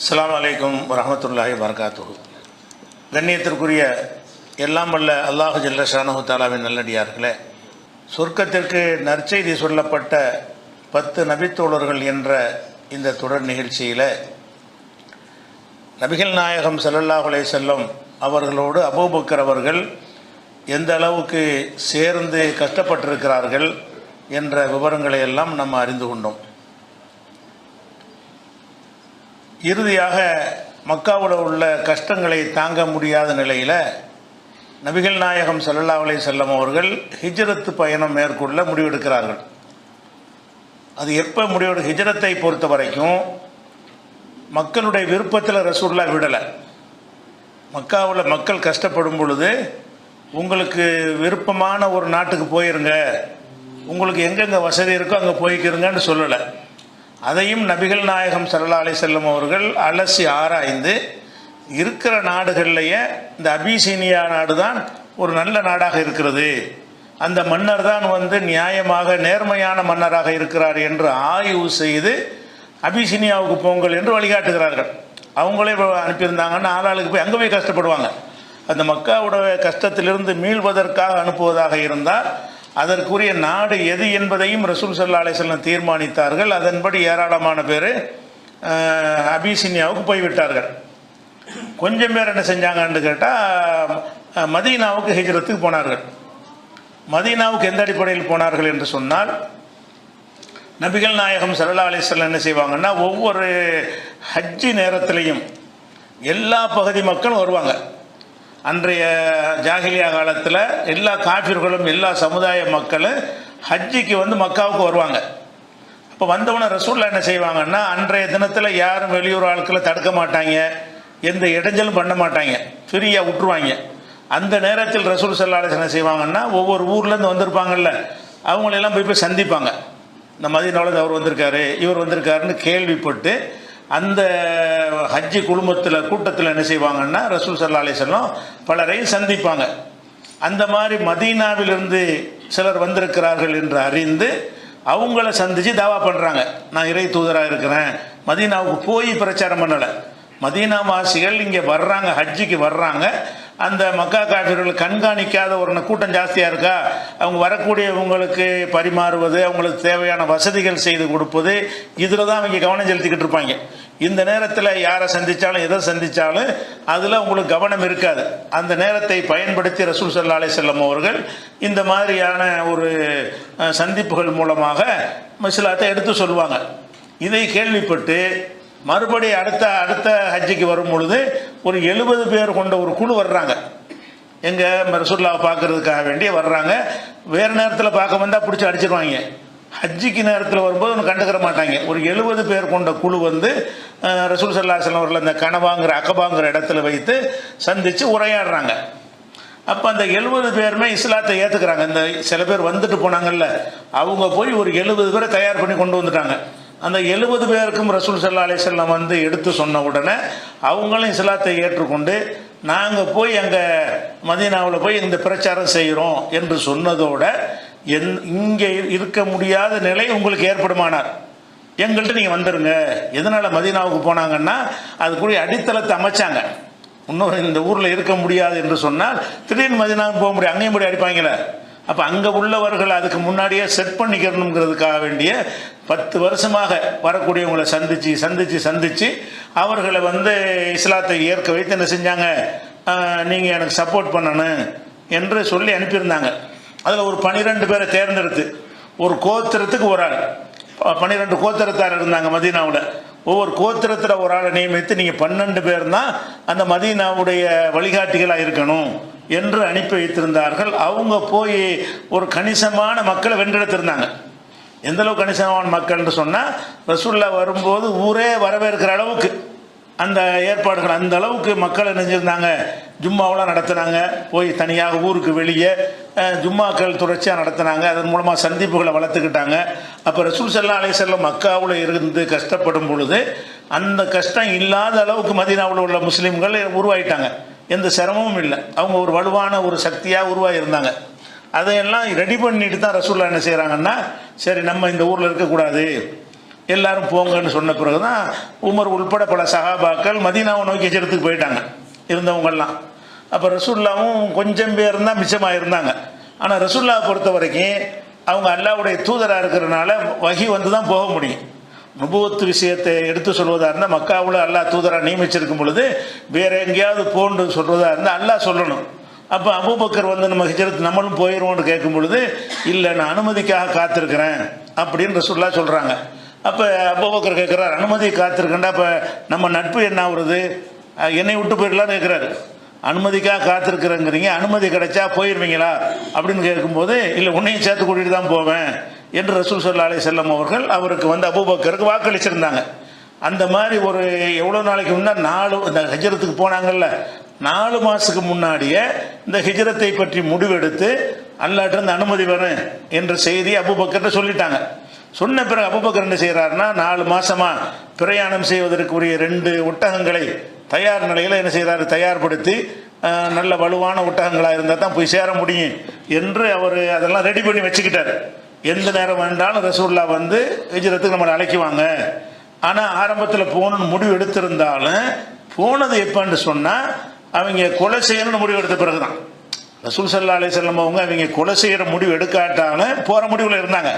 அஸ்ஸலாமு அலைக்கும் வரஹ்மத்துல்லாஹி வபரகாத்துஹு. கண்ணியத்திற்குரிய எல்லாம் வல்ல அல்லாஹு ஜல்ல ஷானஹு தஆலாவின் நல்லடியார்களே, சொர்க்கத்திற்கு நற்செய்தி சொல்லப்பட்ட 10 நபித்தோழர்கள் என்ற இந்த தொடர் நிகழ்ச்சியில் நபிகள் நாயகம் ஸல்லல்லாஹு அலைஹி வஸல்லம் அவர்களோடு அபூபக்கர் அவர்கள் எந்த அளவுக்கு சேர்ந்து கஷ்டப்பட்டிருக்கிறார்கள் என்ற விவரங்களை எல்லாம் நம்ம அறிந்து கொண்டோம். இறுதியாக மக்காவில் உள்ள கஷ்டங்களை தாங்க முடியாத நிலையில் நபிகள் நாயகம் ஸல்லல்லாஹு அலைஹி வஸல்லம் அவர்கள் ஹிஜ்ரத் பயணம் மேற்கொள்ள முடிவெடுக்கிறார்கள். அது எப்போ ஹிஜ்ரத்தை பொறுத்த வரைக்கும் மக்களுடைய விருப்பத்தில் ரசூலுல்லாஹ் விடலை. மக்காவில் மக்கள் கஷ்டப்படும் பொழுது உங்களுக்கு விருப்பமான ஒரு நாட்டுக்கு போயிருங்க, உங்களுக்கு எங்கெங்கே வசதி இருக்கோ அங்கே போய்க்கிறங்கன்னு சொல்லலை. அதையும் நபிகள் நாயகம் ஸல்லல்லாஹு அலைஹி வஸல்லம் அவர்கள் அலசி ஆராய்ந்து இருக்கிற நாடுகள்லேயே இந்த அபிசீனியா நாடு தான் ஒரு நல்ல நாடாக இருக்கிறது, அந்த மன்னர் தான் நியாயமாக நேர்மையான மன்னராக இருக்கிறார் என்று ஆய்வு செய்து அபிசீனியாவுக்கு போங்கள் என்று வழிகாட்டுகிறார்கள். அவங்களே அனுப்பியிருந்தாங்கன்னா ஆளாளுக்கு போய் அங்கே போய் கஷ்டப்படுவாங்க. அந்த மக்காவோட கஷ்டத்திலிருந்து மீள்வதற்காக அனுப்புவதாக இருந்தால் அதற்குரிய நாடு எது என்பதையும் ரசூல் ஸல்லல்லாஹு அலைஹி வஸல்லம் தீர்மானித்தார்கள். அதன்படி ஏராளமான பேர் அபிசீனியாவுக்கு போய்விட்டார்கள். கொஞ்சம் பேர் என்ன செஞ்சாங்கன்னு கேட்டால் மதீனாவுக்கு ஹிஜ்ரத்துக்கு போனார்கள். மதீனாவுக்கு எந்த அடிப்படையில் போனார்கள் என்று சொன்னால், நபிகள் நாயகம் ஸல்லல்லாஹு அலைஹி வஸல்லம் என்ன செய்வாங்கன்னா, ஒவ்வொரு ஹஜ்ஜி நேரத்திலையும் எல்லா பகுதி மக்களும் வருவாங்க. அன்றைய ஜாஹிலியா காலத்தில் எல்லா காஃபிர்களும் எல்லா சமுதாய மக்களும் ஹஜ்ஜிக்கு மக்காவுக்கு வருவாங்க. அப்போ வந்தவொடனே ரசூலுல்லாஹ் என்ன செய்வாங்கன்னா, அன்றைய தினத்தில் யாரும் வெளியூர் ஆட்களை தடுக்க மாட்டாங்க, எந்த இடைஞ்சலும் பண்ண மாட்டாங்க, ஃப்ரீயாக விட்டுருவாங்க. அந்த நேரத்தில் ரசூல் ஸல்லல்லாஹு அலைஹி வஸல்லம் என்ன செய்வாங்கன்னா, ஒவ்வொரு ஊர்லேருந்து வந்திருப்பாங்கல்ல அவங்களெல்லாம் போய் சந்திப்பாங்க. இந்த மதீனாவுல அவர் வந்திருக்காரு, இவர் வந்திருக்காருன்னு கேள்விப்பட்டு அந்த ஹஜ்ஜி குழுமத்தில் கூட்டத்தில் என்ன செய்வாங்கன்னா, ரசூல் ஸல்லல்லாஹு அலைஹி வஸல்லம் பலரையும் சந்திப்பாங்க. அந்த மாதிரி மதீனாவிலிருந்து சிலர் வந்திருக்கிறார்கள் என்று அறிந்து அவங்கள சந்தித்து தாவா பண்ணுறாங்க. நான் இறை தூதராக இருக்கிறேன், மதீனாவுக்கு போய் பிரச்சாரம் பண்ணலை. மதீனா வாசிகள் இங்கே வர்றாங்க, ஹஜ்ஜிக்கு வர்றாங்க. அந்த மக்கா காஃபிர்கள் கண்காணிக்காத ஒரு கூட்டம் ஜாஸ்தியாக இருக்கா, அவங்க வரக்கூடியவங்களுக்கு பரிமாறுவது, அவங்களுக்கு தேவையான வசதிகள் செய்து கொடுப்பது, இதில் தான் அவங்க கவனம் செலுத்திக்கிட்டு இருப்பாங்க. இந்த நேரத்தில் யாரை சந்தித்தாலும் எதை சந்தித்தாலும் அதில் உங்களுக்கு கவனம் இருக்காது. அந்த நேரத்தை பயன்படுத்தி ரசூல் ஸல்லல்லாஹு அலைஹி வஸல்லம் அவர்கள் இந்த மாதிரியான ஒரு சந்திப்புகள் மூலமாக இஸ்லாத்தை எடுத்து சொல்லுவாங்க. இதை கேள்விப்பட்டு மறுபடி அடுத்த ஹஜ்ஜிக்கு வரும் பொழுது ஒரு 70 பேர் கொண்ட ஒரு குழு வர்றாங்க. எங்கள் ரசூலுல்லாஹ் பார்க்கறதுக்காக வேண்டிய வர்றாங்க. வேறு நேரத்தில் பார்க்க வந்தால் பிடிச்சி அடிச்சிருவாங்க. ஹஜ்ஜிக்கு நேரத்தில் வரும்போது ஒன்று கண்டுக்கிற மாட்டாங்க. ஒரு 70 பேர் கொண்ட குழு ரசூல் ஸல்லல்லாஹு அலைஹி வஸல்லம் அவர்கள் அந்த கனவாங்கிற அகபாங்கிற இடத்துல வைத்து சந்தித்து உரையாடுறாங்க. அப்போ அந்த 70 பேருமே இஸ்லாத்தை ஏற்றுக்கிறாங்க. இந்த சில பேர் வந்துட்டு போனாங்கல்ல, அவங்க போய் ஒரு 70 பேரை தயார் பண்ணி கொண்டு வந்துட்டாங்க. அந்த 70 பேருக்கும் ரசூல் ஸல்லல்லாஹு அலைஹி வஸல்லம் எடுத்து சொன்ன உடனே அவங்களும் இஸ்லாத்தை ஏற்றுக்கொண்டு, நாங்கள் போய் அங்கே மதீனாவில் போய் இந்த பிரச்சாரம் செய்கிறோம் என்று சொன்னதோட, இங்கே இருக்க முடியாத நிலை உங்களுக்கு ஏற்படுமானார், எங்கள்கிட்ட நீங்கள் வந்துடுங்க. எதனால் மதீனாவுக்கு போனாங்கன்னா, அதுக்குரிய அடித்தளத்தை அமைச்சாங்க. இன்னொரு இந்த ஊரில் இருக்க முடியாது என்று சொன்னால் திடீர்னு மதீனாவுக்கு போக முடியாது, அங்கேயும் போய் அடிப்பாங்களே. அப்போ அங்கே உள்ளவர்கள் அதுக்கு முன்னாடியே செட் பண்ணிக்கணுங்கிறதுக்காக வேண்டிய 10 வருஷமாக வரக்கூடியவங்களை சந்தித்து அவர்களை இஸ்லாத்தை ஏற்க வைத்து என்ன செஞ்சாங்க, நீங்கள் எனக்கு சப்போர்ட் பண்ணணும் என்று சொல்லி அனுப்பியிருந்தாங்க. அதில் ஒரு 12 பேரை தேர்ந்தெடுத்து ஒரு கோத்திரத்துக்கு ஒரு ஆள், 12 கோத்திரத்தார் இருந்தாங்க மதீனாவில். ஒவ்வொரு கோத்திரத்தில் ஒரு ஆளை நியமித்து நீங்கள் 12 பேர் தான் அந்த மதீனாவுடைய வழிகாட்டிகளாக இருக்கணும் என்று அனுப்பி வைத்திருந்தார்கள். அவங்க போய் ஒரு கணிசமான மக்களை வென்றெடுத்திருந்தாங்க. எந்தளவு கணிசமான மக்கள்னு சொன்னால், ரசூலுல்லாஹ் வரும்போது ஊரே வரவேற்கிற அளவுக்கு அந்த ஏற்பாடுகள், அந்த அளவுக்கு மக்கள் நினைஞ்சிருந்தாங்க. ஜும்மாவெலாம் நடத்துனாங்க, போய் தனியாக ஊருக்கு வெளியே ஜும்மாக்கள் தொடர்ச்சியாக நடத்தினாங்க. அதன் மூலமாக சந்திப்புகளை வளர்த்துக்கிட்டாங்க. அப்போ ரசூல் ஸல்லல்லாஹு அலைஹி வஸல்லம் மக்காவில் இருந்து கஷ்டப்படும் பொழுது அந்த கஷ்டம் இல்லாத அளவுக்கு மதீனாவில் உள்ள முஸ்லீம்கள் உருவாயிட்டாங்க. எந்த சிரமமும் இல்லை. அவங்க ஒரு வலுவான ஒரு சக்தியாக உருவாகியிருந்தாங்க. அதையெல்லாம் ரெடி பண்ணிட்டு தான் ரசூலுல்லாஹ் என்ன செய்கிறாங்கன்னா, சரி நம்ம இந்த ஊரில் இருக்கக்கூடாது எல்லாரும் போங்கன்னு சொன்ன பிறகு தான் உமர் உள்பட பல சஹாபாக்கள் மதீனாவை நோக்கி ஹிஜ்ரத்துக்கு போயிட்டாங்க இருந்தவங்கெல்லாம். அப்போ ரசூலுல்லாவும் கொஞ்சம் பேர் தான் மிச்சமாக இருந்தாங்க. ஆனால் ரசூலுல்லாவை பொறுத்த வரைக்கும் அவங்க அல்லாஹ்வுடைய தூதராக இருக்கிறனால வஹி வந்து தான் போக முடியும். நுபுவத்து விஷயத்தை எடுத்து சொல்வதாக இருந்தால் மக்காவில் அல்லாஹ் தூதராக நியமிச்சிருக்கும் பொழுது வேற எங்கேயாவது போன்று சொல்வதாக இருந்தால் அல்லாஹ் சொல்லணும். அப்போ அபூபக்கர் வந்து நம்ம ஹிஜ்ரத் நம்மளும் போயிடுவோம்னு கேட்கும் பொழுது இல்லை நான் அனுமதிக்காக காத்திருக்கிறேன் அப்படின்னு ரசூலுல்லாஹ் சொல்கிறாங்க. அப்போ அபூபக்கர் கேட்குறாரு அனுமதி காத்திருக்கேன்டா, அப்போ நம்ம நட்பு என்ன ஆகுறது, என்னை விட்டு போயிடலான்னு கேட்குறாரு. அனுமதிக்காக காத்திருக்கிறேங்கிறீங்க, அனுமதி கிடைச்சா போயிடுவீங்களா அப்படின்னு கேட்கும்போது இல்லை உன்னையும் சேர்த்து கூட்டிகிட்டு தான் போவேன் என்று ரசூல் ஸல்லல்லாஹு அலைஹி வஸல்லம் அவர்கள் அவருக்கு வந்து அபூபக்கருக்கு வாக்களிச்சிருந்தாங்க. அந்த மாதிரி ஒரு எவ்வளோ நாளைக்கு முன்னாடி இந்த ஹிஜ்ரத்துக்கு போனாங்கல்ல 4 மாதத்துக்கு முன்னாடியே இந்த ஹிஜ்ரத்தை பற்றி முடிவெடுத்து அல்லாஹ்ட்ட அனுமதி வேணும் என்ற செய்தி அபூபக்கர்கிட்ட சொல்லிட்டாங்க. சொன்ன பிறகு அபூபக்கர் என்ன செய்கிறாருன்னா 4 மாதமா பிரயாணம் செய்வதற்குரிய 2 ஒட்டகங்களை தயார் நிலையில் என்ன செய்கிறாரு, தயார்படுத்தி நல்ல வலுவான ஒட்டகங்களாக இருந்தால் தான் போய் சேர முடியும் என்று அவர் அதெல்லாம் ரெடி பண்ணி வச்சுக்கிட்டார். எந்த நேரம் வேண்டாலும் ரசூலுல்லாஹ் வந்து ஹிஜ்ரத்துக்கு நம்மளை அழைக்குவாங்க. ஆனால் ஆரம்பத்தில் போகணுன்னு முடிவு எடுத்திருந்தாலும் போனது எப்போன்னு சொன்னால் அவங்க கொலை செய்யணும்னு முடிவு எடுத்த பிறகு தான். ரசூல் ஸல்லல்லாஹு அலைஹி வஸல்லம் அவங்க கொலை செய்கிற முடிவு எடுக்காட்டாலும் போகிற முடிவில் இருந்தாங்க.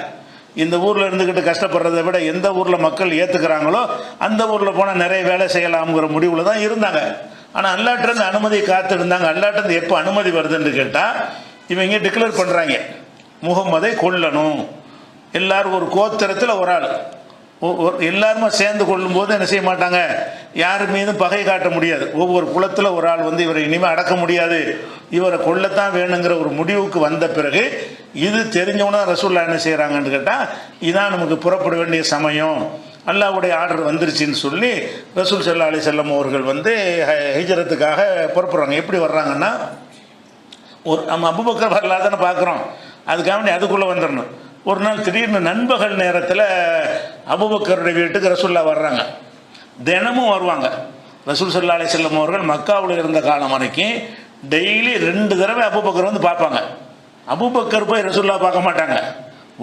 இந்த ஊரில் இருந்துக்கிட்டு கஷ்டப்படுறதை விட எந்த ஊரில் மக்கள் ஏற்றுக்கிறாங்களோ அந்த ஊரில் போனால் நிறைய வேலை செய்யலாம்ங்கிற முடிவில் தான் இருந்தாங்க. ஆனால் அல்லாஹ்ட்ட அனுமதி காத்திருந்தாங்க. அல்லாஹ்ட்ட எப்போ அனுமதி வருதுன்னு கேட்டால் இவங்க டிக்ளேர் பண்ணுறாங்க முகம்மதை கொல்லணும். எல்லாரும் ஒரு கோத்திரத்தில் ஒரு ஆள் எல்லாருமே சேர்ந்து கொள்ளும்போது என்ன செய்ய மாட்டாங்க, யார் மீதும் பகை காட்ட முடியாது. ஒவ்வொரு குலத்தில் ஒரு ஆள் வந்து இவரை இனிமேல் அடக்க முடியாது, இவரை கொல்லத்தான் வேணுங்கிற ஒரு முடிவுக்கு வந்த பிறகு இது தெரிஞ்சவன ரசூலுல்லாஹ் என்ன செய்கிறாங்கன்னு கேட்டால் இதான் நமக்கு புறப்பட வேண்டிய சமயம், அல்லாஹ்வுடைய ஆர்டர் வந்துருச்சுன்னு சொல்லி ரசூல் ஸல்லல்லாஹு அலைஹி வஸல்லம் அவர்கள் வந்து ஹிஜ்ரத்துக்காக புறப்படுறாங்க. எப்படி வர்றாங்கன்னா ஒரு நம்ம அபூபக்கர் வரலாதானே பார்க்குறோம், அதுக்காக அதுக்குள்ளே வந்துடணும். ஒரு நாள் திடீர்னு நண்பகல் நேரத்தில் அபூபக்கருடைய வீட்டுக்கு ரசூலுல்லாஹ் வர்றாங்க. தினமும் வருவாங்க. ரசூல் ஸல்லல்லாஹு அலைஹி வஸல்லம் அவர்கள் மக்காவில் இருந்த காலம் வரைக்கும் டெய்லி 2 தடவை அபூபக்கர் வந்து பார்ப்பாங்க. அபூபக்கர் போய் ரசூலுல்லாஹ் பார்க்க மாட்டாங்க.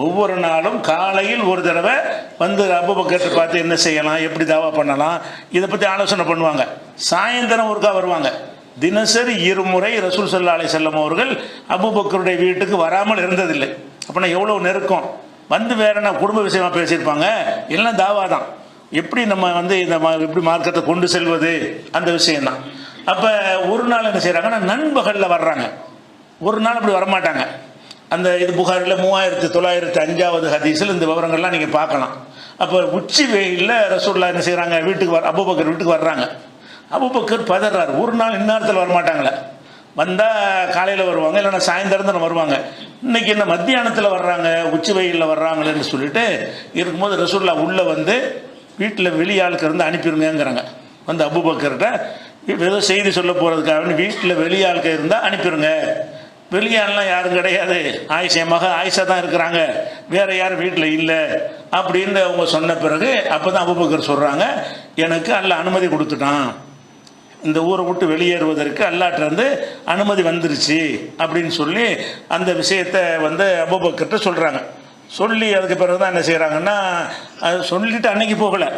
ஒவ்வொரு நாளும் காலையில் ஒரு தடவை வந்து அபூபக்கர்கிட்ட பார்த்து என்ன செய்யலாம், எப்படி தாவா பண்ணலாம், இதை பற்றி ஆலோசனை பண்ணுவாங்க. சாயந்தரம் ஒருக்கா வருவாங்க. தினசரி 2 முறை ரசூல் ஸல்லல்லாஹு அலைஹி வஸல்லம் அவர்கள் அபூபக்கருடைய வீட்டுக்கு வராமல் இருந்ததில்லை. அப்படின்னா எவ்வளோ நெருக்கம். வந்து வேற என்ன குடும்ப விஷயமாக பேசியிருப்பாங்க, எல்லாம் தாவா தான். எப்படி நம்ம வந்து இந்த எப்படி மார்க்கத்தை கொண்டு செல்வது அந்த விஷயம்தான். அப்போ ஒரு நாள் என்ன செய்கிறாங்கன்னா நண்பகலில் வர்றாங்க. ஒரு நாள் அப்படி வரமாட்டாங்க. அந்த இது புகாரில் 3905வது ஹதீஸில் இந்த விவரங்கள்லாம் நீங்கள் பார்க்கலாம். அப்போ உச்சி வெயிலில் ரசூலுல்லாஹ் என்ன செய்கிறாங்க, வீட்டுக்கு அபூபக்கர் வீட்டுக்கு வர்றாங்க. அபூபக்கர் பதறாரு. ஒரு நாள் இந்நேரத்தில் வரமாட்டாங்களே, வந்தால் காலையில் வருவாங்க, இல்லைன்னா சாயந்தரம் தான் வருவாங்க. இன்றைக்கி என்ன மத்தியானத்தில் வர்றாங்க, உச்சி வெயிலில் வர்றாங்களேன்னு சொல்லிட்டு இருக்கும்போது ரசூலுல்லாஹ் உள்ளே வந்து வீட்டில் வெளியாளுக்கு இருந்து அனுப்பிடுங்கிறாங்க. வந்து அபூபக்கர்கிட்ட ஏதோ செய்தி சொல்ல போகிறதுக்காக வீட்டில் வெளியாளுக்கு இருந்தால் அனுப்பிடுங்க. வெளியாள்லாம் யாரும் கிடையாது, ஆயிஷா மக ஆயிஷா தான் இருக்கிறாங்க, வேறு யாரும் வீட்டில் இல்லை அப்படின்னு அவங்க சொன்ன பிறகு அப்போ தான் அபூபக்கர் சொல்கிறாங்க, எனக்கு அல்லாஹ் அனுமதி கொடுத்துட்டான், இந்த ஊரை விட்டு வெளியேறுவதற்கு அல்லாஹ்ட்ட அனுமதி வந்துருச்சு அப்படின்னு சொல்லி அந்த விஷயத்தை வந்து அபூபக்கர்கிட்ட சொல்கிறாங்க. சொல்லி அதுக்கு பிறகு தான் என்ன செய்கிறாங்கன்னா, அது சொல்லிவிட்டு அன்னைக்கு போகலை,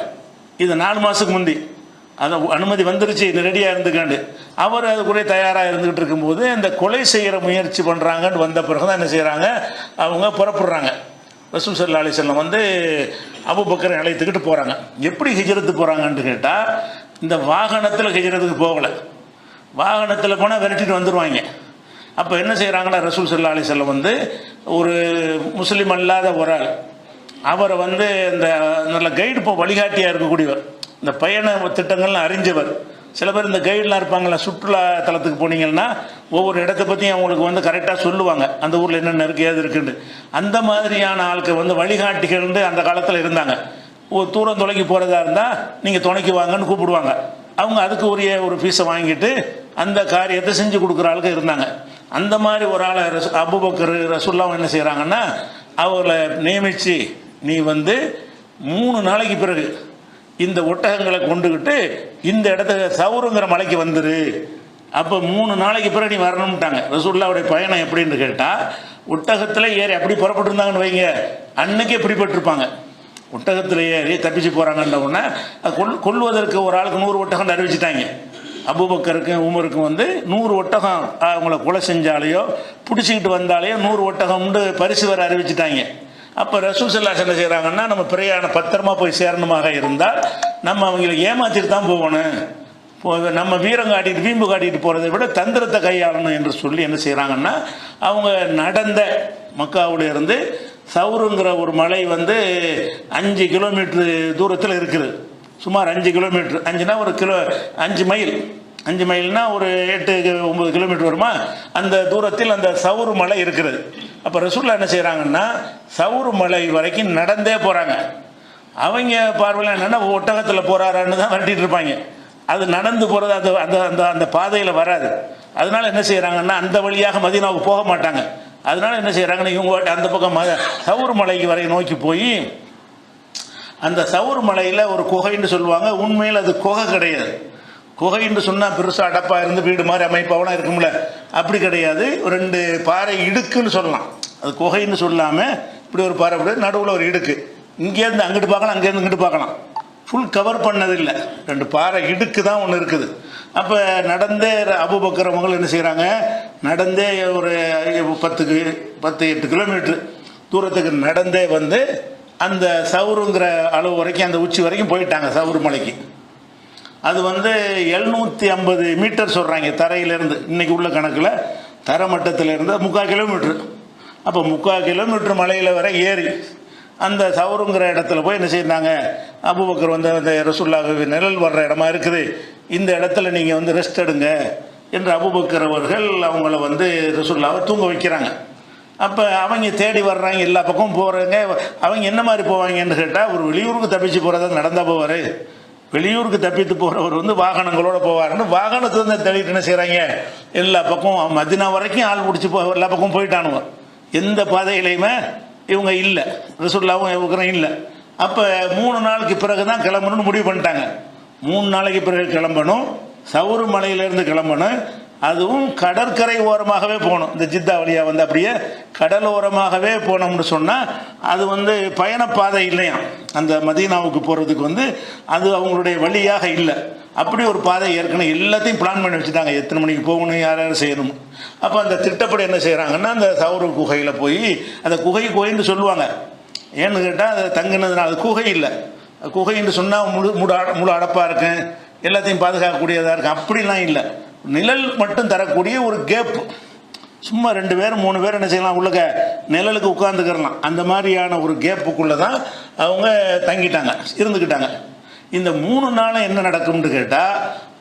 இது 4 மாதத்துக்கு முந்தி அந்த அனுமதி வந்துருச்சு, இது ரெடியாக இருந்துக்காண்டு அவர் அதுக்குள்ளே தயாராக இருந்துக்கிட்டு இருக்கும்போது இந்த கொலை செய்கிற முயற்சி பண்ணுறாங்கன்னு வந்த பிறகு தான் என்ன செய்கிறாங்க, அவங்க புறப்படுறாங்க. ரசூல் ஸல்லல்லாஹு அலைஹி வஸல்லம் வந்து அபூபக்கரை அழைத்துக்கிட்டு போகிறாங்க. எப்படி ஹிஜ்ரத்து போகிறாங்கன்னு கேட்டால் இந்த வாகனத்தில் ஹிஜ்ரத்துக்கு போகலை, வாகனத்தில் போனால் விரட்டிட்டு வந்துடுவாங்க. அப்போ என்ன செய்கிறாங்கன்னா ரசூல் ஸல்லல்லாஹு அலைஹி வஸல்லம் வந்து ஒரு முஸ்லீம் அல்லாத ஒரு ஆள், அவரை வந்து இந்த நல்ல கைடு வழிகாட்டியாக இருக்கக்கூடியவர், இந்த பயண திட்டங்கள்லாம் அறிஞ்சவர். சில பேர் இந்த கைடெலாம் இருப்பாங்களா, சுற்றுலா தலத்துக்கு போனீங்கன்னா ஒவ்வொரு இடத்தை பற்றியும் அவங்களுக்கு வந்து கரெக்டாக சொல்லுவாங்க, அந்த ஊரில் என்னென்ன இருக்குது ஏது இருக்குன்னு. அந்த மாதிரியான ஆளுக்கு வந்து வழிகாட்டிகள்னு அந்த காலத்தில் இருந்தாங்க. ஒரு தூரம் தொலைக்கு போகிறதா இருந்தால் நீங்கள் துணைக்கு வாங்கன்னு கூப்பிடுவாங்க. அவங்க அதுக்கு உரிய ஒரு ஃபீஸை வாங்கிட்டு அந்த காரியத்தை செஞ்சு கொடுக்குற ஆளுக்கு இருந்தாங்க. அந்த மாதிரி ஒரு ஆளை அபூபக்கர் ரசூலுல்லாஹ் என்ன செய்கிறாங்கன்னா அவரை நியமித்து நீ வந்து 3 நாளைக்கு பிறகு இந்த ஒட்டகங்களை கொண்டுக்கிட்டு இந்த இடத்துல சவுருங்கிற மலைக்கு வந்துரு. அப்போ 3 நாளைக்கு பிறகு நீ வரணும்ட்டாங்க. ரசூலுல்லாஹ்வுடைய பயணம் எப்படின்னு கேட்டால் ஒட்டகத்தில் ஏறி அப்படி புறப்பட்டுருந்தாங்கன்னு வைங்க, அன்னைக்கே பிடிபட்டிருப்பாங்க. ஒட்டகத்தில் ஏறி தப்பிச்சு போகிறாங்கன்ற உடனே கொல்வதற்கு ஒரு ஆளுக்கு 100 ஒட்டகம் அறிவிச்சிட்டாங்க. அபூபக்கருக்கும் உமருக்கும் வந்து 100 ஒட்டகம் அவங்கள கொலை செஞ்சாலேயோ பிடிச்சிக்கிட்டு வந்தாலேயோ 100 ஒட்டகம்னு பரிசு வர அறிவிச்சிட்டாங்க. அப்போ ரசூல் ஸல்லல்லாஹு அலைஹி வஸல்லம் என்ன செய்கிறாங்கன்னா, நம்ம பிரயாணம் பத்திரமா போய் சேரணுமாக இருந்தால் நம்ம அவங்களை ஏமாற்றிட்டு தான் போகணும், நம்ம வீரம் காட்டிட்டு வீம்பு காட்டிட்டு போகிறதை விட தந்திரத்தை கையாளணும் என்று சொல்லி என்ன செய்கிறாங்கன்னா, அவங்க நடந்த மக்காவில் இருந்து சவுருங்கிற ஒரு மலை வந்து 5 கிலோமீட்டர் தூரத்தில் இருக்குது. சுமார் 5 கிலோமீட்டர், 5னா ஒரு 5 மைல், 5 மைல்னா ஒரு 8-9 கிலோமீட்டர் வருமா, அந்த தூரத்தில் அந்த சவுரு மலை இருக்கிறது. அப்போ ரசூலுல்லாஹ் என்ன செய்கிறாங்கன்னா, சவுரு மலை வரைக்கும் நடந்தே போகிறாங்க. அவங்க பார்வையில் என்னென்னா ஒட்டகத்தில் போகிறாரான்னு தான் விரட்டிகிட்டு இருப்பாங்க. அது நடந்து போகிறது அது அந்த அந்த அந்த பாதையில் வராது. அதனால என்ன செய்கிறாங்கன்னா, அந்த வழியாக மதீனாவுக்கு போக மாட்டாங்க. அதனால என்ன செய்கிறாங்கன்னா, இவங்க அந்த பக்கம் சவுர் மலைக்கு வரை நோக்கி போய் அந்த சவுர் மலையில் ஒரு குகைன்னு சொல்லுவாங்க. உண்மையில் அது குகை கிடையாது. குகைன்னு சொன்னால் பெருசாக அடப்பாக இருந்து வீடு மாதிரி அமைப்பாவெல்லாம் இருக்கும்ல, அப்படி கிடையாது. 2 பாறை இடுக்குன்னு சொல்லலாம். அது குகைன்னு சொல்லாமல் இப்படி ஒரு பாறை, இப்படி நடுவில் ஒரு இடுக்கு. இங்கேருந்து அங்கிட்டு பார்க்கலாம், அங்கேருந்து இங்கிட்டு பார்க்கலாம். ஃபுல் கவர் பண்ணதில்லை, 2 பாறை இடுக்கு தான் ஒன்று இருக்குது. அப்போ நடந்தே அபூபக்கர் அவங்களும் என்ன செய்கிறாங்க, நடந்தே ஒரு 10-8 கிலோமீட்டர் தூரத்துக்கு நடந்தே வந்து அந்த சவுருங்கிற அளவு வரைக்கும், அந்த உச்சி வரைக்கும் போயிட்டாங்க. சவுரு மலைக்கு அது வந்து 750 மீட்டர் சொல்கிறாங்க தரையிலேருந்து. இன்றைக்கி உள்ள கணக்கில் தரமட்டத்திலேருந்து 3/4 கிலோமீட்ரு. அப்போ 3/4 கிலோமீட்டர் மலையில் வர ஏறி அந்த சவுருங்கிற இடத்துல போய் என்ன செய்தாங்க, அபூபக்கர் வந்து அந்த ரசூலுல்லாஹ் நிழல் வர்ற இடமா இருக்குது, இந்த இடத்துல நீங்கள் வந்து ரெஸ்ட் எடுங்க என்று அபூபக்கர் அவர்கள் அவங்கள வந்து ரசூலுல்லாஹ்வை தூங்க வைக்கிறாங்க. அப்போ அவங்க தேடி வர்றாங்க, எல்லா பக்கமும் போகிறாங்க. அவங்க என்ன மாதிரி போவாங்கன்னு கேட்டால், ஒரு வெளியூருக்கு தப்பிச்சு போகிறத நடந்தால் போவார். வெளியூருக்கு தப்பித்து போகிறவர் வந்து வாகனங்களோடு போவார்னு வாகனத்தை வந்து தேடிட்டு என்ன செய்கிறாங்க, எல்லா பக்கம் மதீனா வரைக்கும் ஆள் பிடிச்சி எல்லா பக்கமும் போயிட்டானுங்க. எந்த பாதையிலையுமே இவங்க இல்லை, ரசூலுல்லாஹ்வும் இவங்க இல்லை. அப்போ 3 நாளுக்கு பிறகு தான் கிளம்பணும்னு முடிவு பண்ணிட்டாங்க. 3 நாளைக்கு பிறகு கிளம்பணும், சவுரு மலையிலேருந்து கிளம்பணும். அதுவும் கடற்கரை ஓரமாகவே போகணும். இந்த ஜித்தா வழியாக வந்து அப்படியே கடல் ஓரமாகவே போனோம்னு சொன்னால் அது வந்து பயணப்பாதை இல்லையா, அந்த மதீனாவுக்கு போகிறதுக்கு வந்து அது அவங்களுடைய வழியாக இல்லை. அப்படி ஒரு பாதை ஏற்கனவே எல்லாத்தையும் பிளான் பண்ணி வச்சுட்டாங்க, எத்தனை மணிக்கு போகணும், யார் யார் செய்யணும். அப்போ அந்த திட்டப்படி என்ன செய்கிறாங்கன்னா, அந்த சவுரு குகையில் போய், அந்த குகைன்னு சொல்லுவாங்க. ஏன்னு கேட்டால் அது தங்கினதுனால அது குகை இல்லை. குகைன்னு சொன்னால் முழு அடப்பாக இருக்கும், எல்லாத்தையும் பாதுகாக்கக்கூடியதாக இருக்கும். அப்படிலாம் இல்லை, நிழல் மட்டும் தரக்கூடிய ஒரு கேப்பு. சும்மா 2 பேர் 3 பேர் என்ன செய்யலாம், உள்ளக நிழலுக்கு உட்காந்துக்கிறலாம். அந்த மாதிரியான ஒரு கேப்புக்குள்ளே தான் அவங்க தங்கிட்டாங்க, இருந்துக்கிட்டாங்க. இந்த 3 நாளும் என்ன நடக்கும்னு கேட்டால்,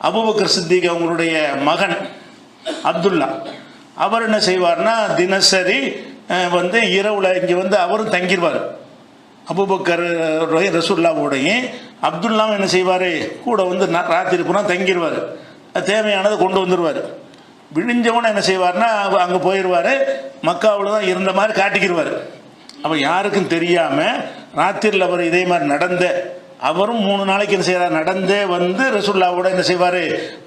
அபூபக்கர் சித்திக் அவங்களுடைய மகன் அப்துல்லா அவர் என்ன செய்வார்னா, தினசரி வந்து இரவில் இங்கே வந்து அவரும் தங்கிடுவார். அபூபக்கர் ரசூலுல்லாஹ்வோடையும் அப்துல்லாவும் என்ன செய்வார், கூட வந்து ராத்திரி பூரா தங்கிடுவார். தேவையானதை கொண்டு வந்துடுவார். விழிஞ்சவனை என்ன செய்வார்னா, அங்கே போயிடுவார், மக்காவில் தான் இருந்த மாதிரி காட்டிக்கிடுவார். அப்போ யாருக்கும் தெரியாமல் ராத்திரியில் அவர் இதே மாதிரி நடந்த அவரும் 3 நாளைக்கு என்ன செய்கிறார், நடந்தே வந்து ரசூலுல்லாஹ்வோட என்ன செய்வார்,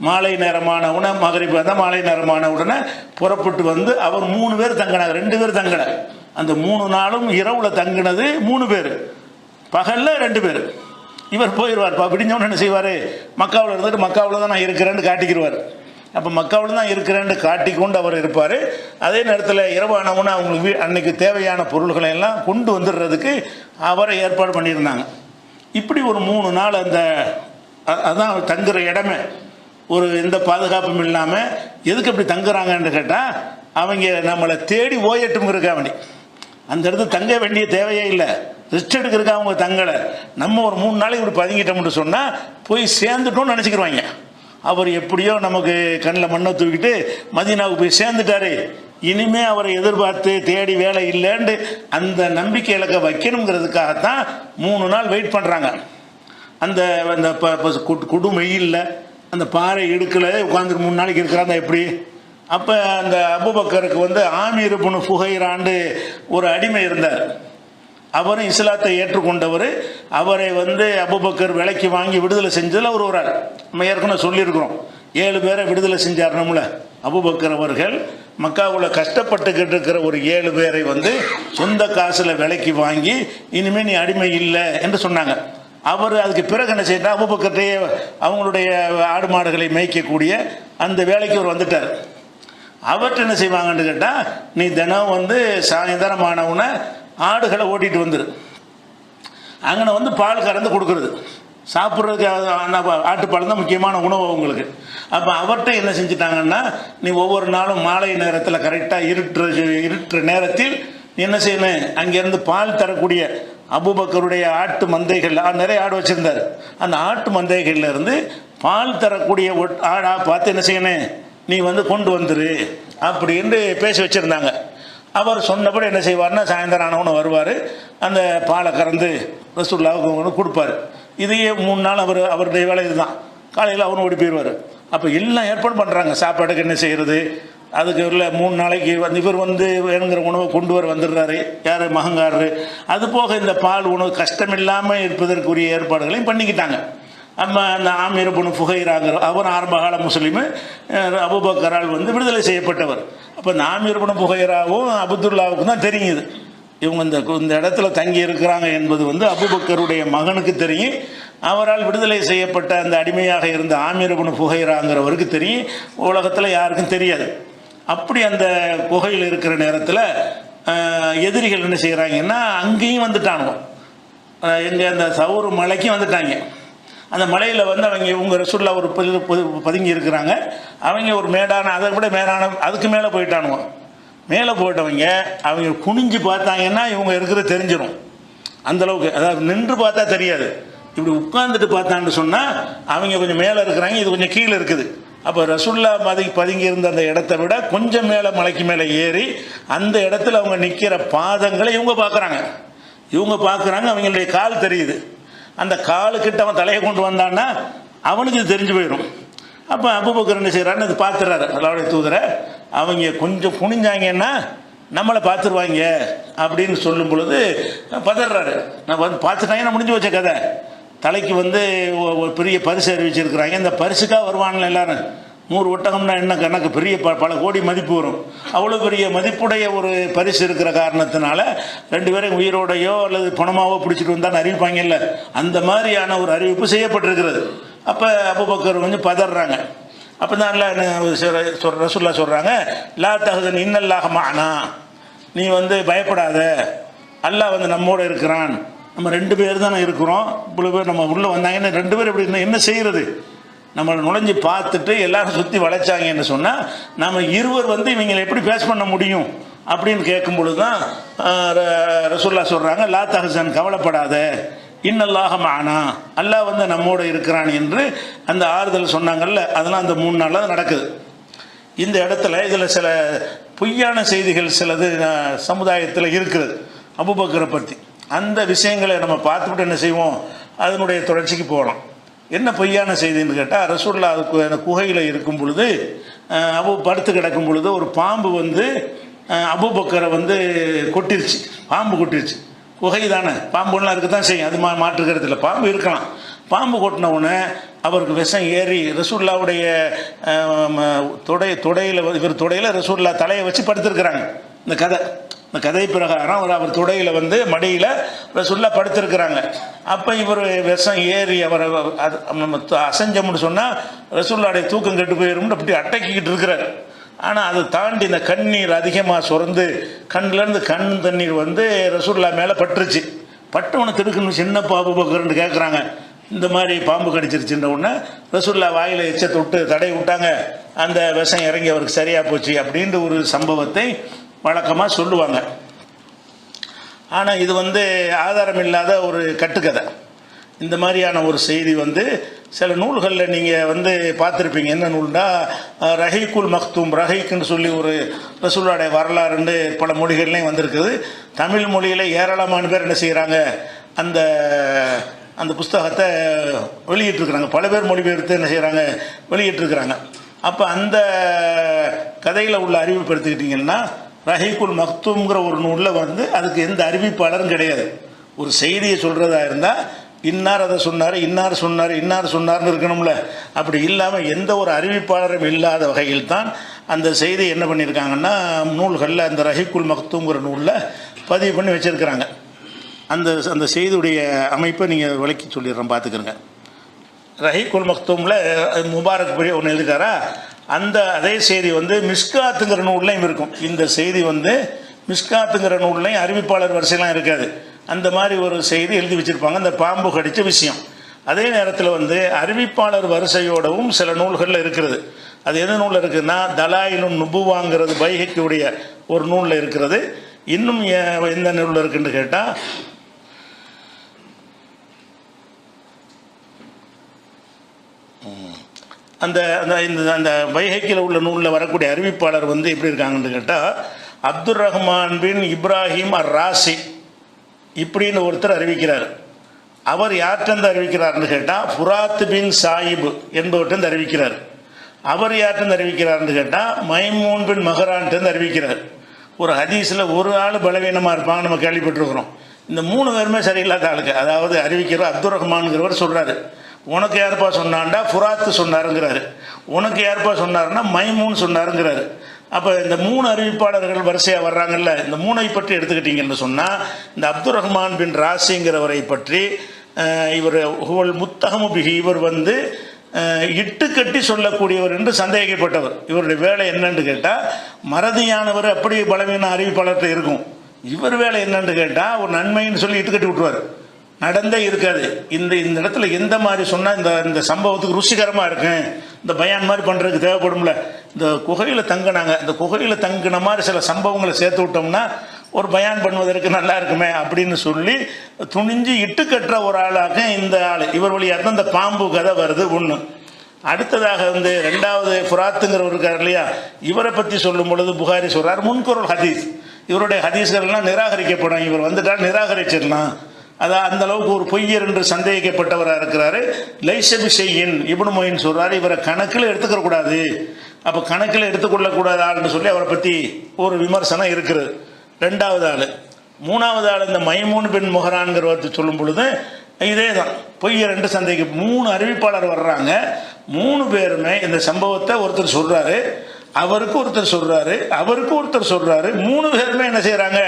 மாலை நேரமான உடனே மகரிப் வந்தால் மாலை நேரமான உடனே புறப்பட்டு வந்து அவர் 3 பேர் தங்கினாங்க, 2 பேர் தங்கின. அந்த 3 நாளும் இரவில் தங்கினது 3 பேர், பகலில் 2 பேர். இவர் போயிடுவார். விடிஞ்சவனு என்ன செய்வார், மக்காவில் இருந்துட்டு மக்காவில் தான் நான் இருக்கிறேன்னு காட்டிக்கிடுவார். அப்போ மக்காவில் தான் இருக்கிறேன்னு காட்டிக்கொண்டு அவர் இருப்பார். அதே நேரத்தில் இரவானவனு அவங்களுக்கு அன்னைக்கு தேவையான பொருள்களை எல்லாம் கொண்டு வந்துடுறதுக்கு அவரை ஏற்பாடு பண்ணியிருந்தாங்க. இப்படி ஒரு 3 நாள் அந்த அதான் தங்குற இடமே ஒரு எந்த பாதுகாப்பும் இல்லாமல். எதுக்கு அப்படி தங்குறாங்கன்னு கேட்டால், அவங்க நம்மளை தேடி ஓயட்டுங்கிறக்கா வேண்டி. அந்த இடத்துல தங்க வேண்டிய தேவையே இல்லை, ரெஸ்ட் எடுக்கிறதுக்காக அவங்க தங்கலை. நம்ம ஒரு 3 நாளைக்கு இப்படி பதுங்கிட்டோம்னு சொன்னால் போய் சேர்ந்துட்டோம்னு நினச்சிக்கிடுவாங்க. அவர் எப்படியோ நமக்கு கண்ணில் மண்ணை தூக்கிட்டு மதீனாவுக்கு போய் சேர்ந்துட்டாரு, இனிமே அவரை எதிர்பார்த்து தேடி வேலை இல்லைன்னு அந்த நம்பிக்கை இலக்க வைக்கணுங்கிறதுக்காகத்தான் 3 நாள் வெயிட் பண்ணுறாங்க. அந்த அந்த குடுமையில் அந்த பாறை இடுக்கில் உட்காந்துட்டு 3 நாளைக்கு இருக்கிறாங்க எப்படி. அப்போ அந்த அபூபக்கருக்கு வந்து ஆமீர் இப்னு ஃபுஹைரான்னு ஒரு அடிமை இருந்தார். அவரும் இஸ்லாத்தை ஏற்றுக்கொண்டவர். அவரை வந்து அபூபக்கர் விலைக்கு வாங்கி விடுதலை செஞ்சதில் அவர் ஒரு ஆள். நம்ம ஏற்கனவே சொல்லியிருக்கிறோம், 7 பேரை விடுதலை செஞ்சார் நம்மள அபூபக்கர் அவர்கள். மக்காவில் கஷ்டப்பட்டுக்கிட்டு இருக்கிற ஒரு 7 பேரை வந்து சொந்த காசில் விலைக்கு வாங்கி இனிமேல் நீ அடிமை இல்லை என்று சொன்னாங்க. அவர் அதுக்கு பிறகு என்ன செய்யறா, அபூபக்கர்ட்டே அவங்களுடைய ஆடு மாடுகளை மேய்க்கக்கூடிய அந்த வேலைக்கு அவர் வந்துட்டார். அவர்கிட்ட என்ன செய்வாங்கன்னு கேட்டால், நீ தினம் வந்து சாயந்தரமானவுன ஆடுகளை ஓட்டிகிட்டு வந்துரு, அங்கே வந்து பால் கறந்து கொடுக்குறது, சாப்பிட்றதுக்கு ஆட்டுப்பால் தான் முக்கியமான உணவு உங்களுக்கு. அப்போ அவர்கிட்ட என்ன செஞ்சுட்டாங்கன்னா, நீ ஒவ்வொரு நாளும் மாலை நேரத்தில் கரெக்டாக இருட்டுற நேரத்தில் நீ என்ன செய்யணும், அங்கேருந்து பால் தரக்கூடிய அபூபக்கருடைய ஆட்டு மந்தைகள், நிறைய ஆடு வச்சுருந்தார், அந்த ஆட்டு மந்தைகள்ல இருந்து பால் தரக்கூடிய ஆடாக பார்த்து என்ன செய்யணும், நீ வந்து கொண்டு வந்துரு அப்படின்னு பேசி வச்சுருந்தாங்க. அவர் சொன்னபடி என்ன செய்வார்னா, சாயந்தரம் ஆனவனு வருவார், அந்த பாலை கறந்து ரசூலுல்லாஹ்வுக்கு கொடுப்பார். இதையே 3 நாள் அவருடைய வேலை இதுதான். காலையில் அவரும் ஓடி போயிடுவார். அப்போ எல்லாம் ஏற்பாடு பண்ணுறாங்க, சாப்பாட்டுக்கு என்ன செய்கிறது, அதுக்கு இல்லை 3 நாளைக்கு வந்து இவர் வந்து வேணுங்கிற உணவை கொண்டு வந்துடுறாரு, யார் மகங்காரரு. அது போக இந்த பால் உணவு கஷ்டமில்லாமல் இருப்பதற்குரிய ஏற்பாடுகளையும் பண்ணிக்கிட்டாங்க. நம்ம அந்த ஆமீர் இப்னு ஃபுஹைராங்கிற அவர் ஆரம்பகால முஸ்லீமு, அபூபக்கரால் வந்து விடுதலை செய்யப்பட்டவர். அப்போ இந்த ஆமீர் இப்னு ஃபுஹைராவும் அப்துல்லாவுக்கும் தான் தெரியுது இவங்க இந்த இடத்துல தங்கி இருக்கிறாங்க என்பது வந்து அபூபக்கருடைய மகனுக்கு தெரியும். அவரால் விடுதலை செய்யப்பட்ட அந்த அடிமையாக இருந்த ஆமீர் இப்னு ஃபுஹைராங்கிறவருக்கு தெரியும், உலகத்தில் யாருக்கும் தெரியாது. அப்படி அந்த குகையில் இருக்கிற நேரத்தில் எதிரிகள் என்ன செய்கிறாங்கன்னா, அங்கேயும் வந்துட்டானுங்க, எங்கள் அந்த சவுறு மலைக்கும் வந்துட்டாங்க. அந்த மலையில் வந்து அவங்க இவங்க ரசூலுல்லா ஒரு பதுங்கி இருக்கிறாங்க, அவங்க ஒரு மேடான, அதை விட மேடான அதுக்கு மேலே போயிட்டானுங்க. மேலே போட்டவங்க அவங்க குனிஞ்சு பார்த்தாங்கன்னா இவங்க இருக்கிறது தெரிஞ்சிடும் அந்தளவுக்கு. அதாவது நின்று பார்த்தா தெரியாது, இப்படி உட்கார்ந்துட்டு பார்த்தான்னு சொன்னால் அவங்க கொஞ்சம் மேலே இருக்கிறாங்க, இது கொஞ்சம் கீழே இருக்குது. அப்போ ரசூலுல்லா பதுங்கி இருந்த அந்த இடத்த விட கொஞ்சம் மேலே மலைக்கு மேலே ஏறி அந்த இடத்துல அவங்க நிற்கிற பாதங்களை இவங்க பார்க்குறாங்க. அவங்களுடைய கால் தெரியுது. அந்த காலுக்கிட்ட அவன் தலையை கொண்டு வந்தான்னா அவனுக்கு இது தெரிஞ்சு போயிடும். அப்போ அபூபக்கர் என்ன செய்கிறான்னு அது பார்த்துறாரு, அல்லாஹ்வுடைய தூதரை அவங்க கொஞ்சம் குனிஞ்சாங்கன்னா நம்மளை பார்த்துருவாங்க அப்படின்னு சொல்லும் பொழுது பதறாரு. நான் வந்து பார்த்துட்டாங்கன்னா முடிஞ்சு வச்ச கதை. தலைக்கு வந்து ஒரு பெரிய பரிசு அறிவிச்சிருக்கிறாங்க. இந்த பரிசுக்காக வருவான்ல எல்லாரும். 100 ஒட்டகம்னா என்ன கணக்கு, பெரிய பல கோடி மதிப்பு வரும். அவ்வளோ பெரிய மதிப்புடைய ஒரு பரிசு இருக்கிற காரணத்தினால 2 பேரும் உயிரோடையோ அல்லது பணமாவோ பிடிச்சிட்டு வந்தான்னு அறிவிப்பாங்கல்ல, அந்த மாதிரியான ஒரு அறிவிப்பு செய்யப்பட்டிருக்கிறது. அப்போ அபூபக்கர் வந்து பதறாங்க. அப்போ தான் ரசூலுல்லாஹ் சொல்கிறாங்க, லா தஹ்சன் இன்னல்லாஹ மஅனா, நீ வந்து பயப்படாத, அல்லாஹ் வந்து நம்மோடு இருக்கிறான். நம்ம 2 பேர் தானே இருக்கிறோம், இவ்வளோ பேர் நம்ம உள்ளே வந்தாங்கன்னா 2 பேர் எப்படி என்ன செய்கிறது, நம்மளை நுழைஞ்சு பார்த்துட்டு எல்லாரும் சுற்றி வளைச்சாங்கன்னு சொன்னால் நம்ம இருவர் வந்து இவங்களை எப்படி பேஸ் பண்ண முடியும் அப்படின்னு கேட்கும் பொழுது தான் ரசூலுல்லாஹ் சொல்கிறாங்க, லா தஹ்சன், கவலைப்படாத, இன்னல்லாஹ மஅனா, அல்லாஹ் வந்து நம்மோடு இருக்கிறான் என்று அந்த ஆறுதல் சொன்னாங்கல்ல. அதெல்லாம் அந்த 3 நாளில் தான் நடக்குது. இந்த இடத்துல இதில் சில பொய்யான செய்திகள் சிலது சமுதாயத்தில் இருக்குது அபூபக்கரை பற்றி. அந்த விஷயங்களை நம்ம பார்த்துக்கிட்டு என்ன செய்வோம், அதனுடைய தொடர்ச்சிக்கு போகலாம். என்ன பொய்யான செய்தின்னு கேட்டால், ரசூலுல்லாஹ் அந்த குகையில் இருக்கும் பொழுது படுத்து கிடக்கும் பொழுது ஒரு பாம்பு வந்து அபூபக்கரை வந்து கொட்டிருச்சு. பாம்பு கொட்டிருச்சு. குகை தானே, பாம்புலாம் இருக்க தான் செய்யும், அது மாற்றுக்கிறது இல்லை, பாம்பு இருக்கலாம். பாம்பு கொட்டின உடனே அவருக்கு விஷம் ஏறி ரசூலுல்லாஹ்வுடைய தொடையில் இவர் தொடையில் ரசூலுல்லாஹ் தலையை வச்சு படுத்திருக்கிறாங்க. இந்த கதை பிரகாரம் அவர் தொடையில் வந்து மடியில் ரசூலுல்லாஹ் படுத்திருக்கிறாங்க. அப்போ இவர் விஷம் ஏறி அவரை அசஞ்சம்னு சொன்னால் ரசூலுல்லாஹ்வுடைய தூக்கம் கெட்டு போயிடும்னு அப்படி அட்டக்கிக்கிட்டு இருக்கிறார். ஆனால் அதை தாண்டி இந்த கண்ணீர் அதிகமாக சுரந்து கண்ணிலேருந்து கண் தண்ணீர் வந்து ரசூலுல்லாஹ் மேலே பட்டுருச்சு. பட்டவனை திருக்குன்னு சின்ன அபூபக்கர்னு கேட்குறாங்க. இந்த மாதிரி பாம்பு கடிச்சிருச்சுன்ற உடனே ரசூலுல்லாஹ் வாயில் எச்ச தொட்டு தடை விட்டாங்க, அந்த விஷம் இறங்கி அவருக்கு சரியாக போச்சு அப்படின்ற ஒரு சம்பவத்தை வழக்கமாக சொல்லுவாங்க. ஆனால் இது வந்து ஆதாரம் இல்லாத ஒரு கட்டுக்கதை. இந்த மாதிரியான ஒரு செய்தி வந்து சில நூல்களில் நீங்கள் வந்து பார்த்துருப்பீங்க. என்ன நூல்னா, ரஹீக்குல் மக்தூம், ரஹீக்குன்னு சொல்லி ஒரு ரசூலுல்லாஹ்வுடைய வரலாறுன்னு பல மொழிகள்லையும் வந்திருக்குது. தமிழ் மொழியில் ஏராளமான பேர் என்ன செய்கிறாங்க, அந்த புஸ்தகத்தை வெளியிட்டிருக்கிறாங்க. பல பேர் மொழிபெயர்த்து என்ன செய்கிறாங்க, வெளியிட்டிருக்கிறாங்க. அப்போ அந்த கதையில் உள்ள அறிவிப்பு எடுத்துக்கிட்டிங்கன்னா, ரஹீக்குல் மக்தூம்ங்கிற ஒரு நூலில் வந்து அதுக்கு எந்த அறிவிப்பாளரும் கிடையாது. ஒரு செய்தியை சொல்கிறதா இருந்தால் இன்னார் அதை சொன்னார், இன்னார் சொன்னார், இன்னார் சொன்னார்னு இருக்கணும்ல. அப்படி இல்லாமல் எந்த ஒரு அறிவிப்பாளரும் இல்லாத வகையில் தான் அந்த செய்தி என்ன பண்ணியிருக்காங்கன்னா நூல்களில் அந்த ரஹீக்குல் மக்தூம்ங்கிற நூலில் பதிவு பண்ணி வச்சுருக்கிறாங்க. அந்த அந்த செய்தியுடைய அமைப்பை நீங்கள் விளக்கி சொல்லிடுறேன், பார்த்துக்கிறங்க. ரஹீக்குல் மக்தூமில் முபாரக் படி ஒன்று எழுதிட்டாரா, அந்த அதே செய்தி மிஸ்காத்துங்கிற நூல்லையும் இருக்கும். இந்த செய்தி மிஸ்காத்துங்கிற நூல்லையும் அறிவிப்பாளர் வரிசையெல்லாம் இருக்காது. அந்த மாதிரி ஒரு செய்தி எழுதி வச்சுருப்பாங்க, அந்த பாம்பு கடித்த விஷயம். அதே நேரத்தில் அறிவிப்பாளர் வரிசையோடவும் சில நூல்களில் இருக்கிறது. அது எந்த நூலில் இருக்குதுன்னா தலாயிலும் நுபுவாங்கிறது பைஹக்கியுடைய ஒரு நூலில் இருக்கிறது. இன்னும் எந்த நூலில் இருக்குன்னு கேட்டால் அந்த அந்த பைஹக்கியில் உள்ள நூலில் வரக்கூடிய அறிவிப்பாளர் எப்படி இருக்காங்கன்னு கேட்டால் அப்துல் ரஹ்மான் பின் இப்ராஹிம் அர் ராசி இப்படின்னு ஒருத்தர் அறிவிக்கிறார். அவர் யார்கிட்ட அறிவிக்கிறார்னு கேட்டால் ஃபுராத் பின் சாயிப் என்பவர்கிட்ட அறிவிக்கிறார். அவர் யார்கிட்ட அறிவிக்கிறார்னு கேட்டால் மைமூன் பின் மஹரான்ட்டு அறிவிக்கிறார். ஒரு ஹதீஸில் ஒரு ஆள் பலவீனமாக இருப்பாங்க, நம்ம கேள்விப்பட்டிருக்கிறோம். இந்த 3 பேருமே சரியில்லாத ஆளுக்கு. அதாவது அறிவிக்கிற அப்துல் ரஹ்மான்கிறவர் சொல்கிறாரு, உனக்கு யாருப்பா சொன்னான்டா ஃபுராத்து சொன்னாருங்கிறாரு, உனக்கு யாருப்பா சொன்னாருன்னா மைமூன் சொன்னாருங்கிறாரு. அப்போ இந்த 3 அறிவிப்பாளர்கள் வரிசையாக வர்றாங்கல்ல, இந்த 3ஐ பற்றி எடுத்துக்கிட்டிங்கன்னு சொன்னால் இந்த அப்துல் ரஹ்மான் பின் ராசிங்கிறவரை பற்றி இவர் ஹுவல் முத்தஹமு பிஹி, இவர் இட்டு கட்டி சொல்லக்கூடியவர் என்று சந்தேகிக்கப்பட்டவர். இவருடைய வேலை என்னன்னு கேட்டால் மறதியானவர் அப்படி பலவீன அறிவிப்பாளர்கிட்ட இருக்கும். இவர் வேலை என்னன்னு கேட்டால் ஒரு நன்மைன்னு சொல்லி இட்டு கட்டி விட்டுருவார், நடந்தே இருக்காது. இந்த இடத்துல எந்த மாதிரி சொன்னால் இந்த சம்பவத்துக்கு ருசிகரமாக இருக்கும், இந்த பயான் மாதிரி பண்ணுறதுக்கு தேவைப்படும்ல. இந்த குகையில் தங்கினாங்க, இந்த குகையில் தங்கின மாதிரி சில சம்பவங்களை சேர்த்து விட்டோம்னா ஒரு பயான் பண்ணுவதற்கு நல்லா இருக்குமே அப்படின்னு சொல்லி துணிஞ்சு இட்டு கட்டுற ஒரு ஆளாக இந்த ஆள். இவர் வழியாக தான் இந்த பாம்பு கதை வருது ஒன்று. அடுத்ததாக 2வது ஃபுராத்துங்கிறவர் இருக்கார் இல்லையா, இவரை பற்றி சொல்லும் பொழுது புகாரி சொல்கிறார் முன்குரல் ஹதீஸ். இவருடைய ஹதீஸ்கள்லாம் நிராகரிக்கப்படும், இவர் வந்துட்டால் நிராகரிச்சிடலாம். அதான் அந்த அளவுக்கு ஒரு பொய்யர் என்று சந்தேகிக்கப்பட்டவராக இருக்கிறாரு. லைசபி செய்யின் இப்னு மொயின் சொல்கிறாரு, இவரை கணக்கில் எடுத்துக்க கூடாது. அப்போ கணக்கில் எடுத்துக்கொள்ளக்கூடாது ஆள்னு சொல்லி அவரை பற்றி ஒரு விமர்சனம் இருக்குது. 2வது ஆள். 3வது ஆள் இந்த மைமூன் பின் மொஹரான்கிறவர்த்து சொல்லும் பொழுது இதே தான் பொய்யர் என்று சந்தேகம். 3 அறிவிப்பாளர் வர்றாங்க, 3 பேருமே இந்த சம்பவத்தை ஒருத்தர் சொல்கிறாரு, அவருக்கு ஒருத்தர் சொல்கிறாரு, அவருக்கு ஒருத்தர் சொல்கிறாரு. 3 பேருமே என்ன செய்கிறாங்க,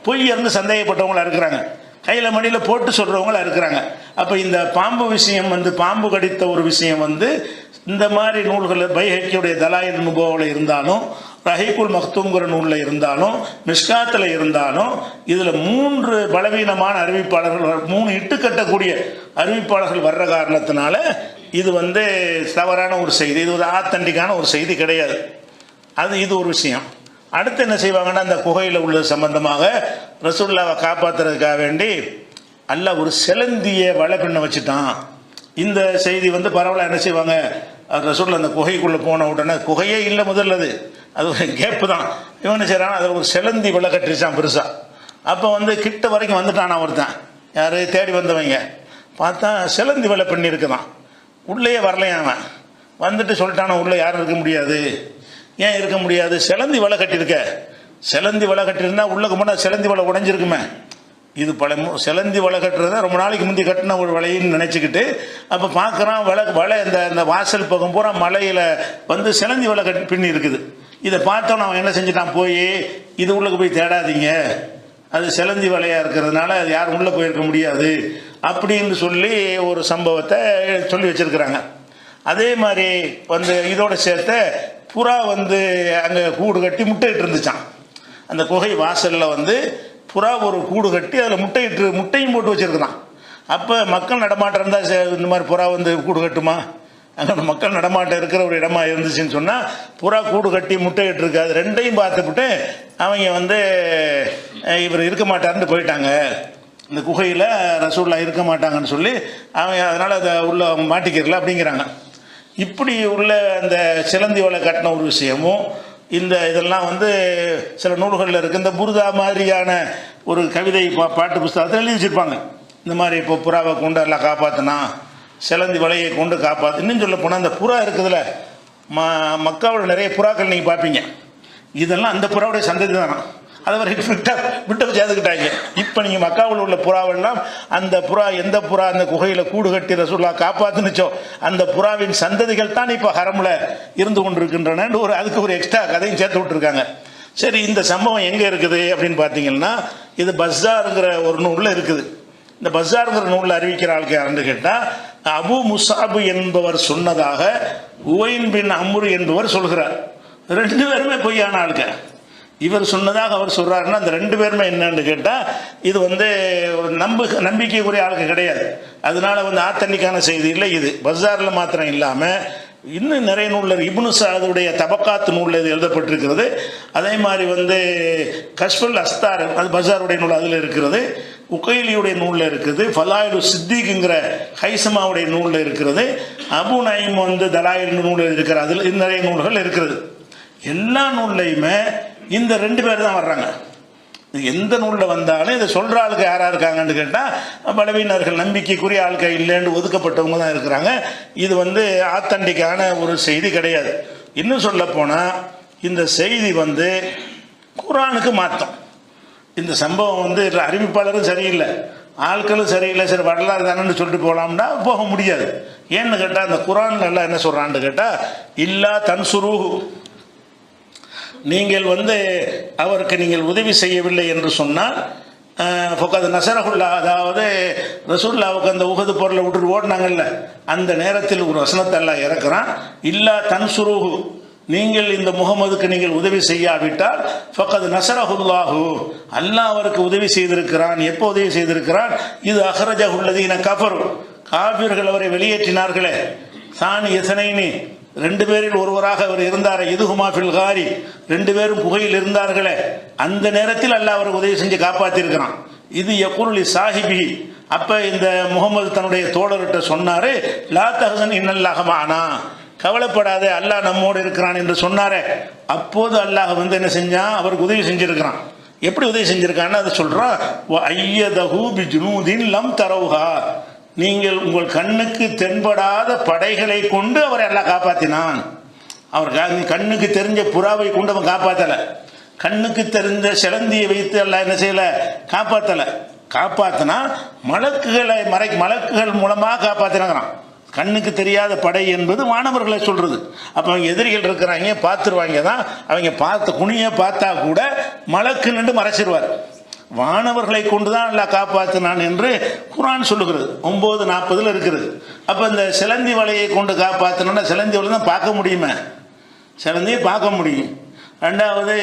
பொய்யர்னு சந்தேகப்பட்டவங்களா இருக்கிறாங்க, கையில் மடியில் போட்டு சொல்கிறவங்களா இருக்கிறாங்க. அப்போ இந்த பாம்பு விஷயம் பாம்பு கடித்த ஒரு விஷயம் இந்த மாதிரி நூல்கள் பைஹக்கியுடைய தலாயில் நுபுவாவில் இருந்தாலும் ரஹீக்குல் மக்தூம்ங்கிற நூலில் இருந்தாலும் மிஷ்காத்தில் இருந்தாலும் இதில் 3 பலவீனமான அறிவிப்பாளர்கள் 3 இட்டு கட்டக்கூடிய அறிவிப்பாளர்கள் வர்ற காரணத்தினால இது தவறான ஒரு செய்தி, இது ஒரு ஆத்தன்டிக்கான ஒரு செய்தி கிடையாது. இது ஒரு விஷயம். அடுத்து என்ன செய்வாங்கன்னா அந்த குகையில் உள்ள சம்பந்தமாக ரசூலுல்லாவை காப்பாற்றுறதுக்காக வேண்டி அல்லாஹ் ஒரு செலந்திய வலை பின்ன வச்சுட்டான். இந்த செய்தி பரவலாக என்ன செய்வாங்க, ரசூலுல்லாஹ் அந்த குகைக்குள்ளே போன உடனே குகையே இல்லை, முதல்ல அது ஒரு கேப்பு தான். இவன் என்ன செய்கிறான், அதில் ஒரு செலந்தி வலை கட்டிருச்சான் பெருசாக. அப்போ கிட்ட வரைக்கும் வந்துட்டானா ஒருத்தன், யார் தேடி வந்தவங்க பார்த்தா செலந்தி வலை பண்ணியிருக்குதான். உள்ளேயே வரலையா அவன், வந்துட்டு சொல்லிட்டானா உள்ளே யாரும் இருக்க முடியாது. ஏன் இருக்க முடியாது, செலந்தி வலை கட்டியிருக்க. செலந்தி வலை கட்டியிருந்தா உள்ளக்கு போனால் செலந்தி வலை உடஞ்சிருக்குமே. இது செலந்தி வலை கட்டுறத ரொம்ப நாளைக்கு முந்தி கட்டின ஒரு வலைன்னு நினச்சிக்கிட்டு அப்போ பார்க்குறான் வலை இந்த வாசல் பக்கம் பூரா மலையில் செலந்தி வலை கட்டி பின்னி இருக்குது. இதை பார்த்தோன்னு அவன் என்ன செஞ்சுட்டான், போய் இது உள்ளுக்கு போய் தேடாதீங்க, அது செலந்தி வலையாக இருக்கிறதுனால அது யாரும் உள்ளே போயிருக்க முடியாது அப்படின்னு சொல்லி ஒரு சம்பவத்தை சொல்லி வச்சுருக்கிறாங்க. அதே மாதிரி இதோடு சேர்த்த புறா அங்கே கூடு கட்டி முட்டையிட்டு இருந்துச்சான். அந்த குகை வாசலில் புறா ஒரு கூடு கட்டி அதில் முட்டையும் போட்டு வச்சுருக்குறான். அப்போ மக்கள் நடமாட்டம் இருந்தால் இந்த மாதிரி புறா கூடு கட்டுமா? அங்கே மக்கள் நடமாட்டம் இருக்கிற ஒரு இடமா இருந்துச்சுன்னு சொன்னால் புறா கூடு கட்டி முட்டையிட்டு இருக்காது. 2ஐயும் பார்த்துவிட்டு அவங்க இவர் இருக்க மாட்டாருன்னு போயிட்டாங்க. இந்த குகையில் ரசூலுல்லாஹ் இருக்க மாட்டாங்கன்னு சொல்லி அவங்க அதனால் அதை உள்ள மாட்டிக்கிறல அப்படிங்கிறாங்க. இப்படி உள்ள அந்த சிலந்தி வலை கட்டின ஒரு விஷயமும் இதெல்லாம் சில நூல்களில் இருக்குது. இந்த புர்தா மாதிரியான ஒரு கவிதை பாட்டு புஸ்தகத்தில் எழுதி வச்சுருப்பாங்க. இந்த மாதிரி இப்போ புறாவை கொண்டு எல்லாம் காப்பாற்றினா, சிலந்தி வலையை கொண்டு காப்பாற்று. இன்னும் சொல்ல போனால் அந்த புறா இருக்குதுல்ல, மக்காவோட நிறைய புறாக்கள் நீங்கள் பார்ப்பீங்க, இதெல்லாம் அந்த புறாவுடைய சந்ததி தானா. அதை வரை விட்டு சேர்த்துக்கிட்டாங்க. இப்போ நீங்கள் மக்காவில் உள்ள புறாவெல்லாம் அந்த புறா எந்த புறா அந்த குகையில் கூடு கட்டி ரசூல்லா காப்பாற்றுனுச்சோ அந்த புறாவின் சந்ததிகள் தான் இப்போ ஹரமில் இருந்து கொண்டிருக்கின்றன. அதுக்கு ஒரு எக்ஸ்ட்ரா கதையும் சேர்த்து விட்டுருக்காங்க. சரி, இந்த சம்பவம் எங்கே இருக்குது அப்படின்னு பார்த்தீங்கன்னா இது பஸ்ஸாருங்கிற ஒரு நூலில் இருக்குது. இந்த பஸ்ஸாருங்கிற நூலில் அறிவிக்கிற ஆளுக்கு யாருன்னு கேட்டால் அபு முஸாப் என்பவர் சொன்னதாக உவைன் பின் அம்ரு என்பவர் சொல்கிறார். ரெண்டு பேருமே பொய்யான ஆளுக்க. இவர் சொன்னதாக அவர் சொல்கிறாருன்னா அந்த ரெண்டு பேருமே என்னன்னு கேட்டால் இது நம்பிக்கைக்குரிய ஆளுக்கு கிடையாது. அதனால ஆத்தன்டிக்கான செய்தி இல்லை. இது பஸ்ஸாரில் மாத்திரம் இல்லாமல் இன்னும் நிறைய நூலில் இப்னு சாதுடைய தபக்காத்து நூலில் இது எழுதப்பட்டிருக்கிறது. அதே மாதிரி கஷ்ஃபுல் அஸ்தார் அது பஸாருடைய நூல் அதில் இருக்கிறது. உகைலியுடைய நூலில் இருக்குது. ஃபலாயிலு சித்திக்குங்கிற ஹைசமாவுடைய நூலில் இருக்கிறது. அபு நயீம் தலாயில் நூலில் இருக்கிற அதில் நிறைய நூல்கள் இருக்கிறது. எல்லா நூல்லையுமே இந்த ரெண்டு பேர் தான் வர்றாங்க. எந்த நூலில் வந்தாலும் இதை சொல்கிற ஆளுக்கு யாராக இருக்காங்கன்னு கேட்டால் பலவீனர்கள், நம்பிக்கைக்குரிய ஆட்கள் இல்லைன்னு ஒதுக்கப்பட்டவங்க தான் இருக்கிறாங்க. இது ஆத்தன்டிக்கான ஒரு செய்தி கிடையாது. இன்னும் சொல்ல போனால் இந்த செய்தி குர்ஆனுக்கு மாற்றம். இந்த சம்பவம் அறிவிப்பாளரும் சரியில்லை, ஆட்களும் சரியில்லை. சரி, வரலாறு தானேன்னு சொல்லிட்டு போகலாம்னா போக முடியாது. ஏன்னு கேட்டால் அந்த குர்ஆன் எல்லாம் என்ன சொல்கிறான்னு கேட்டால் இல்லா தன்சுரூஹு, நீங்கள் அவருக்கு நீங்கள் உதவி செய்யவில்லை என்று சொன்னால் ஃபக்கத் நஸரஹுல்லா, அதாவது ரசூலுல்லாவுக்கு அந்த உஹது போரில் விட்டுட்டு ஓடினாங்கல்ல அந்த நேரத்தில் ஒரு வசனத்தை அல்லாஹ் இறக்குறான். இல்லா தன்சுரூஹு, நீங்கள் இந்த முகமதுக்கு நீங்கள் உதவி செய்யாவிட்டால் ஃபக்கத் நஸரஹுல்லாஹு, அல்லாஹ் அவருக்கு உதவி செய்திருக்கிறான். எப்போ உதவி செய்திருக்கிறான்? இது அஹ்ரஜஹுல்லதீன கஃபரு, காஃபிர்கள் அவரை வெளியேற்றினார்களே. சானி எசனைனி, ரெண்டு பேரில் ஒருவராக அவர் இருந்தார். இதுஹுமா ஃபில் காரி, ரெண்டு பேரும் புகையில் இருந்தார்களே, அந்த நேரத்தில் அல்லாஹ் அவருக்கு உதவி செஞ்சு காப்பாற்றிருக்கிறான். இது யகுலி சாஹிபி, அப்போ இந்த முகமது தன்னுடைய தோழர்கிட்ட சொன்னாரு, லா தஹசன் இன்னல்லாஹ மஅனா, கவலைப்படாதே அல்லாஹ் நம்மோடு இருக்கிறான் என்று சொன்னாரே. அப்போது அல்லாஹ் என்ன செஞ்சான்? அவருக்கு உதவி செஞ்சிருக்கிறான். எப்படி உதவி செஞ்சிருக்கான்னு அதை சொல்றான். ஐயதஹு பிஜுனூதின் லம் தரவுஹா, நீங்கள் உங்கள் கண்ணுக்கு தென்படாத படைகளை கொண்டு அவரை எல்லாம் காப்பாற்றினான். அவர் கண்ணுக்கு தெரிஞ்ச புறாவை கொண்டு அவன் காப்பாற்றலை, கண்ணுக்கு தெரிஞ்ச சிலந்தியை வைத்து எல்லாம் என்ன செய்யலை, காப்பாற்றலை. காப்பாற்றினா மலக்குகள் மூலமாக காப்பாற்றினாங்கிறான். கண்ணுக்கு தெரியாத படை என்பது மாணவர்களை சொல்றது. அப்போ அவங்க எதிரிகள் இருக்கிறாங்க, பார்த்துருவாங்க தான், அவங்க குனிய பார்த்தா கூட மலக்கு நின்று மறைச்சிருவார். வானவர்களை கொண்டுதான் அல்லாஹ் காப்பாற்றினான் என்று குர்ஆன் சொல்லுகிறது. 9:40 இருக்கிறது. அப்போ இந்த சிலந்தி வலையை கொண்டு காப்பாற்றினா சிலந்தி வலை தான் பார்க்க முடியுமே, சிலந்தியை பார்க்க முடியும். ரெண்டாவது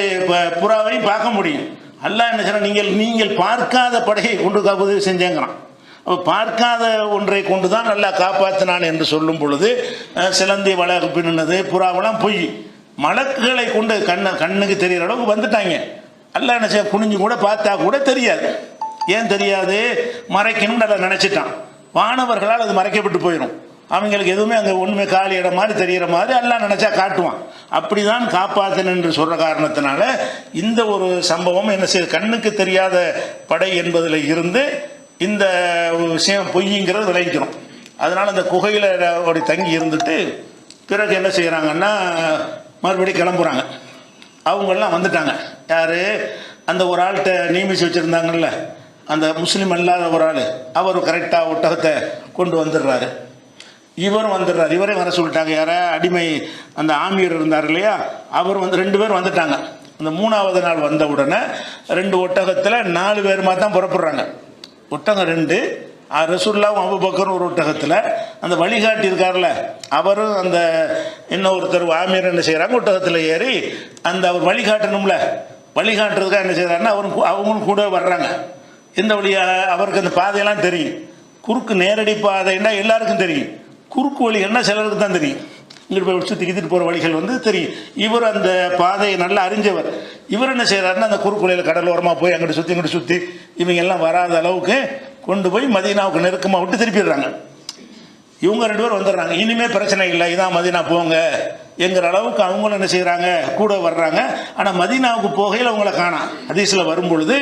புறாவையும் பார்க்க முடியும். அல்லாஹ் என்ன சொல்ற, நீங்கள் பார்க்காத படையை கொண்டு உதவி செஞ்சேங்கிறான். அப்போ பார்க்காத ஒன்றை கொண்டு தான் அல்லாஹ் காப்பாற்றினான் என்று சொல்லும் பொழுது சிலந்தி வலை பின்னது புறாவெல்லாம் பொய். மலக்குகளை கொண்டு கண்ணுக்கு தெரிகிற அளவுக்கு வந்துட்டாங்க. அல்லாஹ் என்ன செய்ய, குனிஞ்சு கூட பார்த்தா கூட தெரியாது. ஏன் தெரியாது? மறைக்கணும்னு நல்லா நினச்சிட்டான். வானவர்களால் அது மறைக்கப்பட்டு போயிடும். அவங்களுக்கு எதுவுமே அங்கே ஒன்றுமே காலி இடம் மாதிரி தெரிகிற மாதிரி அல்லாஹ் நினச்சா காட்டுவான். அப்படி தான் காப்பாற்றன் என்று சொல்கிற காரணத்தினால இந்த ஒரு சம்பவம் என்ன செய்ய, கண்ணுக்கு தெரியாத படை என்பதில் இருந்து இந்த விஷயம் பொய்ங்கிறது விளைவிக்கிறோம். அதனால் அந்த குகையில் அப்படி தங்கி இருந்துட்டு பிறகு என்ன செய்கிறாங்கன்னா மறுபடியும் கிளம்புறாங்க. அவங்கெல்லாம் வந்துட்டாங்க. யார்? அந்த ஒரு ஆள்கிட்ட நியமித்து வச்சுருந்தாங்கல்ல, அந்த முஸ்லீம் அல்லாத ஒரு ஆள், அவர் கரெக்டாக ஒட்டகத்தை கொண்டு வந்துடுறாரு. இவரும் வந்துடுறாரு. இவரே வர சொல்லிட்டாங்க. யார? அடிமை அந்த ஆமீர் இருந்தார் இல்லையா, அவர் 2 பேர் வந்துட்டாங்க. அந்த 3ஆவது நாள் வந்த உடனே 2 ஒட்டகத்தில் 4 பேருமா தான் புறப்படுறாங்க. ஒட்டகம் 2, ரசூலுல்லாஹ் அபூபக்கர் ஒரு ஒட்டகத்தில், அந்த வழிகாட்டி இருக்கார்ல அவரும் அந்த இன்னொருத்தர் ஆமீர் என்ன செய்கிறாங்க, ஒட்டகத்தில் ஏறி அந்த அவர் வழிகாட்டணும்ல, வழிகாட்டுறதுக்காக என்ன செய்கிறாருன்னா அவங்களும் கூட வர்றாங்க. எந்த வழியாக? அவருக்கு அந்த பாதையெல்லாம் தெரியும். குறுக்கு நேரடி பாதைன்னா எல்லாருக்கும் தெரியும், குறுக்கு வழிகள்னா சிலருக்கு தான் தெரியும். இங்கிட்டு போய் சுற்றி கித்திட்டு போகிற வழிகள் தெரியும். இவர் அந்த பாதையை நல்லா அறிஞ்சவர். இவர் என்ன செய்கிறாருன்னா அந்த குறுக்கு வழியில் கடலோரமாக போய் இங்கிட்டு சுற்றி இவங்க எல்லாம் வராத அளவுக்கு கொண்டு போய் மதீனாவுக்கு நெருக்கமாக விட்டு திருப்பிடுறாங்க. இவங்க 2 பேர் வந்துடுறாங்க. இனிமேல் பிரச்சனை இல்லை, இதான் மதீனா போங்க என்கிற அளவுக்கு அவங்களும் என்ன செய்கிறாங்க, கூட வர்றாங்க. ஆனால் மதீனாவுக்கு போகையில் அவங்கள காணாம். ஹதீஸில் வரும்பொழுது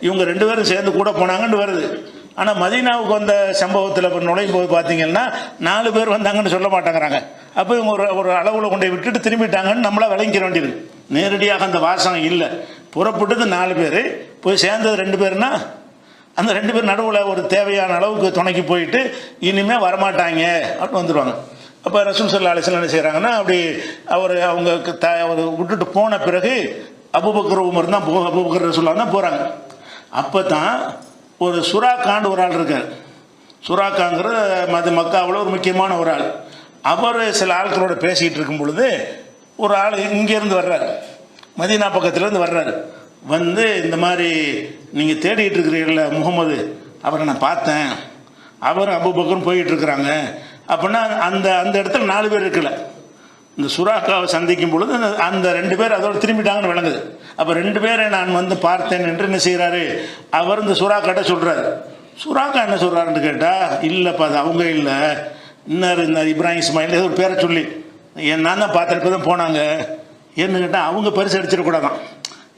இவங்க 2 பேரும் சேர்ந்து கூட போனாங்கன்னு வருது. ஆனால் மதீனாவுக்கு வந்த சம்பவத்தில் இப்போ நுழையும் போது பார்த்தீங்கன்னா 4 பேர் வந்தாங்கன்னு சொல்ல மாட்டேங்கிறாங்க. அப்போ இவங்க ஒரு அளவில் கொண்டு விட்டுட்டு திரும்பிட்டாங்கன்னு நம்மளால் விளங்கிக்க வேண்டியது. நேரடியாக அந்த வாசகம் இல்லை. புறப்பட்டது 4 பேர், போய் சேர்ந்தது 2 பேர்னா அந்த 2 பேர் நடுவில் ஒரு தேவையான அளவுக்கு துணைக்கு போயிட்டு இனிமேல் வரமாட்டாங்க அப்படின்னு வந்துடுவாங்க. அப்போ ரசூல் ஸல்லல்லாஹு அலைஹி வஸல்லம் என்ன செய்கிறாங்கன்னா, அப்படி அவங்க விட்டுட்டு போன பிறகு அபூபக்கர் உமர் தான் அபூபக்கர் ரசூலுல்லாஹ் தான் போகிறாங்க. அப்போ தான் ஒரு சுராக்காண்டு ஒரு ஆள் இருக்கார். சுராக்காங்கிற மக்காவில் ஒரு முக்கியமான ஒரு ஆள். அவர் சில ஆட்களோட பேசிக்கிட்டு இருக்கும் பொழுது ஒரு ஆள் இங்கேருந்து வர்றார், மதீனா பக்கத்துலேருந்து வர்றார். வந்து இந்த மாதிரி நீங்கள் தேடிட்டு இருக்கிறீர்கள முகமது, அவரை நான் பார்த்தேன், அவரும் அபூபக்கரும் போயிட்டு இருக்கிறாங்க அப்படின்னா அந்த அந்த இடத்துல 4 பேர் இருக்கல. இந்த சுராக்காவை சந்திக்கும் பொழுது அந்த 2 பேர் அதோடு திரும்பிட்டாங்கன்னு விளங்குது. அப்போ 2 பேரை நான் வந்து பார்த்தேன் என்று என்ன செய்கிறாரு, அவர் இந்த சுராக்காட்ட சொல்கிறார். சுராக்கா என்ன சொல்கிறாருன்னு கேட்டால், இல்லைப்பா அது அவங்க இல்லை, இன்னார் இப்ராஹிம் இஸ்மாயில் ஏதோ ஒரு பேரை சொல்லி நான் தான் பார்த்தேன், இப்போ தான் போனாங்க. ஏன்னு கேட்டால் அவங்க பரிசு அடிச்சிடக்கூடாதான்.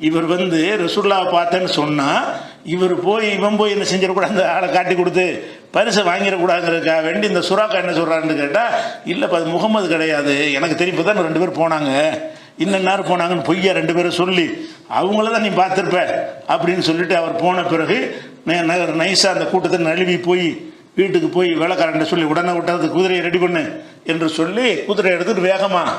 இவர் வந்து ரசூலுல்லாஹை பார்த்தேன்னு சொன்னால் இவன் போய் என்ன செஞ்சிடக்கூடாது, அந்த ஆளை காட்டி கொடுத்து பரிசை வாங்கிடக்கூடாதுங்கிறதுக்காக வேண்டி இந்த சுராக்கா என்ன சொல்கிறாருன்னு கேட்டால், இல்லைப்பா அது முகமது கிடையாது, எனக்கு தெரியும் தான் 2 பேர் போனாங்க, இன்னும் போனாங்கன்னு பொய்யா 2 பேரை சொல்லி அவங்கள தான் நீ பார்த்துருப்ப அப்படின்னு சொல்லிட்டு அவர் போன பிறகு நைஸாக அந்த கூட்டத்தை நழுவி போய் வீட்டுக்கு போய் வேலைக்காரன் சொல்லி உடனே விட்டாது குதிரையை ரெடி பண்ணு என்று சொல்லி குதிரை எடுத்துகிட்டு வேகமாக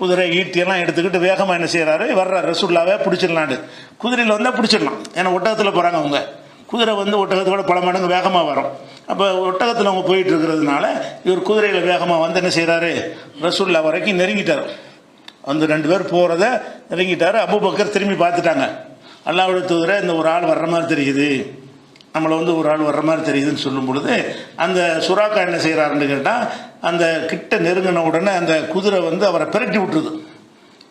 குதிரை ஈட்டியெல்லாம் எடுத்துக்கிட்டு வேகமாக என்ன செய்கிறாரு, வர்றார். ரசூலுல்லாஹ்வை பிடிச்சிடலான்னு குதிரையில் வந்தால் பிடிச்சிடலாம், ஏன்னா ஒட்டகத்தில் போகிறாங்க அவங்க. குதிரை வந்து ஒட்டகத்தோட பல மடங்கு வேகமாக வரும். அப்போ ஒட்டகத்தில் அவங்க போயிட்டு இருக்கிறதுனால இவர் குதிரையில் வேகமாக வந்து என்ன செய்கிறாரு, ரசூலுல்லாஹ் வரைக்கும் நெருங்கிட்டார். அந்த 2 பேர் போகிறத நெருங்கிட்டார். அபூபக்கர் திரும்பி பார்த்துட்டாங்க. அல்லாஹ்வுடைய தூதரே, இந்த ஒரு ஆள் வர்ற மாதிரி தெரியுது, நம்மளை வந்து ஒரு ஆள் வர்ற மாதிரி தெரியுதுன்னு சொல்லும் பொழுது அந்த சுராக்கா என்ன செய்கிறாருன்னு கேட்டால், அந்த கிட்ட நெருங்கின உடனே அந்த குதிரை வந்து அவரை பிரட்டி விட்டுருது.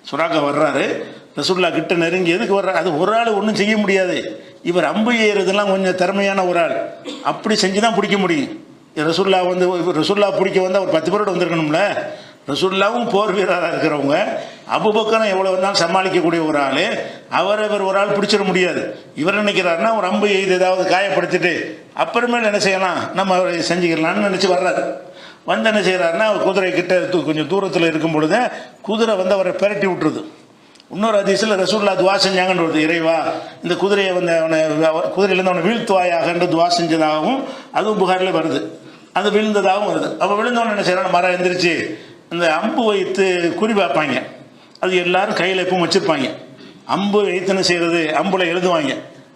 சுராக்கா வர்றாரு, ரசூலுல்லாஹ் கிட்ட நெருங்கி எதுக்கு வர்றாரு, அது ஒரு ஆள் ஒன்றும் செய்ய முடியாது, இவர் அம்பு ஏறுறதுலாம் கொஞ்சம் திறமையான ஒரு ஆள், அப்படி செஞ்சு தான் பிடிக்க முடியும். ரசூலுல்லாஹ் பிடிக்க வந்து அவர் 10 பேரோடு வந்திருக்கணும்ல. ரசூலுல்லாஹ்வும் போர் வீரராக இருக்கிறவங்க, அபூபக்கரும் எவ்வளோ வந்தாலும் சமாளிக்கக்கூடிய ஒரு ஆள், இவர் ஒரு ஆள் பிடிச்சிட முடியாது. இவர் நினைக்கிறாருன்னா ஒரு அம்பு எய்து ஏதாவது காயப்படுத்திட்டு அப்புறமேல என்ன செய்யலாம், நம்ம செஞ்சுக்கலாம்னு நினச்சி வர்றாரு. வந்து என்ன செய்கிறாருன்னா, குதிரை கிட்ட கொஞ்சம் தூரத்தில் இருக்கும் பொழுது குதிரை வந்து அவரை பிரட்டி விட்டுருது. இன்னொரு ஹதீஸில் ரசூலுல்லாஹ் துவா செஞ்சாங்கன்னு வருது, இறைவா இந்த குதிரையை வந்து குதிரையிலேருந்து அவனை வீழ்த்துவாயாக துவா செஞ்சதாகவும் அதுவும் புகாரில் வருது, அது விழுந்ததாகவும் வருது. அப்போ விழுந்தவன என்ன செய்யறாங்க, மரம் எந்திரிச்சு இந்த அம்பு வைத்து குறி பார்ப்பாங்க. அது எல்லாரும் கையில் எப்பவும் வச்சுருப்பாங்க. அம்பு வைத்துன்னு செய்கிறது, அம்பில் எழுதுவாங்க,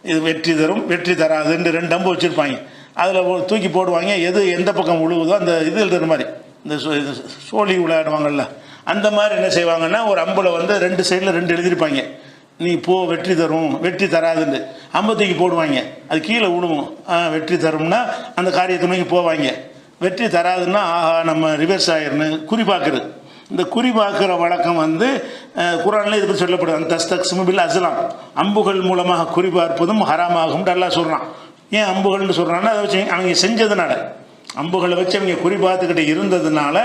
இது வெற்றி தரும் வெற்றி தராதுன்னு 2 அம்பு வச்சுருப்பாங்க. அதில் தூக்கி போடுவாங்க, எது எந்த பக்கம் விழுவுதோ அந்த இது எழுதுற மாதிரி, இந்த சோழி விளையாடுவாங்கள்ல அந்த மாதிரி என்ன செய்வாங்கன்னா, ஒரு அம்பில் வந்து 2 சைடில் 2 எழுதியிருப்பாங்க. நீ போ வெற்றி தரும் வெற்றி தராதுன்னு அம்பை தூக்கி போடுவாங்க, அது கீழே விழுவும். வெற்றி தரும்னா அந்த காரியத்தை நோக்கி போவாங்க, வெற்றி தராதுன்னா ஆஹா நம்ம ரிவர்ஸ் ஆயிருன்னு குறி பார்க்குறது. இந்த குறி பார்க்குற வழக்கம் வந்து குர்ஆனில் இதுக்கு சொல்லப்படுது. அந்த தஸ்தக்ஸிமு பில் அஸ்லாம், அம்புகள் மூலமாக குறி பார்ப்பதும் ஹராமாகும் அல்லாஹ் சொல்கிறான். ஏன் அம்புகள்னு சொல்கிறான்னா, அதை வச்சு அவங்க செஞ்சதுனால, அம்புகளை வச்சு அவங்க குறி பார்த்துக்கிட்டு இருந்ததுனால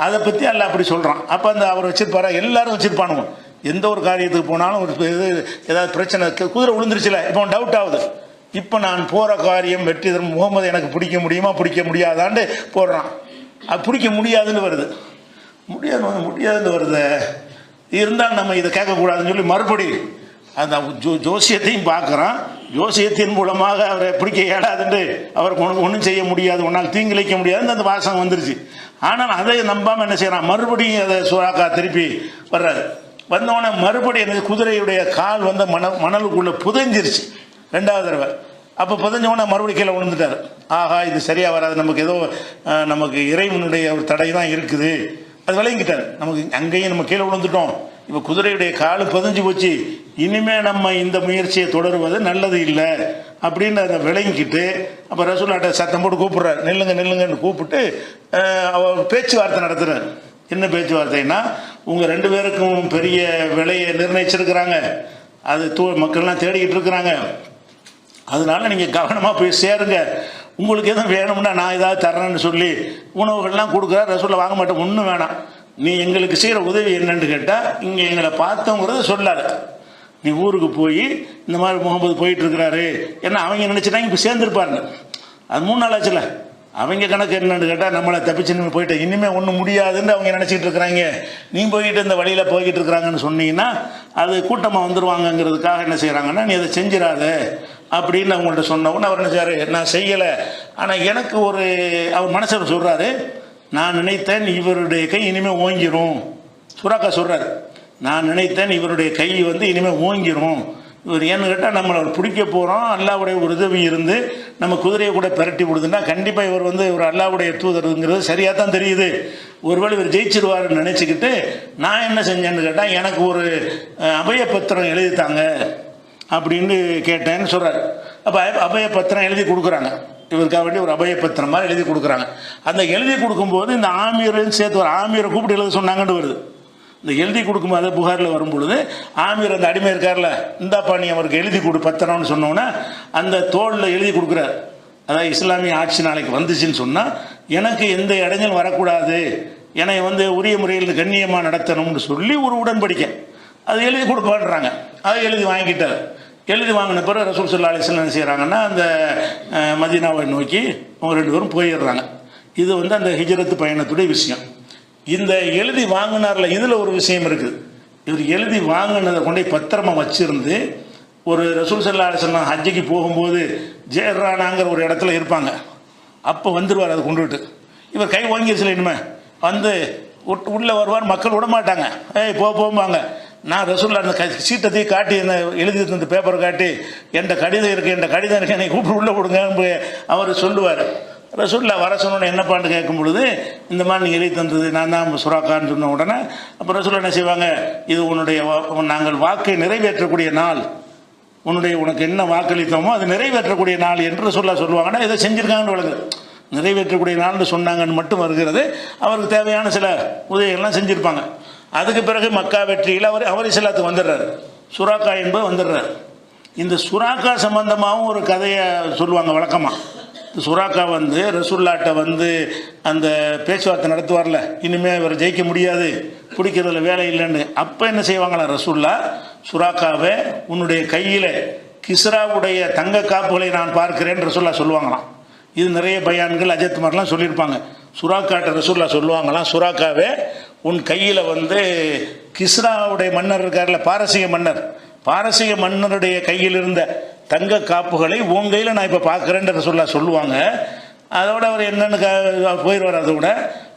அதை பற்றி அல்லாஹ் அப்படி சொல்கிறான். அப்போ அந்த அவர் வச்சிருப்பாரா, எல்லாரும் வச்சுருப்பானுங்க. எந்த ஒரு காரியத்துக்கு போனாலும் ஒரு ஏதாவது பிரச்சனை, குதிரை விழுந்துருச்சுல, இப்போ டவுட் ஆகுது, இப்போ நான் போகிற காரியம் வெற்றி தரும், முகமது எனக்கு பிடிக்க முடியுமா பிடிக்க முடியாதான்னு போடுறான். அது பிடிக்க முடியாதுன்னு வருது, முடியாதுன்னு வருது. இருந்தாலும் நம்ம இதை கேட்கக்கூடாதுன்னு சொல்லி மறுபடி அந்த ஜோசியத்தையும் பார்க்குறான். ஜோசியத்தின் மூலமாக அவரை பிடிக்க இயலாதுன்னு அவருக்கு ஒன்றும் செய்ய முடியாது, ஒன்றால் தீங்கிழைக்க முடியாதுன்னு அந்த வாசகம் வந்துருச்சு. ஆனால் அதை நம்பாமல் என்ன செய்யறான், மறுபடியும் அதை சுறாக்கா திருப்பி வர்றாரு. வந்தோடனே மறுபடியும் எனக்கு குதிரையுடைய கால் வந்து மணலுக்குள்ளே புதைஞ்சிருச்சு 2வது தடவை. அப்போ புதைஞ்சோடனே மறுபடியும் கீழே விழுந்துட்டார். ஆஹா இது சரியாக வராது, நமக்கு ஏதோ நமக்கு இறைவனுடைய ஒரு தடை தான் இருக்குது, அது விளங்கிட்டார். நமக்கு அங்கேயும் நம்ம கீழே விழுந்துட்டோம், இப்போ குதிரையுடைய கால் பதிஞ்சு போச்சு, இனிமேல் நம்ம இந்த முயற்சியை தொடருவது நல்லது இல்லை அப்படின்னு அதை விளங்கிக்கிட்டு அப்போ ரசூலுல்லாஹ்ட்ட சத்தம் போட்டு கூப்பிட்றாரு, நில்லுங்க நில்லுங்கன்னு கூப்பிட்டு அவர் பேச்சுவார்த்தை நடத்துகிறார். என்ன பேச்சுவார்த்தைன்னா, உங்கள் 2 பேருக்கும் பெரிய விலையை நிர்ணயிச்சிருக்கிறாங்க, அது மக்கள்லாம் தேடிக்கிட்டு இருக்கிறாங்க, அதனால நீங்கள் கவனமாக போய் சேருங்க, உங்களுக்கு எதுவும் வேணும்னா நான் ஏதாவது தரேன்னு சொல்லி உணவுகள்லாம் கொடுக்குறாரு. ரசூலுல்லாஹ் வாங்க மாட்டேன், ஒன்றும் வேணாம், நீ எங்களுக்கு செய்கிற உதவி என்னன்னு கேட்டால், இங்கே எங்களை பார்த்தோங்கிறத சொல்லாரு, நீ ஊருக்கு போய் இந்த மாதிரி முகமது போயிட்டுருக்கிறாரு, ஏன்னா அவங்க நினச்சிட்டாங்க இப்போ சேர்ந்துருப்பாருன்னு. அது 3 நாள் ஆச்சுல, அவங்க கணக்கு என்னன்னு கேட்டால் நம்மளை தப்பிச்சுன்னு போயிட்டு இனிமேல் ஒன்றும் முடியாதுன்னு அவங்க நினச்சிக்கிட்டு இருக்கிறாங்க. நீ போய்கிட்டு இந்த வழியில் போய்கிட்டு இருக்கிறாங்கன்னு சொன்னீங்கன்னா அது கூட்டமாக வந்துடுவாங்கங்கிறதுக்காக என்ன செய்கிறாங்கன்னா, நீ அதை செஞ்சிடாத அப்படின்னு அவங்கள்ட்ட சொன்னவொன்னு அவர் என்ன செய்றாரு, நான் செய்யலை, ஆனால் எனக்கு அவர் மனசில் சொல்கிறாரு, நான் நினைத்தேன் இவருடைய கை இனிமேல் ஓங்கிரும். சுராக்கா சொல்கிறார், நான் நினைத்தேன் இவருடைய கை இனிமேல் ஓங்கிரும். இவர் ஏன்னு கேட்டால் நம்மளை பிடிக்க போகிறோம், அல்லாவுடைய ஒரு உதவி இருந்து நம்ம குதிரையை கூட பிரட்டி விடுதுன்னா கண்டிப்பாக இவர் ஒரு அல்லாவுடைய தூதருங்கிறது சரியாக தான் தெரியுது. ஒருவேளை இவர் ஜெயிச்சிருவாருன்னு நினச்சிக்கிட்டு நான் என்ன செஞ்சேன்னு கேட்டால், எனக்கு ஒரு அபய பத்திரம் எழுதித்தாங்க அப்படின்னு கேட்டேன்னு சொல்கிறார். அப்போ அபய பத்திரம் எழுதி கொடுக்குறாங்க, இவருக்காக வேண்டி ஒரு அபய பத்திரம் மாதிரி எழுதி கொடுக்குறாங்க. அந்த எழுதி கொடுக்கும்போது இந்த ஆமீரையும் சேர்த்து ஒரு ஆமீரை கூப்பிட்டு எழுத சொன்னாங்கன்னு வருது. இந்த எழுதி கொடுக்கும்போது புகாரில் வரும்பொழுது ஆமீர் அந்த அடிமை இருக்கார்ல, இந்தாப்பா நீ அவருக்கு எழுதி கொடு பத்திரம்னு சொன்னோன்னே அந்த தோளில் எழுதி கொடுக்குறார். அதாவது இஸ்லாமிய ஆட்சி நாளைக்கு வந்துச்சுன்னு சொன்னால் எனக்கு எந்த இடைஞ்சலும் வரக்கூடாது, என்னை உரிய முறையில் கண்ணியமாக நடத்தணும்னு சொல்லி ஒரு உடன்படிக்கை அது எழுதி கொடுப்பாடுறாங்க. அதை எழுதி வாங்கிட்டார். எழுதி வாங்கின பிறகு ரசூல் ஸல்லல்லாஹு அலைஹி வஸல்லம் என்ன செய்கிறாங்கன்னா, அந்த மதீனாவை நோக்கி அவங்க 2 பேரும் போயிடுறாங்க. இது அந்த ஹிஜ்ரத்து பயணத்துடைய விஷயம். இந்த எழுதி வாங்கினார்ல, இதில் ஒரு விஷயம் இருக்குது. இவர் எழுதி வாங்கினதை கொண்டே பத்திரமா வச்சிருந்து ஒரு ரசூல் ஸல்லல்லாஹு அலைஹி வஸல்லம் ஹஜ்ஜிக்கு போகும்போது ஜெர்ரானாங்கிற ஒரு இடத்துல இருப்பாங்க. அப்போ வந்துடுவார் அதை கொண்டுட்டு. இவர் கை வாங்கிடுச்சு இனிமே உள்ளே வருவார், மக்கள் விட மாட்டாங்க, போம்பாங்க. நான் ரசூல்லா அந்த சீட்டத்தையும் காட்டி இந்த எழுதி இந்த பேப்பரை காட்டி என்கிட்ட கடிதம் இருக்குது என்னை கூப்பிட்டு உள்ளே கொடுங்க அவர் சொல்லுவார். ரசூல்லா வர சொன்னோன்னே என்னப்பான்னு கேட்கும் பொழுது, இந்த மாதிரி நீங்கள் எழுதி தந்தது நான் தான் சுராக்கான்னு சொன்ன உடனே அப்போ ரசூல்லா என்ன செய்வாங்க, இது நாங்கள் வாக்கை நிறைவேற்றக்கூடிய நாள், உனக்கு என்ன வாக்களித்தோமோ அது நிறைவேற்றக்கூடிய நாள் என்று ரசூல்லா சொல்லுவாங்கன்னா இதை செஞ்சுருக்காங்கன்னு வழங்குது. நிறைவேற்றக்கூடிய நாள்னு சொன்னாங்கன்னு மட்டும் வருகிறது. அவருக்கு தேவையான சில உதவிகள்லாம் செஞ்சுருப்பாங்க. அதுக்கு பிறகு மக்கா வெற்றியில் அவர் இஸ்லாத்துக்கு வந்துடுறாரு. சுராக்கா என்பது வந்துடுறாரு. இந்த சுராக்கா சம்பந்தமாகவும் ஒரு கதையை சொல்லுவாங்க வழக்கமாக. சுராக்கா ரசூல்லாட்ட அந்த பேச்சுவார்த்தை நடத்துவார்ல, இனிமேல் இவர் ஜெயிக்க முடியாது, பிடிக்கிறதுல வேலை இல்லைன்னு. அப்போ என்ன செய்வாங்களா, ரசூல்லா சுராக்காவை உன்னுடைய கையில் கிஸ்ராவுடைய தங்க காப்புகளை நான் பார்க்கிறேன் ரசூல்லா சொல்லுவாங்களாம். இது நிறைய பயான்கள் அஜத் மாதிரிலாம் சொல்லியிருப்பாங்க. சுராக்காட்ட ரசூல்லா சொல்லுவாங்களாம், சுராக்காவே உன் கையில் கிஸ்ராவுடைய மன்னர் இருக்கார்ல, பாரசீக மன்னருடைய கையில் இருந்த தங்க காப்புகளை உன் கையில் நான் இப்போ பார்க்குறேன்ற ரசூல்லா சொல்லுவாங்க. அதோட அவர் என்னென்னு போயிடுவார். அதோட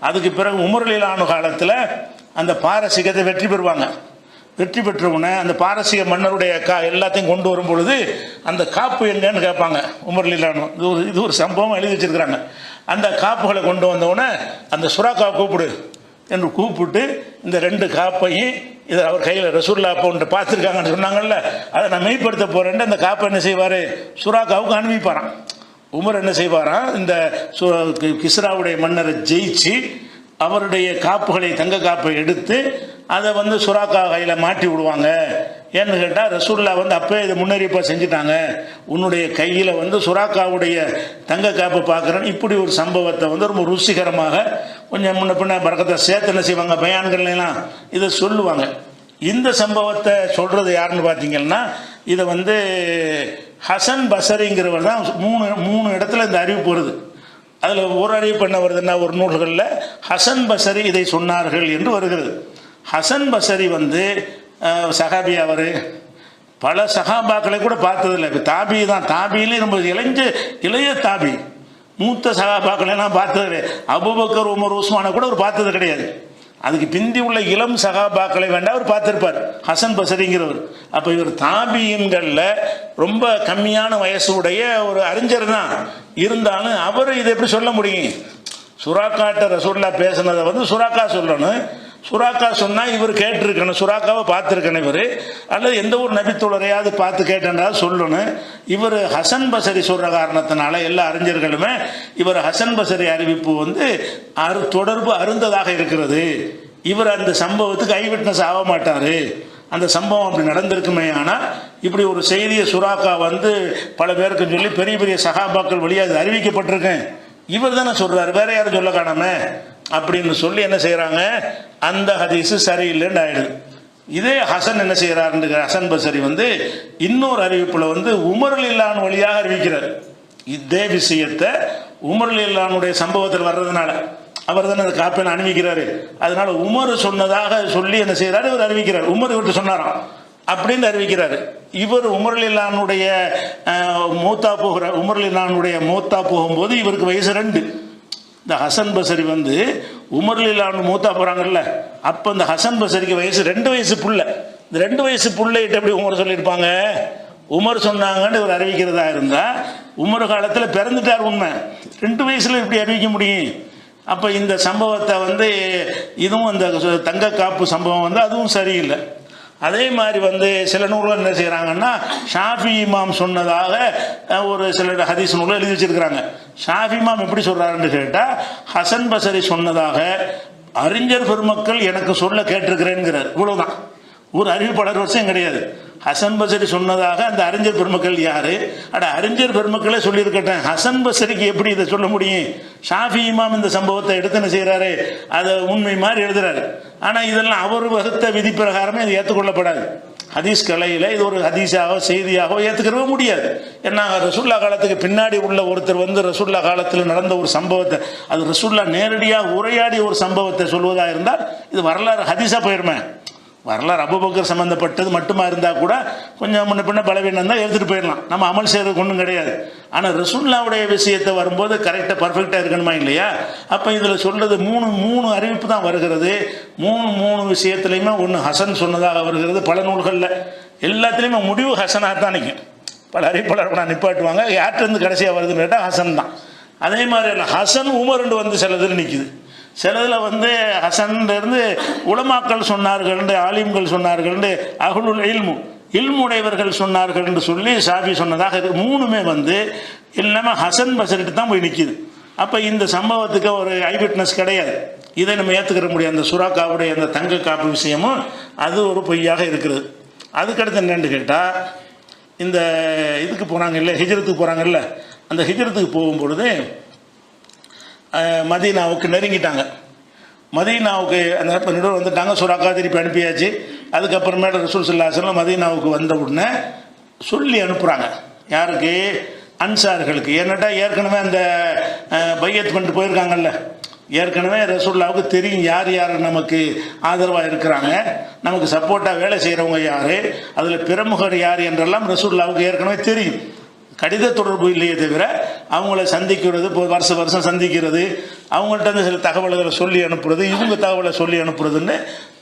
அதுக்கு பிறகு உமர் ரலியல்லாஹு அன்ஹு காலத்தில் அந்த பாரசீகத்தை வெற்றி பெறுவாங்க. வெற்றி பெற்றவுடனே அந்த பாரசீக மன்னருடைய எல்லாத்தையும் கொண்டு வரும் பொழுது அந்த காப்பு எங்கன்னு கேட்பாங்க உமர் ரலியல்லாஹு அன்ஹு. இது ஒரு சம்பவம் எழுதி வச்சிருக்கிறாங்க. அந்த காப்புகளை கொண்டு வந்தவுடனே அந்த சுராக்காவை கூப்பிடு என்று கூப்பிட்டு இந்த 2 காப்பையும் இதை அவர் கையில் ரசூல்லா அப்போ ஒன்று பார்த்துருக்காங்கன்னு சொன்னாங்கல்ல, அதை நான் மெய்ப்படுத்த போகிறேன்ட்டு அந்த காப்பை என்ன செய்வார், சுராக்காவுக்கு அனுப்பிப்பாரான். உமர் என்ன செய்வாராம், இந்த கிஸ்ராவுடைய மன்னரை ஜெயிச்சு அவருடைய காப்புகளை தங்க காப்பை எடுத்து அதை சுராக்கா கையில் மாட்டி விடுவாங்க. ஏன்னு கேட்டால் ரசூல்லா அப்போ இதை முன்னறிவிப்பாக செஞ்சுட்டாங்க, உன்னுடைய கையில் சுராக்காவுடைய தங்க காப்பை பார்க்குறேன்னு. இப்படி ஒரு சம்பவத்தை ரொம்ப ருசிகரமாக கொஞ்சம் முன்ன பின்ன பறக்கத்தை சேர்த்து என்ன செய்வாங்க, பயான்கள்லாம் இதை சொல்லுவாங்க. இந்த சம்பவத்தை சொல்கிறது யாருன்னு பார்த்தீங்கன்னா, இதை ஹசன் பசரிங்கிறவர் தான் 3 இடத்துல இந்த அறிவிப்பு வருது. அதில் ஒரு அறிவிப்பு என்ன வருதுன்னா, ஒரு நூல்களில் ஹசன் பசரி இதை சொன்னார்கள் என்று வருகிறது. ஹசன் பசரி சஹாபி, அவர் பல சஹாபாக்களை கூட பார்த்ததில்லை. இப்போ தாபி தான், தாபியிலே ரொம்ப இளைய தாபி, மூத்த சஹாபாக்களெல்லாம் பார்த்தது. அபூபக்கர் உமர் உஸ்மானை கூட அவர் பார்த்தது கிடையாது. அதுக்கு பிந்தி உள்ள இளம் சஹாபாக்களை வேண்டாம் அவர் பார்த்திருப்பார் ஹசன் பசரிங்கிறவர். அப்போ இவர் தாபியன்களில் ரொம்ப கம்மியான வயசுடைய ஒரு அறிஞர் தான். இருந்தாலும் அவர் இதை எப்படி சொல்ல முடியும், சுராக்காட்ட ரசூல்லா பேசினதை சுராக்கா சொல்லணும், சுராக்கா சொன்னால் இவர் கேட்டிருக்கணும், சுராக்காவை பார்த்துருக்கணும் இவர், அல்லது எந்த ஒரு நபித்தோழரையாவது பார்த்து கேட்டா சொல்லணும். இவர் ஹசன் பசரி சொல்கிற காரணத்தினால எல்லா அறிஞர்களுமே இவர் ஹசன் பசரி அறிவிப்பு தொடர்பு அருந்ததாக இருக்கிறது. இவர் அந்த சம்பவத்துக்கு ஐ விட்னஸ் ஆக மாட்டார். அந்த சம்பவம் அப்படி நடந்திருக்குமே. ஆனால் இப்படி ஒரு செய்தியை சுராக்கா பல பேருக்கு சொல்லி பெரிய பெரிய சகாபாக்கள் வழியாக அது அறிவிக்கப்பட்டிருக்கேன், இவர் தானே சொல்கிறார், வேற யாரும் சொல்ல காணாம அப்படின்னு சொல்லி என்ன செய்கிறாங்க, அந்த ஹதீஸு சரியில்லைன்னு ஆயிடுது. இதே ஹசன் என்ன செய்கிறாருன்னு, ஹசன் பசரி இன்னொரு அறிவிப்பில் உமர் ரலியல்லாஹு அன்ஹு வழியாக அறிவிக்கிறார். இதே விஷயத்தை உமர் ரலியல்லாஹுடைய சம்பவத்தில் வர்றதுனால அவர் தானே அந்த காப்பை அணிவிக்கிறாரு. அதனால உமர் சொன்னதாக சொல்லி என்ன செய்யறாரு, இவர் அறிவிக்கிறார். உமர் இவர்கிட்ட சொன்னாராம் அப்படின்னு அறிவிக்கிறாரு. இவர் உமர் ரலியல்லாஹுடைய மூத்தா போகிற உமர் ரலியல்லாஹுடைய மூத்தா போகும்போது இவருக்கு வயசு 2. இந்த ஹசன் பசரி வந்து உமர் ரலியல்லாஹு மூத்தா போகிறாங்கல்ல, அப்போ இந்த ஹசன் பசரிக்கு வயசு 2 வயசு புள்ள. இந்த 2 வயசு புள்ளைகிட்ட எப்படி உமர் சொல்லியிருப்பாங்க, உமர் சொன்னாங்கன்னு இவர் அறிவிக்கிறதா இருந்தால் உமர் காலத்தில் பிறந்துட்டார் உண்மை, 2 வயசில் இப்படி அறிவிக்க முடியும். அப்போ இந்த சம்பவத்தை வந்து இதுவும் அந்த தங்க காப்பு சம்பவம் வந்து அதுவும் சரியில்லை. அதே மாதிரி வந்து சில நூல்கள் என்ன செய்கிறாங்கன்னா ஷாஃபி இமாம் சொன்னதாக ஒரு சில ஹதீஸ் நூலில் எழுதி வச்சிருக்கிறாங்க. ஷாஃபி இமாம் எப்படி சொல்கிறாருன்னு கேட்டால் ஹசன் பசரி சொன்னதாக அறிஞர் பெருமக்கள் எனக்கு சொல்ல கேட்டிருக்கிறேங்கிறார். இவ்வளவுதான், ஒரு அறிவிப்பாளர் வருஷம் கிடையாது. ஹசன் பசரி சொன்னதாக அந்த அறிஞர் பெருமக்கள் யாரு? அறிஞர் பெருமக்களே சொல்லியிருக்கட்டேன், ஹசன் பசரிக்கு எப்படி இதை சொல்ல முடியும்? ஷாஃபி இமாம் இந்த சம்பவத்தை எடுத்து என்ன செய்கிறாரு, அதை உண்மை மாதிரி எழுதுறாரு. ஆனால் இதெல்லாம் அவர் வகுத்த விதி பிரகாரமே இது ஏற்றுக்கொள்ளப்படாது. ஹதீஸ் கலையில் இது ஒரு ஹதீஸாக செய்தியாக ஏற்றுக்கவே முடியாது. ஏன்னா ரசூல்லா காலத்துக்கு பின்னாடி உள்ள ஒருத்தர் வந்து ரசூல்லா காலத்தில் நடந்த ஒரு சம்பவத்தை, அது ரசூல்லா நேரடியாக உரையாடிய ஒரு சம்பவத்தை சொல்வதாக இருந்தால் இது வரலாறு ஹதீஸாக போயிருமே. வரலாறு அபூபக்கர் சம்மந்தப்பட்டது மட்டுமா இருந்தால் கூட கொஞ்சம் முன்ன பின்ன பலவீனம் தான் எடுத்துகிட்டு போயிடலாம், நம்ம அமல் செய்கிறது ஒன்றும் கிடையாது. ஆனால் ரசூலுல்லாவுடைய விஷயத்தை வரும்போது கரெக்டாக பர்ஃபெக்டாக இருக்கணுமா இல்லையா? அப்போ இதில் சொல்கிறது மூணு அறிவிப்பு தான் வருகிறது. மூணு விஷயத்துலையுமே ஒன்று ஹசன் சொன்னதாக வருகிறது. பல நூல்களில் எல்லாத்துலேயுமே முடிவு ஹசனாக தான் நிற்கும். பல அறிவிப்பாளர்கள் நான் நிப்பாட்டுவாங்க, யார்கிட்டருந்து கடைசியாக வருதுன்னு கேட்டால் ஹசன் தான். அதே மாதிரி ஹசன் உமர்ண்டு வந்து சிலதில் நிற்குது. சிலதில் வந்து ஹசன்லேருந்து உலமாக்கள் சொன்னார்கள், ஆலிம்கள் சொன்னார்கள், அஹ்லுல் இல்முடையவர்கள் சொன்னார்கள் என்று சொல்லி ஷாஃபி சொன்னதாக இருக்குது. மூணுமே வந்து எல்லாமே ஹசன் பசரிட்டு தான் போய் நிற்கிது. அப்போ இந்த சம்பவத்துக்கு ஒரு ஐவிட்னஸ் கிடையாது. இதை நம்ம ஏற்றுக்கிற முடியாது. அந்த சுறாக்காவுடைய அந்த தங்க காப்பு விஷயமும் அது ஒரு பொய்யாக இருக்கிறது. அதுக்கடுத்து என்னென்னு கேட்டால் இந்த இதுக்கு போகிறாங்க இல்லை, ஹிஜ்ரத்துக்கு போகிறாங்கல்ல, அந்த ஹிஜ்ரத்துக்கு போகும்பொழுது மதீனாவுக்கு நெருங்கிட்டாங்க. மதீனாவுக்கு அந்த நடுவர் வந்துட்டாங்க. சுராக்கா திருப்பி அனுப்பியாச்சு. அதுக்கப்புறமேல ரசூல் ஸல்லல்லாஹு அலைஹி வஸல்லம் மதீனாவுக்கு வந்த உடனே சொல்லி அனுப்புகிறாங்க. யாருக்கு? அன்சார்களுக்கு. ஏன்னாட்டா ஏற்கனவே அந்த பையத் பண்ணிட்டு போயிருக்காங்கல்ல, ஏற்கனவே ரசூலுல்லாவுக்கு தெரியும் யார் யார் நமக்கு ஆதரவாக இருக்கிறாங்க, நமக்கு சப்போர்ட்டாக வேலை செய்கிறவங்க யார், அதில் பிரமுகர் யார் என்றெல்லாம் ரசூலுல்லாவுக்கு ஏற்கனவே தெரியும். கடித தொடர்பு இல்லையே தவிர அவங்கள சந்திக்கிறது, இப்போ வருஷம் சந்திக்கிறது, அவங்கள்ட்ட வந்து சில தகவல்களை சொல்லி அனுப்புறது, இவங்க தகவலை சொல்லி அனுப்புறதுன்னு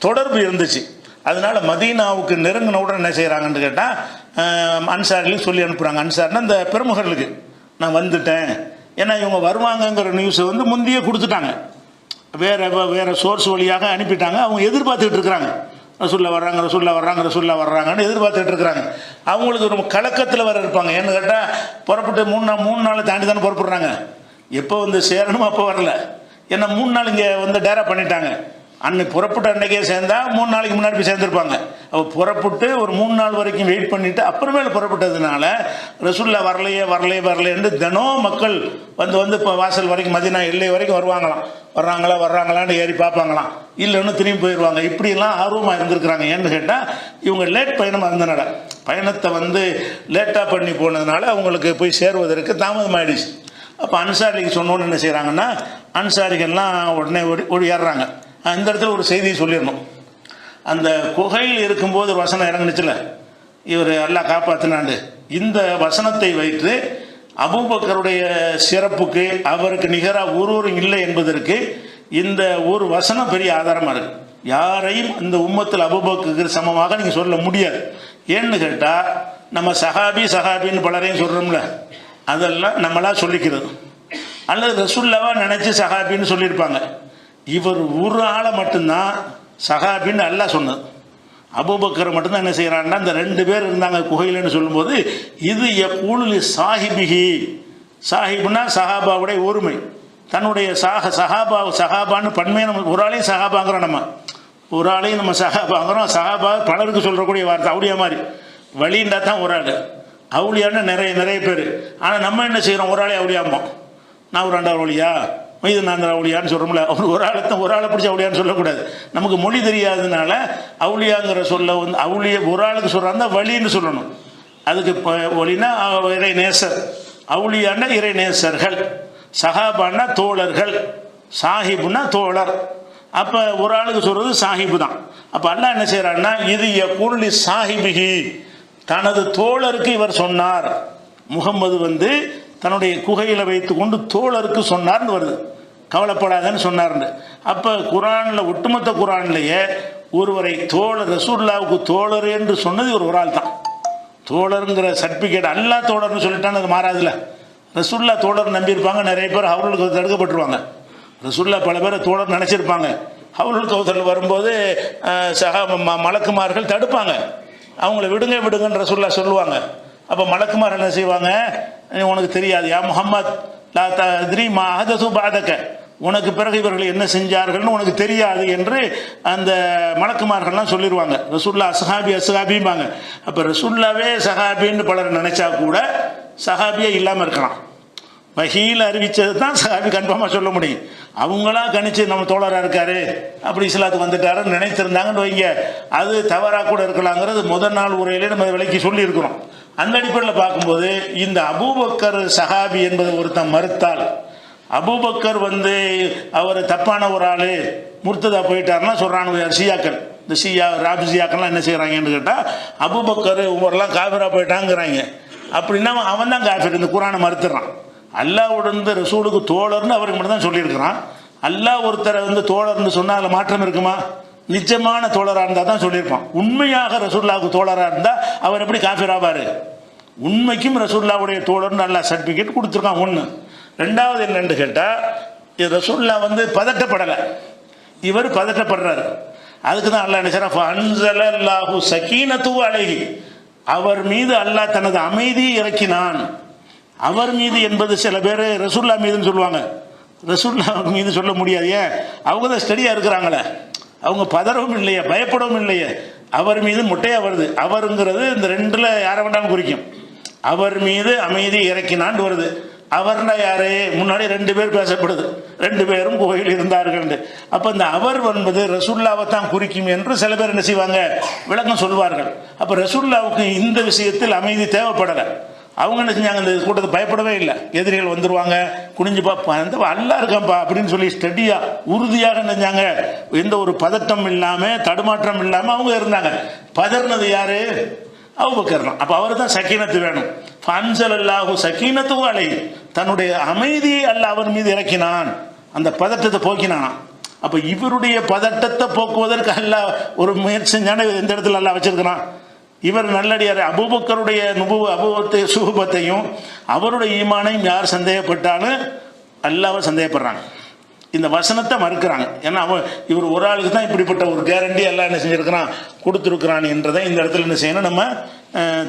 தொடர்பு இருந்துச்சு. அதனால் மதீனாவுக்கு நெருங்கின உடனே என்ன செய்கிறாங்கன்னு கேட்டால் அன்சாரிலையும் சொல்லி அனுப்புகிறாங்க. அன்சார்னா இந்த பிரமுகர்களுக்கு நான் வந்துட்டேன், ஏன்னா இவங்க வருவாங்கங்கிற நியூஸை வந்து முந்தையே கொடுத்துட்டாங்க, வேறு சோர்ஸ் வழியாக அனுப்பிட்டாங்க. அவங்க எதிர்பார்த்துக்கிட்டு இருக்கிறாங்க, ரசூல்லா வர்றாங்கன்னு எதிர்பார்த்துட்டு இருக்கிறாங்க. அவங்களுக்கு ஒரு கலக்கத்தில் வர இருப்பாங்க. ஏன்னு கேட்டால் புறப்பட்டு 3 நாள் தாண்டி தானே புறப்படுறாங்க. எப்போ வந்து சேரணுமோ அப்போ வரல. ஏன்னா 3 நாள் இங்கே வந்து டேரா பண்ணிட்டாங்க. அன்னைக்கு புறப்பட்டு அன்றைக்கே சேர்ந்தா 3 நாளைக்கு முன்னாடி போய் சேர்ந்துருப்பாங்க. அப்போ புறப்பட்டு ஒரு 3 நாள் வரைக்கும் வெயிட் பண்ணிவிட்டு அப்புறமேல புறப்பட்டதுனால ரசூல்லா வரலையேன்னு தினம் மக்கள் வந்து இப்போ வாசல் வரைக்கும் மதீனா எல்லை வரைக்கும் வருவாங்களாம். வர்றாங்களான்னு ஏறி பார்ப்பாங்களாம், இல்லைன்னு திரும்பி போயிடுவாங்க. இப்படிலாம் ஆர்வமாக இருந்திருக்கிறாங்க. ஏன்னு கேட்டால் இவங்க லேட் பயணமாக இருந்தனால, பயணத்தை வந்து லேட்டாக பண்ணி போனதுனால அவங்களுக்கு போய் சேருவதற்கு தாமதமாகிடுச்சு. அப்போ அன்சாரிக்கு சொன்னோன்னு என்ன செய்கிறாங்கன்னா அன்சாரிகள்லாம் உடனே ஓடிடுறாங்க. இந்த இடத்துல ஒரு செய்தியை சொல்லிடணும். அந்த குகையில் இருக்கும்போது ஒரு வசனம் இறங்குனுச்சுல, இவர் அல்லாஹ் காப்பாற்றினாண்டு, இந்த வசனத்தை வைத்து அபூபக்கருடைய சிறப்புக்கு அவருக்கு நிகராக ஒருவரும் இல்லை என்பதற்கு இந்த ஒரு வசனம் பெரிய ஆதாரமாக இருக்குது. யாரையும் இந்த உம்மத்தில் அபூபக்கருக்கு சமமாக நீங்கள் சொல்ல முடியாது. ஏன்னு கேட்டால் நம்ம சஹாபின்னு பலரையும் சொல்கிறோம்ல, அதெல்லாம் நம்மளா சொல்லிக்கிறது, அல்லது ரசூல்லாவா நினச்சி சஹாபின்னு சொல்லியிருப்பாங்க. இவர் ஒரு ஆளை மட்டும்தான் சஹாபின்னு அல்லாஹ் சொன்னது. அபூபக்கர் மட்டும்தான் என்ன செய்கிறான்னா, இந்த 2 பேர் இருந்தாங்க குகையில்னு சொல்லும்போது இது யகூலு சாஹிபிஹி, சாஹிப்னா சஹாபாவுடைய ஒருமை, தன்னுடைய சஹாபான்னு பன்மையை நம்ம ஒரு ஆளையும் சஹாபாங்கிறோம், ஒரு ஆளையும் நம்ம சஹாபாங்கிறோம். சஹாபா பலருக்கு சொல்கிறக்கூடிய வார்த்தை, அவுளியா மாதிரி வழிண்டா தான் ஒரு ஆள், அவுளியான்னு நிறைய பேர். ஆனால் நம்ம என்ன செய்கிறோம், ஒரு ஆளே அவுளியாம்போம். நான் ஒரு 2வது அவுளியா, இது நான் அவுளியான்னு சொல்கிறோம்ல, ஒரு ஆளை பிடிச்சி அவுளியான்னு சொல்லக்கூடாது. நமக்கு மொழி தெரியாததுனால அவுளியாங்கிற சொல்ல வந்து ஒரு ஆளுக்கு சொல்கிறாருந்தா வழின்னு சொல்லணும். அதுக்கு ஒளினா இறை நேசர், அவுளியான்னா இறை நேசர்கள். சஹாபான்னா தோழர்கள், சாஹிபுன்னா தோழர். அப்போ ஒரு ஆளுக்கு சொல்கிறது சாஹிபு தான். அப்போ அல்லாஹ் என்ன செய்கிறான்னா, இது யகூலி சாஹிபிஹி, தனது தோழருக்கு இவர் சொன்னார். முகம்மது வந்து தன்னுடைய குகையில் வைத்து கொண்டு தோழருக்கு சொன்னார்னு வருது, கவலைப்படாதன்னு சொன்னார்னு. அப்போ குரானில், ஒட்டுமொத்த குரான்லேயே ஒருவரை தோழர், ரசூலுல்லாவுக்கு தோழர் என்று சொன்னது ஒரு ஆள் தான். தோழருங்கிற சர்டிஃபிகேட் அல்லாஹ் தோழர்னு சொல்லிட்டான்னு அது மாறாதுல்ல. ரசூலுல்லா தோழர் நம்பியிருப்பாங்க, நிறைய பேர் அவர்களுக்கு தடுக்கப்பட்டுருவாங்க. ரசூலுல்லா பல பேரை தோழர் நினச்சிருப்பாங்க. ஹவுலுல் கௌசர் வரும்போது மலக்குமார்கள் தடுப்பாங்க, அவங்கள விடுங்க விடுங்கன்னு ரசூலுல்லா சொல்லுவாங்க. அப்போ மலக்குமார் என்ன செய்வாங்க, உனக்கு தெரியாது, யா முஹம்மத் லா தத்ரி மா அஹதஸு பஅதக, உனக்கு பிறகு இவர்கள் என்ன செஞ்சார்கள்னு உனக்கு தெரியாது என்று அந்த மலக்குமார்கள்லாம் சொல்லிடுவாங்க. ரசூலுல்லா அஸ்ஹாபி அஸ்ஹாபிம்பாங்க. அப்போ ரசூலுல்லாவே சஹாபின்னு பலர் நினைச்சா கூட சஹாபியே இல்லாமல் இருக்கலாம். வஹீல் அறிவித்தது தான் சஹாபி கன்ஃபார்மாக சொல்ல முடியும். அவங்களா கணிச்சு நம்ம தோழராக இருக்காரு, அப்படி இஸ்லாத்துக்கு வந்துட்டாருன்னு நினைத்திருந்தாங்கன்னு வைங்க, அது தவறாக கூட இருக்கலாங்கிறது முதல் நாள் உரையிலே நம்ம விலைக்கு சொல்லியிருக்கிறோம். அந்த அடிப்படையில் பார்க்கும்போது இந்த அபூபக்கர் சஹாபி என்பது ஒருத்தன் மறுத்தால், அபூபக்கர் வந்து அவர் தப்பான ஒரு ஆள் முர்த்ததா போயிட்டாருன்னா சொல்கிறாங்க ஷியாக்கள். இந்த ஷியா ராபிசியாக்கள்லாம் என்ன செய்கிறாங்கன்னு கேட்டால், அபூபக்கர் உமர்லாம் காஃபிரா போயிட்டாங்கிறாங்க. அப்படின்னா அவன் தான் காஃபிர், இந்த குரானை மறுத்துறான். அல்லாஹ்வுடைய ரசூலுக்கு தோழர்னு அவருக்கு மட்டும் தான் சொல்லியிருக்கிறான். அல்லாஹ் ஒருத்தரை வந்து தோழர்னு சொன்னால் அதில் மாற்றம் இருக்குமா? நிஜமான தோழராக இருந்தால் தான் சொல்லியிருப்பான். உண்மையாக ரசூலுல்லாவுக்கு தோழராக இருந்தால் அவர் எப்படி காஃபிர் ஆவார்? உண்மைக்கும் ரசூலுல்லாவுடைய தோழர்னு அல்லாஹ் சர்டிஃபிகேட் கொடுத்துருக்கான். ஒன்று. ரெண்டாவது என்னன்னு கேட்டால், இது ரசூலுல்லா வந்து பதட்டப்படலை, இவர் பதட்டப்படுறாரு. அதுக்கு தான் அல்லாஹ் என்ன செய்றான், ஃபஅன்ஸலல்லாஹு ஸகீனத்துஹு அலைஹி, அவர் மீது அல்லாஹ் தனது அமைதியை இறக்கினான். அவர் மீது என்பது சில பேர் ரசூலுல்லா மீதுன்னு சொல்லுவாங்க, ரசூலுல்லா மீது சொல்ல முடியாது. ஏன்? அவங்க தான் ஸ்டடியாக இருக்கிறாங்களே, அவங்க பதறவும் இல்லையே, பயப்படவும் இல்லையே. அவர் மீது மொட்டையாக வருது. அவருங்கிறது இந்த ரெண்டில் யாரை வேண்டாலும் குறிக்கும். அவர் மீது அமைதி இறக்கினான் வருது. அவர்னா யாரு? முன்னாடி 2 பேர் பேசப்படுது, 2 பேரும் கோயில் இருந்தார்கள். அப்போ இந்த அவர் என்பது ரசூலுல்லாவை தான் குறிக்கும் என்று சில பேர் என்ன செய்வாங்க, விளக்கம் சொல்வார்கள். அப்போ ரசூலுல்லாவுக்கு இந்த விஷயத்தில் அமைதி தேவைப்படலை. அவங்க என்ன செஞ்சாங்க, இந்த கூட்டத்தை பயப்படவே இல்லை. எதிரிகள் வந்துடுவாங்க, குனிஞ்சு அந்த அல்லாஹ் இருக்கான்ப்பா அப்படின்னு சொல்லி ஸ்டடியாக உறுதியாக செஞ்சாங்க. எந்த ஒரு பதட்டம் இல்லாமல் தடுமாற்றம் இல்லாமல் அவங்க இருந்தாங்க. பதறினது யாரு? அபூபக்கர் தான். அப்போ அவர் தான் சக்கீனத்து வேணும். ஃபஅன்ஸலல்லாஹு ஸகீனத்துஹு அலைஹி, தன்னுடைய அமைதியை அல்லாஹ் அவர் மீது இறக்கினான், அந்த பதட்டத்தை போக்கினான். அப்போ இவருடைய பதட்டத்தை போக்குவதற்கு அல்லாஹ் ஒரு முயற்சி செஞ்சான எந்த இடத்துல அல்லாஹ் வச்சிருக்கிறான். இவர் நல்லடியார். அபூபக்கருடைய அபூபத்தை சுஹபத்தையும் அவருடைய ஈமானையும் யார் சந்தேகப்பட்டாலும் அல்லாஹ்வை சந்தேகப்படுறாங்க. இந்த வசனத்தை மறுக்கிறாங்க. ஏன்னா இவர் ஒரு ஆளுக்கு தான் இப்படிப்பட்ட ஒரு கேரண்டி எல்லாம் என்ன செஞ்சுருக்கிறான், கொடுத்துருக்கிறான் என்றதை இந்த இடத்துல என்ன செய்யணும், நம்ம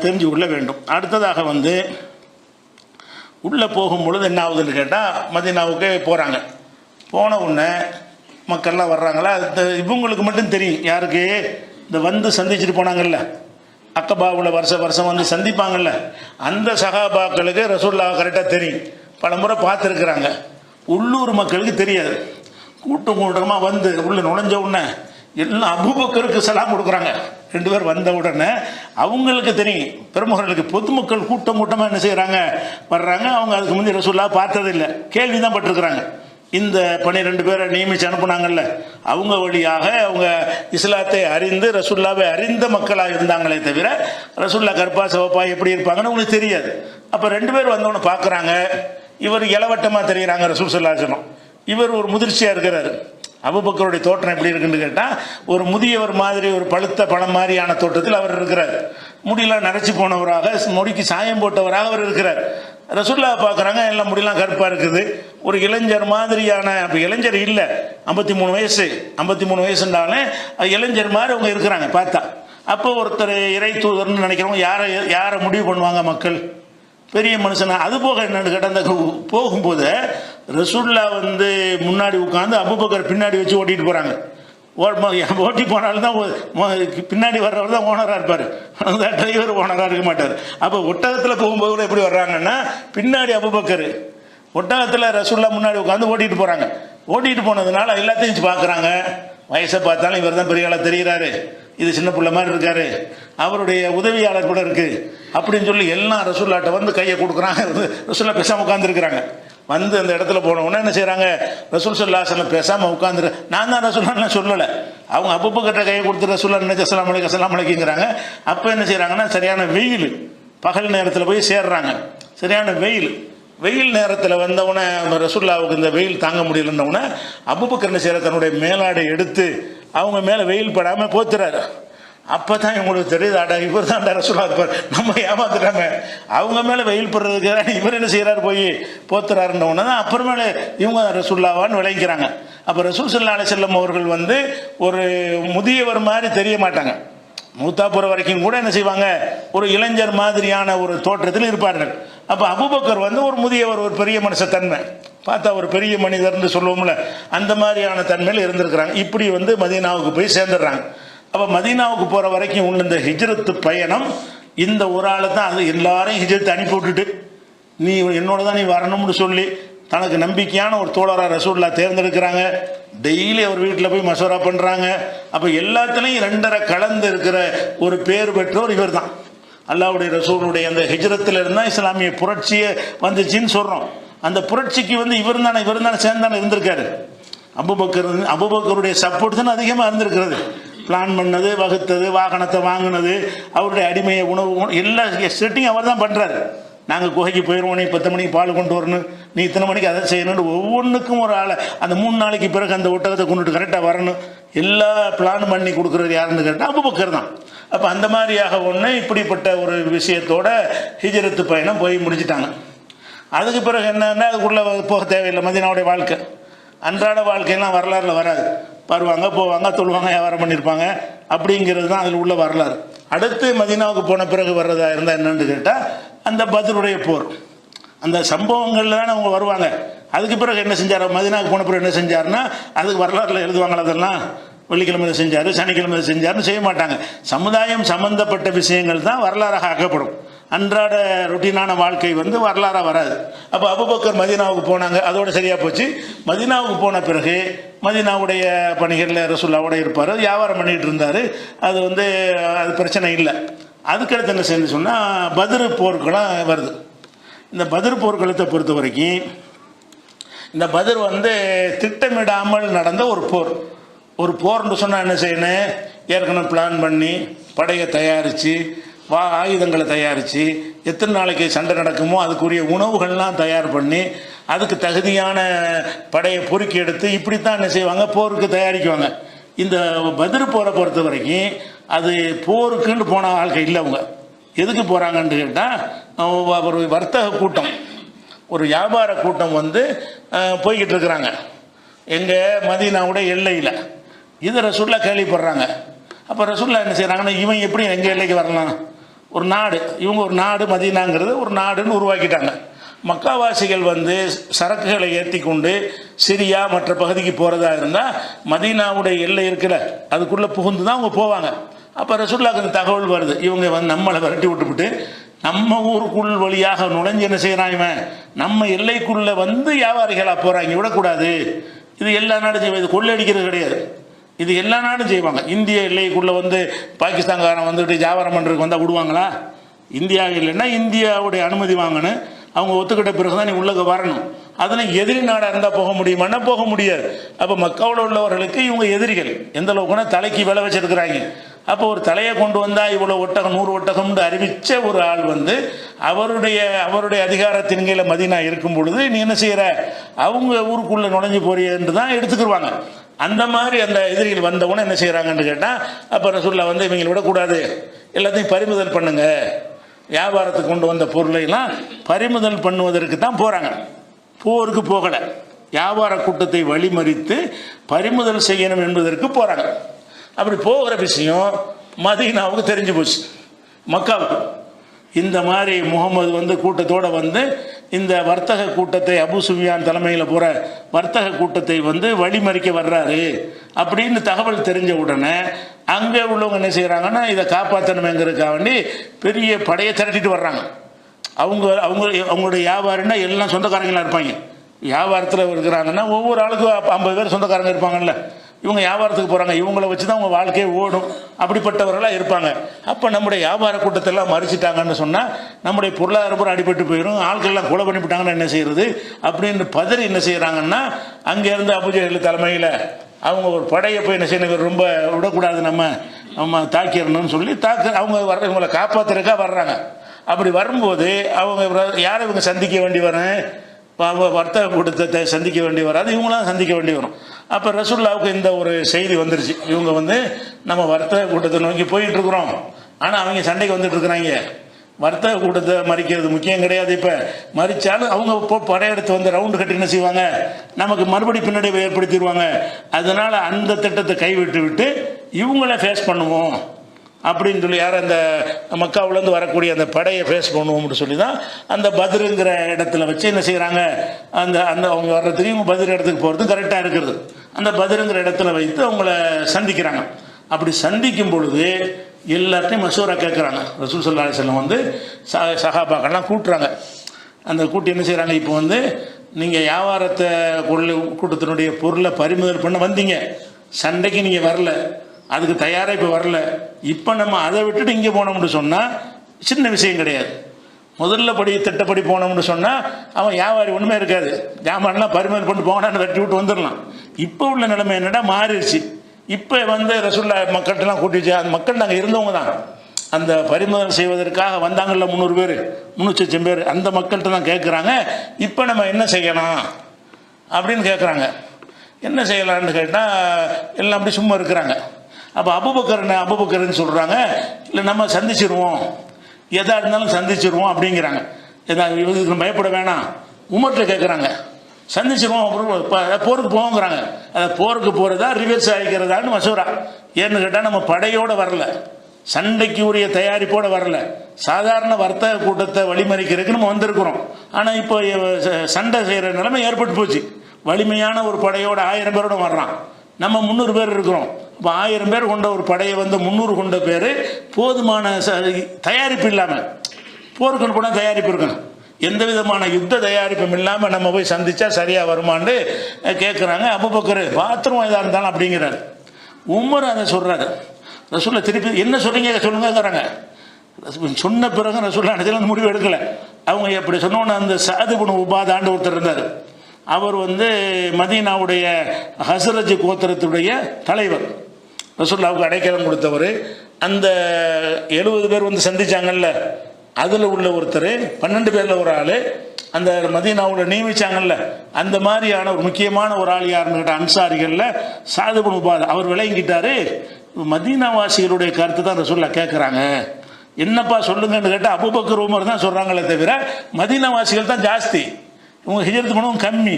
தெரிஞ்சு கொள்ள வேண்டும். அடுத்ததாக வந்து உள்ளே போகும்பொழுது என்ன ஆகுதுன்னு கேட்டால், மதீனாவுக்கு போகிறாங்க. போன உடனே மக்கள்லாம் வர்றாங்களா, இவங்களுக்கு மட்டும் தெரியும். யாருக்கு? இந்த வந்து சந்திச்சுட்டு போனாங்கல்ல, அக்கபாவில் வருஷம் வந்து சந்திப்பாங்கல்ல, அந்த சஹாபாக்களுக்கு ரசூலுல்லாஹ் கரெக்டாக தெரியும். பல முறை பார்த்துருக்குறாங்க. உள்ளூர் மக்களுக்கு தெரியாது. கூட்டமாக வந்து உள்ள நுழைஞ்ச உடனே எல்லாம் அபூபக்கருக்கு சலாம் கொடுக்குறாங்க. 2 பேர் வந்த உடனே அவங்களுக்கு தெரியும், பெருமக்களுக்கு பொதுமக்கள் கூட்டமாக என்ன செய்கிறாங்க, வர்றாங்க. அவங்க அதுக்கு முந்தைய ரசூலுல்லாஹ் பார்த்ததில்லை, கேள்வி தான் பட்டிருக்கிறாங்க. இந்த 12 பேரை நியமித்து அனுப்புனாங்கல்ல, அவங்க வழியாக அவங்க இஸ்லாத்தை அறிந்து ரசூலுல்லாவை அறிந்த மக்களாக இருந்தாங்களே தவிர ரசூலுல்லாஹ் கற்பா சிவப்பா எப்படி இருப்பாங்கன்னு உங்களுக்கு தெரியாது. அப்போ 2 பேர் வந்தவொன்னு பார்க்குறாங்க. இவர் இளவட்டமாக தெரிகிறாங்க ரசூல் ஸல்லல்லாஹு அலைஹி வஸல்லம். இவர் ஒரு முதிர்ச்சியாக இருக்கிறாரு. அபூபக்கருடைய தோற்றம் எப்படி இருக்குன்னு கேட்டால், ஒரு முதியவர் மாதிரி, ஒரு பழுத்த பழம் மாதிரியான தோற்றத்தில் அவர் இருக்கிறார். முடியெல்லாம் நரைச்சி போனவராக, முடிக்கு சாயம் போட்டவராக அவர் இருக்கிறார். ரசூலுல்லாஹ் பார்க்குறாங்க, எல்லாம் முடியெல்லாம் கருப்பாக இருக்குது. ஒரு இளைஞர் மாதிரியான, அப்போ இளைஞர் இல்லை, 53 வயசு, 53 வயசுன்றாலே இளைஞர் மாதிரி அவங்க இருக்கிறாங்க பார்த்தா. அப்போ ஒருத்தர் இறை தூதர்னு நினைக்கிறவங்க யாரை முடிவு பண்ணுவாங்க மக்கள்? பெரிய மனுஷனா. அது போக என்னன்னு கேட்டால், அந்த போகும்போது ரசூலுல்லாஹ் வந்து முன்னாடி உட்காந்து அபூபக்கர் பின்னாடி வச்சு ஓட்டிகிட்டு போகிறாங்க. ஓட்டி போனால்தான் பின்னாடி வர்றவர் தான் ஓனராக இருப்பார், டிரைவர் ஓனராக இருக்க மாட்டார். அப்போ ஒட்டகத்தில் போகும்போது கூட எப்படி வர்றாங்கன்னா, பின்னாடி அபூபக்கர், ஒட்டகத்தில் ரசூலுல்லாஹ் முன்னாடி உட்காந்து ஓட்டிகிட்டு போகிறாங்க. ஓட்டிகிட்டு போனதுனால எல்லாத்தையும் பார்க்குறாங்க. வயசை பார்த்தாலும் இவர் தான் பெரிய ஆளாக தெரிகிறாரு, இது சின்ன பிள்ளை மாதிரி இருக்காரு, அவருடைய உதவியாளர் கூட இருக்குது அப்படின்னு சொல்லி எல்லாம் ரசூலுல்லாஹ்ட்ட வந்து கையை கொடுக்குறாங்க. ரசூலுல்லாஹ் பேசாமல் உட்காந்துருக்குறாங்க. வந்து அந்த இடத்துல போனவுடனே என்ன செய்கிறாங்க, ரசூல் ஸல்லல்லாஹு அலைஹி வஸல்லம் பேசாமல் உட்காந்துரு. நான் தான் ரசூலுல்லாஹ்னு சொல்லலை, அவங்க அபூபக்கர்ட்ட கையை கொடுத்து ரசூலுல்லாஹ் நினைச்சு அஸ்ஸலாமு அலைக்கும் அஸ்ஸலாமு அலைக்குங்கிறாங்க. அப்போ என்ன செய்கிறாங்கன்னா, சரியான வெயில், பகல் நேரத்தில் போய் சேர்றாங்க. சரியான வெயில் நேரத்தில் வந்தவுடனே ரசூலுல்லாஹ்வுக்கு இந்த வெயில் தாங்க முடியலன்னவுடனே அபூபக்கர் என்ன செய்கிற, தன்னுடைய மேலாடை எடுத்து அவங்க மேலே வெயில் படாமல் போத்துறாரு. அப்போ தான் இவங்களுக்கு தெரியுது, ஆடா இவர் தான்டா ரசூலுல்லாஹ் இருப்பார், நம்ம ஏமாத்துட்டாங்க. அவங்க மேலே வெயில் படுறதுக்கு இவர் என்ன செய்கிறார், போய் போத்துறாருன்னொன்னே தான் அப்புறமேலே இவங்க ரசூலுல்லாஹ்வான்னு விளங்கிக்கிறாங்க. அப்போ ரசூல் ஸல்லல்லாஹு அலைஹி வஸல்லம் அவர்கள் வந்து ஒரு முதியவர் மாதிரி தெரிய மாட்டாங்க. மூத்தா போகிற வரைக்கும் கூட என்ன செய்வாங்க, ஒரு இளைஞர் மாதிரியான ஒரு தோற்றத்தில் இருப்பார்கள். அப்போ அபூபக்கர் வந்து ஒரு முதியவர், ஒரு பெரிய மனுஷ தன்மை, பார்த்தா ஒரு பெரிய மனிதர்னு சொல்லுவோம்ல, அந்த மாதிரியான தன்மையில் இருந்திருக்கிறாங்க. இப்படி வந்து மதீனாவுக்கு போய் சேர்ந்துடுறாங்க. அப்போ மதீனாவுக்கு போகிற வரைக்கும் உள்ள இந்த ஹிஜ்ரத்து பயணம், இந்த ஒரு ஆள் தான் அது எல்லாரையும் ஹிஜ்ரத்து அனுப்பி விட்டுட்டு, நீ என்னோட தான் நீ வரணும்னு சொல்லி தனக்கு நம்பிக்கையான ஒரு தோழராக ரசூலுல்லாஹ் தேர்ந்தெடுக்கிறாங்க. டெய்லி அவர் வீட்டில் போய் மசோரா பண்ணுறாங்க. அப்போ எல்லாத்துலேயும் 2.5 கலந்து இருக்கிற ஒரு பேர் பெற்றோர் இவர் தான். அல்லாஹ்வுடைய ரசூலுடைய அந்த ஹிஜ்ரத்தில் இருந்தால் இஸ்லாமிய புரட்சியை வந்துச்சின்னு சொல்கிறோம். அந்த புரட்சிக்கு வந்து இவர் தானே சேர்ந்தானே இருந்திருக்காரு. அபூபக்கருடைய சப்போர்ட் தானே அதிகமாக இருந்திருக்கிறது. பிளான் பண்ணது, வகுத்தது, வாகனத்தை வாங்கினது, அவருடைய அடிமையை உணவு எல்லா செட்டிங் அவர் தான் பண்ணுறாரு. நாங்கள் குகைக்கு போயிடுவோம், நீ 10 மணிக்கு பால் கொண்டு வரணும், நீ இத்தனை மணிக்கு அதை செய்யணும்னு ஒவ்வொன்றுக்கும் ஒரு ஆளை, அந்த 3 நாளைக்கு பிறகு அந்த ஒட்டகத்தை கொண்டுட்டு கரெக்டாக வரணும், எல்லா பிளான் பண்ணி கொடுக்குறது யாருன்னு கேட்டால் அபூபக்கர் தான். அப்போ அந்த மாதிரியாக ஒன்று இப்படிப்பட்ட ஒரு விஷயத்தோட ஹிஜ்ரத்து பயணம் போய் முடிச்சிட்டாங்க. அதுக்கு பிறகு என்னன்னா, அதுக்குள்ளே போக தேவையில்லை. மதீனாவுடைய வாழ்க்கை, அன்றாட வாழ்க்கையெல்லாம் வரலாறுல வராது. வருவாங்க, போவாங்க, தொழுவாங்க, வியாபாரம் பண்ணியிருப்பாங்க, அப்படிங்கிறது தான் அதில் உள்ள வரலாறு. அடுத்து மதீனாவுக்கு போன பிறகு வர்றதா இருந்தால் என்னன்னு கேட்டால், அந்த பத்ருடைய போர், அந்த சம்பவங்களில் தானே அவங்க வருவாங்க. அதுக்கு பிறகு என்ன செஞ்சார், மதீனாவுக்கு போன பிறகு என்ன செஞ்சார்னா, அதுக்கு வரலாறுல எழுதுவாங்களா, அதெல்லாம் வெள்ளிக்கிழமை செஞ்சார், சனிக்கிழமை செஞ்சார்னு செய்ய மாட்டாங்க. சமுதாயம் சம்பந்தப்பட்ட விஷயங்கள் தான் வரலாறாக ஆக்கப்படும். அன்றாட ரொட்டீனான வாழ்க்கை வந்து வரலாறாக வராது. அப்போ அபூபக்கர் மதீனாவுக்கு போனாங்க, அதோடு சரியாக போச்சு. மதீனாவுக்கு போன பிறகு மதீனாவுடைய பணிகளில் ரசூலுல்லாஹ்வோட இருப்பார், வியாபாரம் பண்ணிகிட்டு இருந்தார். அது வந்து அது பிரச்சனை இல்லை. அதுக்கடுத்து என்ன செய்யணும்னு சொன்னால், பத்ரு போர்க்களம் வருது. இந்த பத்ரு போர்க்களத்தை பொறுத்த வரைக்கும், இந்த பத்ர் வந்து திட்டமிடாமல் நடந்த ஒரு போர்னு சொன்னால் என்ன செய்யணும், ஏற்கனவே பிளான் பண்ணி படையை தயாரித்து ஆயுதங்களை தயாரித்து எத்தனை நாளைக்கு சண்டை நடக்குமோ அதுக்குரிய உணவுகள்லாம் தயார் பண்ணி அதுக்கு தகுதியான படையை பொறுக்கி எடுத்து இப்படித்தான் என்ன செய்வாங்க, போருக்கு தயாரிக்குவாங்க. இந்த பத்ரு போரை பொறுத்த வரைக்கும் அது போருக்குன்னு போன வாழ்க்கை இல்லை. அவங்க எதுக்கு போகிறாங்கன்னு கேட்டால், ஒரு வர்த்தக கூட்டம், ஒரு வியாபார கூட்டம் வந்து போய்கிட்டு இருக்கிறாங்க எங்கள் மதீனாவுடைய எல்லையில். இது ரசூலுல்லாஹ் கேள்விப்படுறாங்க. அப்போ ரசூலுல்லாஹ் என்ன செய்கிறாங்கன்னா, இவன் எப்படி எங்கள் எல்லைக்கு வரலாம், ஒரு நாடு, இவங்க ஒரு நாடு, மதீனாங்கிறது ஒரு நாடுன்னு உருவாக்கிட்டாங்க. மக்காவாசிகள் வந்து சரக்குகளை ஏற்றி கொண்டு சிரியா மற்ற பகுதிக்கு போகிறதா இருந்தால் மதீனாவுடைய எல்லை இருக்கிற அதுக்குள்ளே புகுந்து தான் அவங்க போவாங்க. அப்போ ரசூலுல்லாஹ்க்கு தகவல் வருது, இவங்க வந்து நம்மளை விரட்டி விட்டுவிட்டு நம்ம ஊருக்குள் வழியாக நுழைஞ்சு என்ன செய்கிறான், இவன் நம்ம எல்லைக்குள்ளே வந்து வியாபாரிகளாக போகிறாங்க, விடக்கூடாது. இது எல்லா நாடும் செய்வாங்க, இது கொள்ளையடிக்கிறது கிடையாது, இது எல்லா நாடும் செய்வாங்க. இந்திய எல்லைக்குள்ளே வந்து பாகிஸ்தான்காரன் வந்துட்டு வியாபாரம் பண்ணுறதுக்கு வந்தால் விடுவாங்களா? இந்தியா இல்லைன்னா இந்தியாவுடைய அனுமதி வாங்கணும், அவங்க ஒத்துக்கிட்ட பிறகு தான் நீ உள்ளே வரணும். அதில் எதிரி நாடாக இருந்தால் போக முடியுமான்னா போக முடியாது. அப்போ மக்காவில் உள்ளவர்களுக்கு இவங்க எதிரிகள் எந்த அளவுக்குன்னா தலைக்கு விலை வச்சிருக்கிறாங்க. அப்போ ஒரு தலையை கொண்டு வந்தால் இவ்வளோ ஒட்டகம் 100 ஒட்டகம்னு அறிவித்த ஒரு ஆள் வந்து அவருடைய அதிகாரத்தின் கீழே மதீனா இருக்கும் பொழுது நீ என்ன செய்கிற, அவங்க ஊருக்குள்ளே நுழைஞ்சு போறியன்று தான் எடுத்துக்கிடுவாங்க. அந்த மாதிரி அந்த எதிரிகள் வந்தவுடனே என்ன செய்கிறாங்கன்னு கேட்டால், அப்போ ரசூலுல்லாஹ் வந்து இவங்களை விடக்கூடாது, எல்லாத்தையும் பறிமுதல் பண்ணுங்க, வியாபாரத்துக்கு கொண்டு வந்த பொருளையெல்லாம் பறிமுதல் பண்ணுவதற்கு தான் போகிறாங்க, போருக்கு போகலை. வியாபார கூட்டத்தை வழிமறித்து பறிமுதல் செய்யணும் என்பதற்கு போகிறாங்க. அப்படி போகிற விஷயம் மதீனாவுக்கு தெரிஞ்சு போச்சு, மக்காவுக்கு. இந்த மாதிரி முகமது வந்து கூட்டத்தோடு வந்து இந்த வர்த்தக கூட்டத்தை, அபு சுஃபியான் தலைமையில் போகிற வர்த்தக கூட்டத்தை வந்து வழிமறிக்க வர்றாரு அப்படின்னு தகவல் தெரிஞ்ச உடனே அங்கே உள்ளவங்க என்ன செய்கிறாங்கன்னா, இதை காப்பாற்றணுமேங்கிறதுக்காக வேண்டி பெரிய படையை திரட்டிட்டு வர்றாங்க. அவங்களுடைய வியாபாரின்னா எல்லாம் சொந்தக்காரங்களாக இருப்பாங்க. வியாபாரத்தில் இருக்கிறாங்கன்னா ஒவ்வொரு ஆளுக்கும் 50 பேர் சொந்தக்காரங்க இருப்பாங்கல்ல. இவங்க வியாபாரத்துக்கு போகிறாங்க, இவங்கள வச்சு தான் அவங்க வாழ்க்கையே ஓடும், அப்படிப்பட்டவர்களாக இருப்பாங்க. அப்போ நம்முடைய வியாபார கூட்டத்தெல்லாம் மறிச்சிட்டாங்கன்னு சொன்னால் நம்முடைய பொருளாதார அடிபட்டு போயிடும், ஆட்கள்லாம் கொலை பண்ணிவிட்டாங்கன்னா என்ன செய்கிறது அப்படின்னு பதறி என்ன செய்கிறாங்கன்னா, அங்கேருந்து அபூஜஹல் தலைமையில் அவங்க ஒரு படையை போய் என்ன செய்யணும், ரொம்ப விடக்கூடாது, நம்ம தாக்கிடணும்னு சொல்லி அவங்க இவங்களை காப்பாற்றுறதுக்காக வர்றாங்க. அப்படி வரும்போது அவங்க யாரை இவங்க சந்திக்க வேண்டி வரேன், வர்த்தக கூட்டத்தை சந்திக்க வேண்டி வராது, இவங்களாம் சந்திக்க வேண்டி வரும். அப்போ ரசூலுல்லாவுக்கு இந்த ஒரு செய்தி வந்துருச்சு, இவங்க நம்ம வர்த்தக கூட்டத்தை நோக்கி போயிட்டுருக்குறோம், ஆனால் அவங்க சண்டைக்கு வந்துட்டுருக்குறாங்க. வர்த்தக கூட்டத்தை மறிக்கிறது முக்கியம் கிடையாது, இப்போ மறித்தாலும் அவங்க படையெடுத்து ரவுண்டு கட்டி என்ன செய்வாங்க, நமக்கு மறுபடி பின்னடைவை ஏற்படுத்திடுவாங்க. அதனால் அந்த திட்டத்தை கைவிட்டு விட்டு இவங்கள ஃபேஸ் பண்ணுவோம் அப்படின்னு சொல்லி, யார் அந்த மக்காவிலேருந்து வரக்கூடிய அந்த படையை ஃபேஸ் பண்ணுவோம்னு சொல்லி தான் அந்த பத்ருங்கிற இடத்துல வச்சு என்ன செய்கிறாங்க, அந்த அவங்க வர்றதுக்கு இவங்க பத்ரு இடத்துக்கு போகிறது கரெக்டாக இருக்கிறது. அந்த பத்ருங்கிற இடத்துல வைத்து அவங்கள சந்திக்கிறாங்க. அப்படி சந்திக்கும் பொழுது எல்லாத்தையும் மசூரா கேட்குறாங்க. ரசூல் ஸல்லல்லாஹு அலைஹி வஸல்லம் சஹாபாக்கள்லாம் கூட்டுறாங்க. அந்த கூட்டி என்ன செய்கிறாங்க, இப்போ நீங்கள் வியாபாரத்தை கூட்டத்தினுடைய பொருளை பறிமுதல் பண்ண வந்தீங்க, சண்டைக்கு நீங்கள் வரல, அதுக்கு தயாராக இப்போ வரல, இப்போ நம்ம அதை விட்டுட்டு இங்கே போனோம்னு சொன்னால் சின்ன விஷயம் கிடையாது. முதல்ல திட்டப்படி போனோம்னு சொன்னால் அவன் வியாபாரி ஒன்றுமே இருக்காது, ஜாமான்லாம் பறிமுதல் பண்ணி போனான்னு வெட்டி விட்டு வந்துடலாம். இப்போ உள்ள நிலைமை என்னடா மாறிடுச்சு. இப்போ ரசூல்லா மக்கள்கிட்டலாம் கூட்டிச்சு, அந்த மக்கள் நாங்கள் இருந்தவங்க தான், அந்த பறிமுதல் செய்வதற்காக வந்தாங்கல்ல 300 பேர் 300 பேர், அந்த மக்கள்கிட்ட தான் கேட்குறாங்க, இப்போ நம்ம என்ன செய்யலாம் அப்படின்னு கேட்குறாங்க. என்ன செய்யலான்னு கேட்டால் எல்லாம் அப்படி சும்மா இருக்கிறாங்க. அப்போ அபூபக்கர்னு சொல்கிறாங்க, இல்லை நம்ம சந்திச்சிருவோம், எதாக இருந்தாலும் சந்திச்சிருவோம் அப்படிங்கிறாங்க. இதுக்கு பயப்பட வேணாம். உமர்கிட்ட கேட்குறாங்க, சந்திச்சிருவோம், போருக்கு போங்கிறாங்க. அதை போருக்கு போகிறதா ரிவர்ஸ் ஆகிக்கிறதான்னு மசூரா. ஏன்னு கேட்டால் நம்ம படையோடு வரல, சண்டைக்கு உரிய தயாரிப்போடு வரல, சாதாரண வர்த்தக கூட்டத்தை வழிமறிக்கிறதுக்கு நம்ம வந்திருக்கிறோம். ஆனால் இப்போ சண்டை செய்கிற நிலைமை ஏற்பட்டு போச்சு. வலிமையான ஒரு படையோட 1000 பேரோட வர்றான், நம்ம 300 பேர் இருக்கிறோம். இப்போ 1000 பேர் கொண்ட ஒரு படையை 300 கொண்ட பேர் போதுமான தயாரிப்பு இல்லாமல், போருக்கு கூட தயாரிப்பு இருக்கணும், எந்த விதமான யுத்த தயாரிப்பும் இல்லாமல் நம்ம போய் சந்தித்தா சரியாக வருமானு கேட்குறாங்க. அபூபக்கர் பாத்ரூம் எதாக இருந்தாலும் அப்படிங்கிறாரு. உமர் அதை சொல்கிறாரு. ரசூலுல்லாஹ் திருப்பி என்ன சொல்கிறீங்க சொல்லுங்கிறாங்க. சொன்ன பிறகு ரசூலுல்லாஹ் அந்த முடிவு எடுக்கலை. அவங்க எப்படி சொன்னோன்னு அந்த சஅத் இப்னு உபாதான்னு ஒருத்தர் இருந்தார். அவர் மதீனாவுடைய ஹஸ்ரஜ் கோத்திரத்துடைய தலைவர், ரசூலுல்லாஹ்வுக்கு அடைக்கலம் கொடுத்தவர். அந்த 70 பேர் சந்திச்சாங்கல்ல, அதில் உள்ள ஒருத்தர், 12 பேரில் ஒரு ஆள், அந்த மதீனாவில் நியமிச்சாங்கல்ல, அந்த மாதிரியான ஒரு முக்கியமான ஒரு ஆள் யாருன்னு கேட்டால் அன்சாரிகளில் சஅத் இப்னு உபாதா. அவர் விளங்கிட்டாரு, மதீனாவாசிகளுடைய கருத்து தான் ரசூலுல்லாஹ் கேட்குறாங்க, என்னப்பா சொல்லுங்கன்னு கேட்டால் அபூபக்கர் உமர் தான் சொல்கிறாங்களே தவிர மதீனாவாசிகள் தான் ஜாஸ்தி, இவங்க ஹிஜ்ரத் பண்ணவும் கம்மி,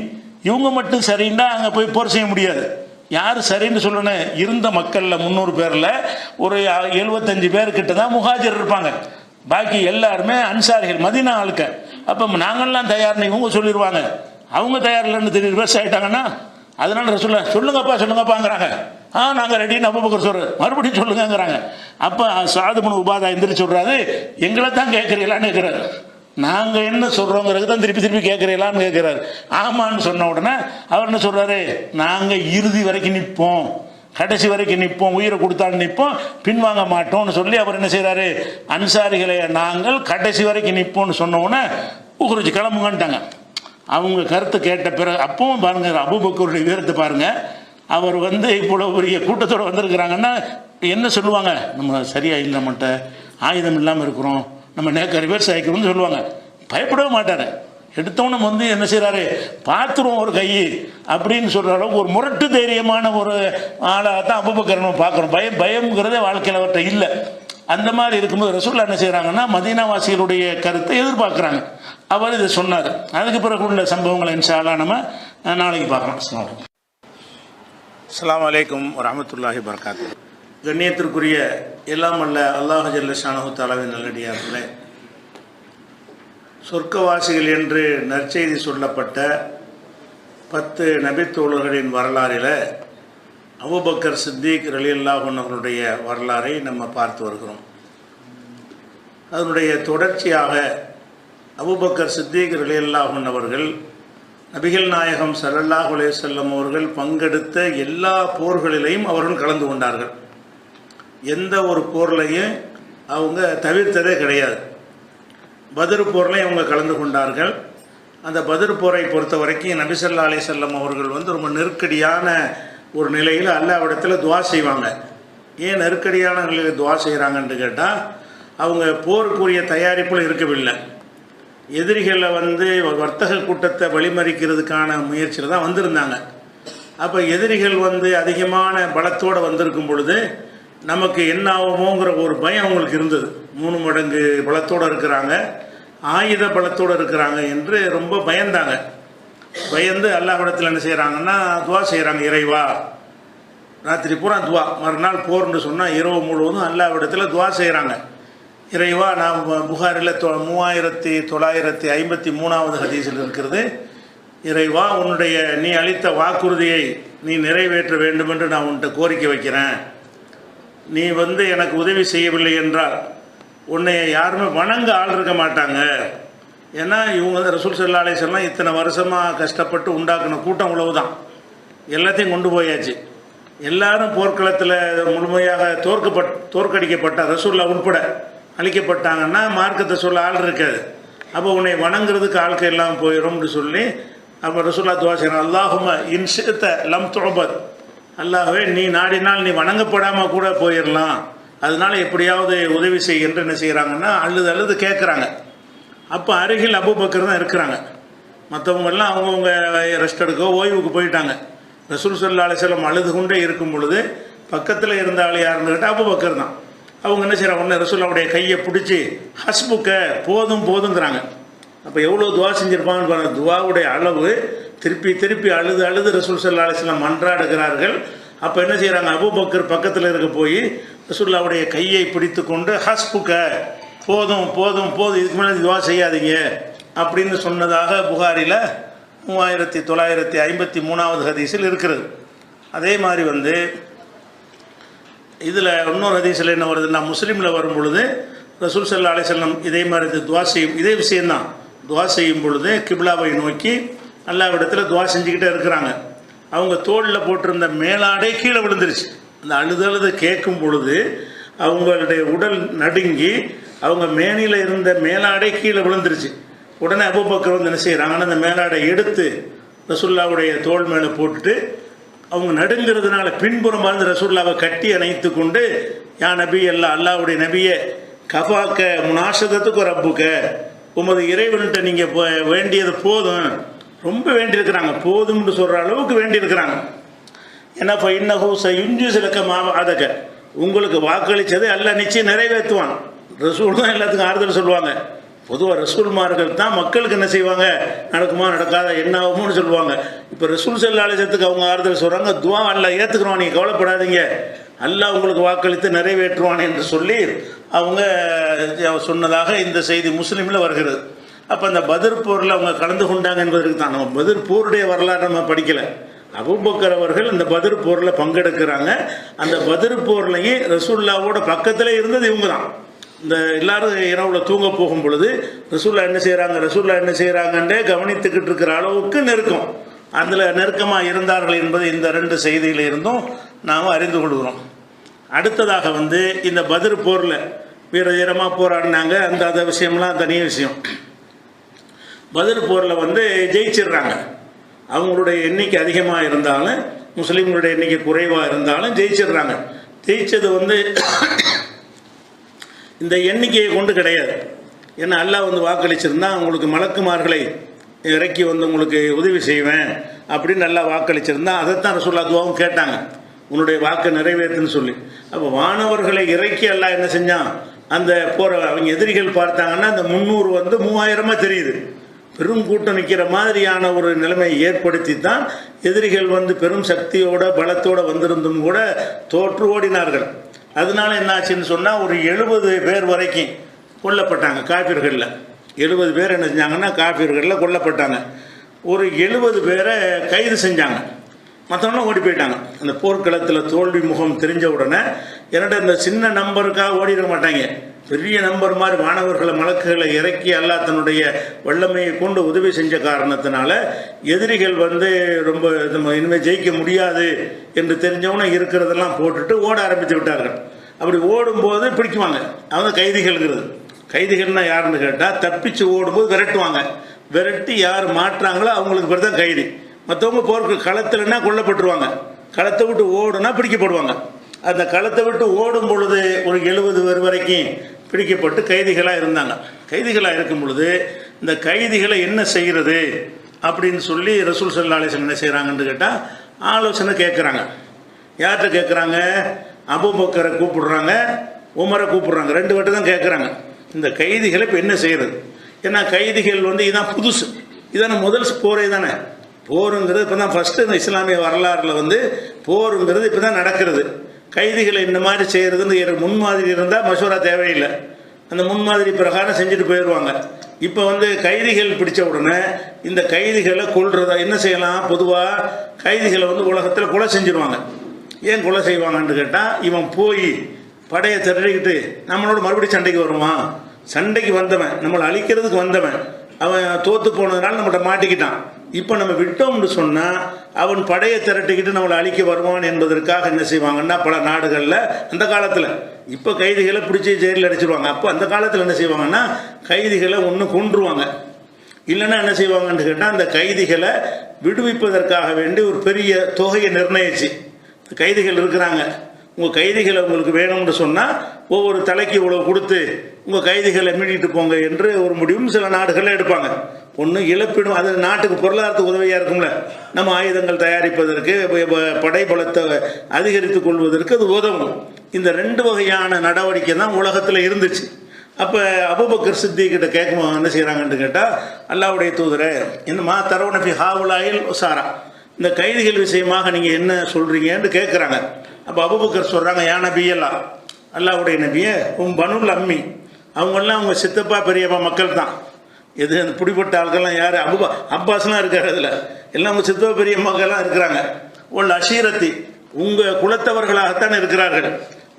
இவங்க மட்டும் சரின்னா அங்கே போய் போர் செய்ய முடியாது. யார் சரின்னு சொல்லணும், இருந்த மக்களில் 300 பேரில் ஒரு 75 பேர்கிட்ட தான் முஹாஜிர் இருப்பாங்க, பாக்கி எல்லாருமே அன்சாரிகள் மதீனா ஆளுக்க. அப்போ நாங்கள்லாம் தயார்னு இவங்க சொல்லிடுவாங்க, அவங்க தயார் இல்லைன்னு தெரியும் ரிவர்ஸ் ஆகிட்டாங்கன்னா. அதனால ரசூலுல்லாஹ் சொல்லுங்கப்பாங்கிறாங்க. நாங்கள் ரெடின்னு அபூபக்கர் சொல்கிறார், மறுபடியும் சொல்லுங்கிறாங்க. அப்போ சஅத் இப்னு உபாதா எந்திரிச்சு சொல்கிறாரு, எங்களை தான் கேட்குறீங்களான்னு கேட்குறாரு. நாங்கள் என்ன சொல்கிறோங்கிறது தான் திருப்பி கேட்குறீங்களான்னு கேட்குறாரு. ஆமான்னு சொன்ன உடனே அவர் என்ன சொல்கிறாரு, நாங்கள் இறுதி வரைக்கும் நிற்போம், கடைசி வரைக்கும் நிற்போம், உயிரை கொடுத்தாலும் நிற்போம், பின்வாங்க மாட்டோம்னு சொல்லி அவர் என்ன செய்கிறாரு, அன்சாரிகளை நாங்கள் கடைசி வரைக்கும் நிற்போம்னு சொன்ன உடனே குறிச்சு கிளம்புங்கன்ட்டாங்க. அவங்க கருத்து கேட்ட பிறகு அப்பவும் பாருங்கள் அபூபக்கருடைய வீரத்தை பாருங்கள். அவர் இவ்வளோ பெரிய கூட்டத்தோடு வந்திருக்கிறாங்கன்னா என்ன சொல்லுவாங்க, நம்ம சரியாக இல்லை, நம்மகிட்ட ஆயுதம் இல்லாமல் இருக்கிறோம், நம்ம நேக்க ரிவர்ஸ் ஆகிக்கிறோம்னு சொல்லுவாங்க. பயப்படவே மாட்டார். எடுத்தவனும் என்ன செய்கிறாரு, பார்த்துருவோம் ஒரு கை அப்படின்னு சொல்கிற அளவுக்கு ஒரு முரட்டு தைரியமான ஒரு ஆளாக தான் அபூபக்கர் நம்ம பார்க்குறோம். பயம்ங்கிறதே வாழ்க்கையில் அவர்கிட்ட இல்லை. அந்த மாதிரி இருக்கும்போது ரசூலுல்லாஹ் என்ன செய்கிறாங்கன்னா மதீனாவாசிகளுடைய கருத்தை எதிர்பார்க்குறாங்க. அவர் இதை சொன்னார். அதுக்கு பிறகு உள்ள சம்பவங்களை இன்ஷா அல்லாஹ் நம்ம நாளைக்கு பார்க்கலாம். அஸ்ஸலாமு அலைக்கும் வரஹ்மத்துல்லாஹி வபரகாத்துஹு. கண்ணியத்திற்குரிய எல்லாம் அல்ல அல்லாஹ் ஜல்ல ஷானஹு தஆலாவின் நல்லடியார்களே, சொர்க்கவாசிகள் என்று நற்செய்தி சொல்லப்பட்ட 10 நபித்தோழர்களின் வரலாறில் அபூபக்கர் சித்திக் ரலியல்லாஹு அன்ஹு அவர்களுடைய வரலாறை நம்ம பார்த்து வருகிறோம். அதனுடைய தொடர்ச்சியாக அபூபக்கர் சித்திக் ரலியல்லாஹு அன்ஹு அவர்கள் நபிகள் நாயகம் ஸல்லல்லாஹு அலைஹி வஸல்லம் அவர்கள் பங்கெடுத்த எல்லா போர்களிலையும் அவர்கள் கலந்து கொண்டார்கள். எந்த ஒரு போர்லையும் அவங்க தவிர்த்ததே கிடையாது. பத்ர் போர்லையும் அவங்க கலந்து கொண்டார்கள். அந்த பத்ர் போரை பொறுத்த வரைக்கும் நபி ஸல்லல்லாஹு அலைஹி வஸல்லம் அவர்கள் ரொம்ப நெருக்கடியான ஒரு நிலையில் அல்லாஹ்விடத்தில் துஆ செய்வாங்க. ஏன் நெருக்கடியான நிலையில் துஆ செய்கிறாங்கன்னு கேட்டால், அவங்க போருக்குரிய தயாரிப்பில் இருக்கவில்லை. எதிரிகளை வர்த்தக கூட்டத்தை வழிமறிக்கிறதுக்கான முயற்சியில் தான் வந்திருந்தாங்க. அப்போ எதிரிகள் அதிகமான பலத்தோடு வந்திருக்கும் பொழுது நமக்கு என்ன ஆகுமோங்கிற ஒரு பயம் அவங்களுக்கு இருந்தது. 3 மடங்கு பலத்தோடு இருக்கிறாங்க, ஆயுத பலத்தோடு இருக்கிறாங்க என்று ரொம்ப பயந்தாங்க. பயந்து அல்லாஹ்விடத்தில் என்ன செய்கிறாங்கன்னா துவா செய்கிறாங்க. இறைவா, ராத்திரி பூரா துவா, மறுநாள் போர்னு சொன்னால் இரவு முழுவதும் அல்லாஹ்விடத்தில் துவா செய்கிறாங்க. இறைவா, நான் புகாரில் 3953வது ஹதீஸில் இருக்கிறது, இறைவா உன்னுடைய நீ அளித்த வாக்குறுதியை நீ நிறைவேற்ற வேண்டும் என்று நான் உன்கிட்ட கோரிக்கை வைக்கிறேன். நீ எனக்கு உதவி செய்யவில்லை என்றால் உன்னை யாருமே வணங்க ஆள் இருக்க மாட்டாங்க. ஏன்னா இவங்க ரசூல் ஸல்லல்லாஹு அலைஹி வஸல்லம் இத்தனை வருஷமாக கஷ்டப்பட்டு உண்டாக்குன கூட்டம் உழவு தான். எல்லாத்தையும் கொண்டு போயாச்சு. எல்லாரும் போர்க்களத்தில் முழுமையாக தோற்கடிக்கப்பட்ட ரசூல்லா உட்பட அழிக்கப்பட்டாங்கன்னா மார்க்கத்தை சொல்ல ஆள் இருக்காது. அப்போ உன்னை வணங்குறதுக்கு ஆட்கள் எல்லாம் போயிடும்னு சொல்லி அப்போ ரசூல்லா துவா செய்கிறான். அல்லாஹும்ம இன் ஷிஅத லம் துஅபத், அல்லாஹ்வே நீ நாடினால் நீ வணங்கப்படாமல் கூட போயிடலாம், அதனால எப்படியாவது உதவி செய் என்று என்ன செய்கிறாங்கன்னா அழுது கேட்குறாங்க. அப்போ அருகில் அபூபக்கர் தான் இருக்கிறாங்க. மற்றவங்கெல்லாம் அவங்கவுங்க ரெஸ்ட் எடுக்க ஓய்வுக்கு போயிட்டாங்க. ரசூல் ஸல்லல்லாஹு அலைஹி வஸல்லம் அழுது கொண்டே இருக்கும் பொழுது பக்கத்தில் இருந்த ஆள் யாருன்னு கேட்டால் அபூபக்கர் தான். அவங்க என்ன செய்கிறாங்க, உடனே ரசூலுடைய கையை பிடிச்சி ஹஸ்புக்க போதுங்கிறாங்க. அப்போ எவ்வளோ துவா செஞ்சுருப்பாங்கன்னு பாருங்கள். துவாவுடைய அளவு திருப்பி அழுது ரசூல் ஸல்லல்லாஹு அலைஹி வஸல்லம் மன்றாடுகிறார்கள். அப்போ என்ன செய்கிறாங்க, அபூபக்கர் பக்கத்தில் இருக்க போய் ரசூலுல்லாவுடைய கையை பிடித்து கொண்டு ஹஸ்புக்க போதும் இதுக்கு மேலே துவா செய்யாதீங்க அப்படின்னு சொன்னதாக புகாரில் 3953வது ஹதீஸில் இருக்கிறது. அதே மாதிரி இதில் இன்னொரு ஹதீஸில் என்ன வருதுன்னா, முஸ்லீமில் வரும் பொழுது ரசூல் ஸல்லல்லாஹு அலைஹி வஸல்லம் இதே மாதிரி துவா செய்யும், இதே விஷயந்தான். துவா செய்யும் பொழுது கிப்லாவை நோக்கி அல்லாஹ்விடத்தில் துவா செஞ்சுக்கிட்டே இருக்கிறாங்க. அவங்க தோளில் போட்டிருந்த மேலாடை கீழே விழுந்துருச்சு. அந்த அழுது கேட்கும் பொழுது அவங்களுடைய உடல் நடுங்கி அவங்க மேனியில் இருந்த மேலாடை கீழே விழுந்துருச்சு. உடனே அபூபக்கர் என்ன செய்கிறாங்கன்னா அந்த மேலாடை எடுத்து ரசூலுல்லாவுடைய தோள் மேலே போட்டுட்டு அவங்க நடுங்கிறதுனால பின்புறம் வந்து ரசூலுல்லாவை கட்டி அணைத்து கொண்டு, யா நபி அல்லாஹ்வுடைய நபியே, கஃபாக்க முனாஷதத்துக்கு ரப்புக்க, உமது இறைவன்கிட்ட நீங்கள் வேண்டியது போதும், ரொம்ப வேண்டியிருக்கிறாங்க, போதும்னு சொல்கிற அளவுக்கு வேண்டியிருக்கிறாங்க. ஏன்னா இப்போ இன்னஹு சயுஞ்சு சிலக்க மாதக, உங்களுக்கு வாக்களித்ததை அல்லாஹ் நிச்சயம் நிறைவேற்றுவான். ரசூல் தான் எல்லாத்துக்கும் ஆறுதல் சொல்லுவாங்க. பொதுவாக ரசூல்மார்கள் தான் மக்களுக்கு என்ன செய்வாங்க, நடக்குமா நடக்காத என்ன ஆகும்னு சொல்லுவாங்க. இப்போ ரசூல் ஸல்லல்லாஹு அலைஹி வஸல்லத்துக்கு அவங்க ஆறுதல் சொல்கிறாங்க, துவா அல்லாஹ் ஏற்றுக்குறோம், நீங்கள் கவலைப்படாதீங்க, அல்லாஹ் உங்களுக்கு வாக்களித்து நிறைவேற்றுவான் என்று சொல்லி அவங்க சொன்னதாக இந்த செய்தி முஸ்லீமில் வருகிறது. அப்போ அந்த பத்ர் போரில் அவங்க கலந்து கொண்டாங்க என்பதற்கு தான். நம்ம பத்ர் போருடைய வரலாறு நம்ம படிக்கலை. அபூபக்கர் அவர்கள் அந்த பத்ர் போரில் பங்கெடுக்கிறாங்க. அந்த பத்ர் போர்லையும் ரசூலுல்லாவோட பக்கத்தில் இருந்தது இவங்க தான். இந்த எல்லாரும் இரவுல தூங்க போகும் பொழுது ரசூல்லா என்ன செய்கிறாங்கன்றே கவனித்துக்கிட்டு இருக்கிற அளவுக்கு நெருக்கம், அதில் நெருக்கமாக இருந்தார்கள் என்பது இந்த 2 செய்தியில் இருந்தும் நாம் அறிந்து கொள்கிறோம். அடுத்ததாக இந்த பத்ர் போரில் வீர தீரமாக போராடினாங்க. அந்த விஷயம்லாம் தனிய விஷயம். பத்ர் போரில் ஜெயிச்சிடுறாங்க. அவங்களுடைய எண்ணிக்கை அதிகமாக இருந்தாலும் முஸ்லீம்களுடைய எண்ணிக்கை குறைவாக இருந்தாலும் ஜெயிச்சிடுறாங்க. ஜெயிச்சது இந்த எண்ணிக்கையை கொண்டு கிடையாது. ஏன்னா அல்லாஹ் வாக்களிச்சிருந்தா உங்களுக்கு மலக்குமார்களை இறக்கி உங்களுக்கு உதவி செய்வேன் அப்படின்னு நல்லா வாக்களிச்சிருந்தா அதைத்தான் ரசூலுல்லாஹ் துஆவும் கேட்டாங்க, உன்னுடைய வாக்கை நிறைவேற்றுன்னு சொல்லி. அப்போ வானவர்களை இறக்கி அல்லாஹ் என்ன செஞ்சான், அந்த போகிற அவங்க எதிரிகள் பார்த்தாங்கன்னா அந்த 300 3000 தெரியுது. பெரும் கூட்டம் நிற்கிற மாதிரியான ஒரு நிலைமையை ஏற்படுத்தி தான் எதிரிகள் பெரும் சக்தியோட பலத்தோடு வந்திருந்தும் கூட தோற்று ஓடினார்கள். அதனால என்னாச்சுன்னு சொன்னால் ஒரு 70 பேர் வரைக்கும் கொல்லப்பட்டாங்க காஃபிர்களில். 70 பேர் என்ன செஞ்சாங்கன்னா காஃபிர்களில் கொல்லப்பட்டாங்க. ஒரு 70 பேரை கைது செஞ்சாங்க, மற்றவங்களும் ஓடி போயிட்டாங்க. அந்த போர்க்களத்தில் தோல்வி முகம் தெரிஞ்ச உடனே என்னோட இந்த சின்ன நம்பருக்காக ஓடிட மாட்டாங்க, பெரிய நம்பர் மாதிரி மாணவர்களை மலக்குகளை இறக்கி அல்லாஹ் தன்னுடைய வல்லமையை கொண்டு உதவி செஞ்ச காரணத்தினால எதிரிகள் வந்து ரொம்ப இனிமேல் ஜெயிக்க முடியாது என்று தெரிஞ்சவன இருக்கிறதெல்லாம் போட்டுட்டு ஓட ஆரம்பித்து விட்டார்கள். அப்படி ஓடும்போது பிடிக்குவாங்க. அவங்க கைதிகள்ங்கிறது. கைதிகள்னா யாருன்னு கேட்டால் தப்பிச்சு ஓடும்போது விரட்டுவாங்க. விரட்டி யார் மாட்டுறாங்களோ அவங்களுக்கு பேர் தான் கைதி. மற்றவங்க போருக்கு களத்தில்னா கொல்லப்பட்டுருவாங்க. களத்தை விட்டு ஓடுனா பிடிக்கப்படுவாங்க. அந்த களத்தை விட்டு ஓடும் பொழுது ஒரு 70 பேர் வரைக்கும் பிடிக்கப்பட்டு கைதிகளாக இருந்தாங்க. கைதிகளாக இருக்கும் பொழுது இந்த கைதிகளை என்ன செய்கிறது அப்படின்னு சொல்லி ரசூல் ஸல்லல்லாஹு அலைஹி வஸல்லம் என்ன செய்கிறாங்கன்னு கேட்டால் ஆலோசனை கேட்குறாங்க. யார்கிட்ட கேட்குறாங்க? அபூபக்கரை கூப்பிடுறாங்க, உமரை கூப்பிடுறாங்க. 2 பேர்ட்ட தான் கேட்குறாங்க. இந்த கைதிகளை இப்போ என்ன செய்கிறது? ஏன்னா கைதிகள் வந்து இதுதான் புதுசு, இதான முதல் போரே தானே. போருங்கிறது இப்போ தான் ஃபஸ்ட்டு இந்த இஸ்லாமிய வரலாறில் வந்து போருங்கிறது இப்போ தான் நடக்கிறது. கைதிகளை இந்த மாதிரி செய்கிறதுன்னு எனக்கு முன்மாதிரி இருந்தால் மசூரா தேவையில்லை. அந்த முன்மாதிரி பிரகாரம் செஞ்சுட்டு போயிடுவாங்க. இப்போ வந்து கைதிகள் பிடிச்ச உடனே இந்த கைதிகளை கொல்றதா என்ன செய்யலாம்? பொதுவாக கைதிகளை வந்து உலகத்தில் கொலை செஞ்சுருவாங்க. ஏன் கொலை செய்வாங்கன்னு கேட்டால், இவன் போய் படையை திரட்டிக்கிட்டு நம்மளோட மறுபடியும் சண்டைக்கு வருவான். சண்டைக்கு வந்தவன், நம்மளை அழிக்கிறதுக்கு வந்தவன், அவன் தோற்று போனதுனால நம்மகிட்ட மாட்டிக்கிட்டான். இப்போ நம்ம விட்டோம்னு சொன்னால் அவன் படையை திரட்டிக்கிட்டு நம்மளை அழிக்க வருவான் என்பதற்காக என்ன செய்வாங்கன்னா, பல நாடுகளில் அந்த காலத்தில், இப்போ கைதிகளை பிடிச்சி ஜெயிலில் அடைச்சிடுவாங்க. அப்போ அந்த காலத்தில் என்ன செய்வாங்கன்னா கைதிகளை ஒன்று கொன்றுவாங்க. இல்லைன்னா என்ன செய்வாங்கன்னு கேட்டால், அந்த கைதிகளை விடுவிப்பதற்காக வேண்டி ஒரு பெரிய தொகையை நிர்ணயிச்சு, கைதிகள் இருக்கிறாங்க, உங்கள் கைதிகளை உங்களுக்கு வேணும்னு சொன்னால் ஒவ்வொரு தலைக்கு இவ்வளோ கொடுத்து உங்கள் கைதிகளை மீட்டிட்டு போங்க என்று ஒரு முடிவும் சில நாடுகளில் எடுப்பாங்க. ஒன்று இழப்பீடும், அது நாட்டுக்கு பொருளாதாரத்துக்கு உதவியாக இருக்கும்ல. நம்ம ஆயுதங்கள் தயாரிப்பதற்கு, படை பலத்தை அதிகரித்து கொள்வதற்கு அது உதவும். இந்த 2 வகையான நடவடிக்கை தான் உலகத்தில் இருந்துச்சு. அப்போ அபூபக்கர் சித்திக்கிட்ட கேட்கும் என்ன செய்கிறாங்கன்னு கேட்டால், அல்லாஹ்வுடைய தூதரே, இன்னுமா தரவுனபி ஹாவுலாயில் உசாரா, இந்த கைதிகள் விஷயமாக நீங்கள் என்ன சொல்கிறீங்கன்னு கேட்குறாங்க. அப்போ அபூபக்கர் சொல்கிறாங்க, யா நபியல்லா, அல்லாஹ்வுடைய நபியே, பனுல் அம்மி, அவங்கெல்லாம் அவங்க சித்தப்பா பெரியப்பா மக்கள் தான். எது அந்த பிடிப்பட்ட ஆட்கள்லாம் யார்? அப்பாஸ்லாம் இருக்கார். அதில் எல்லாம் அவங்க சித்தப்பா பெரிய மக்கள்லாம் இருக்கிறாங்க. உள்ள அஷீரத்தி, உங்கள் குலத்தவர்களாகத்தான் இருக்கிறார்கள்.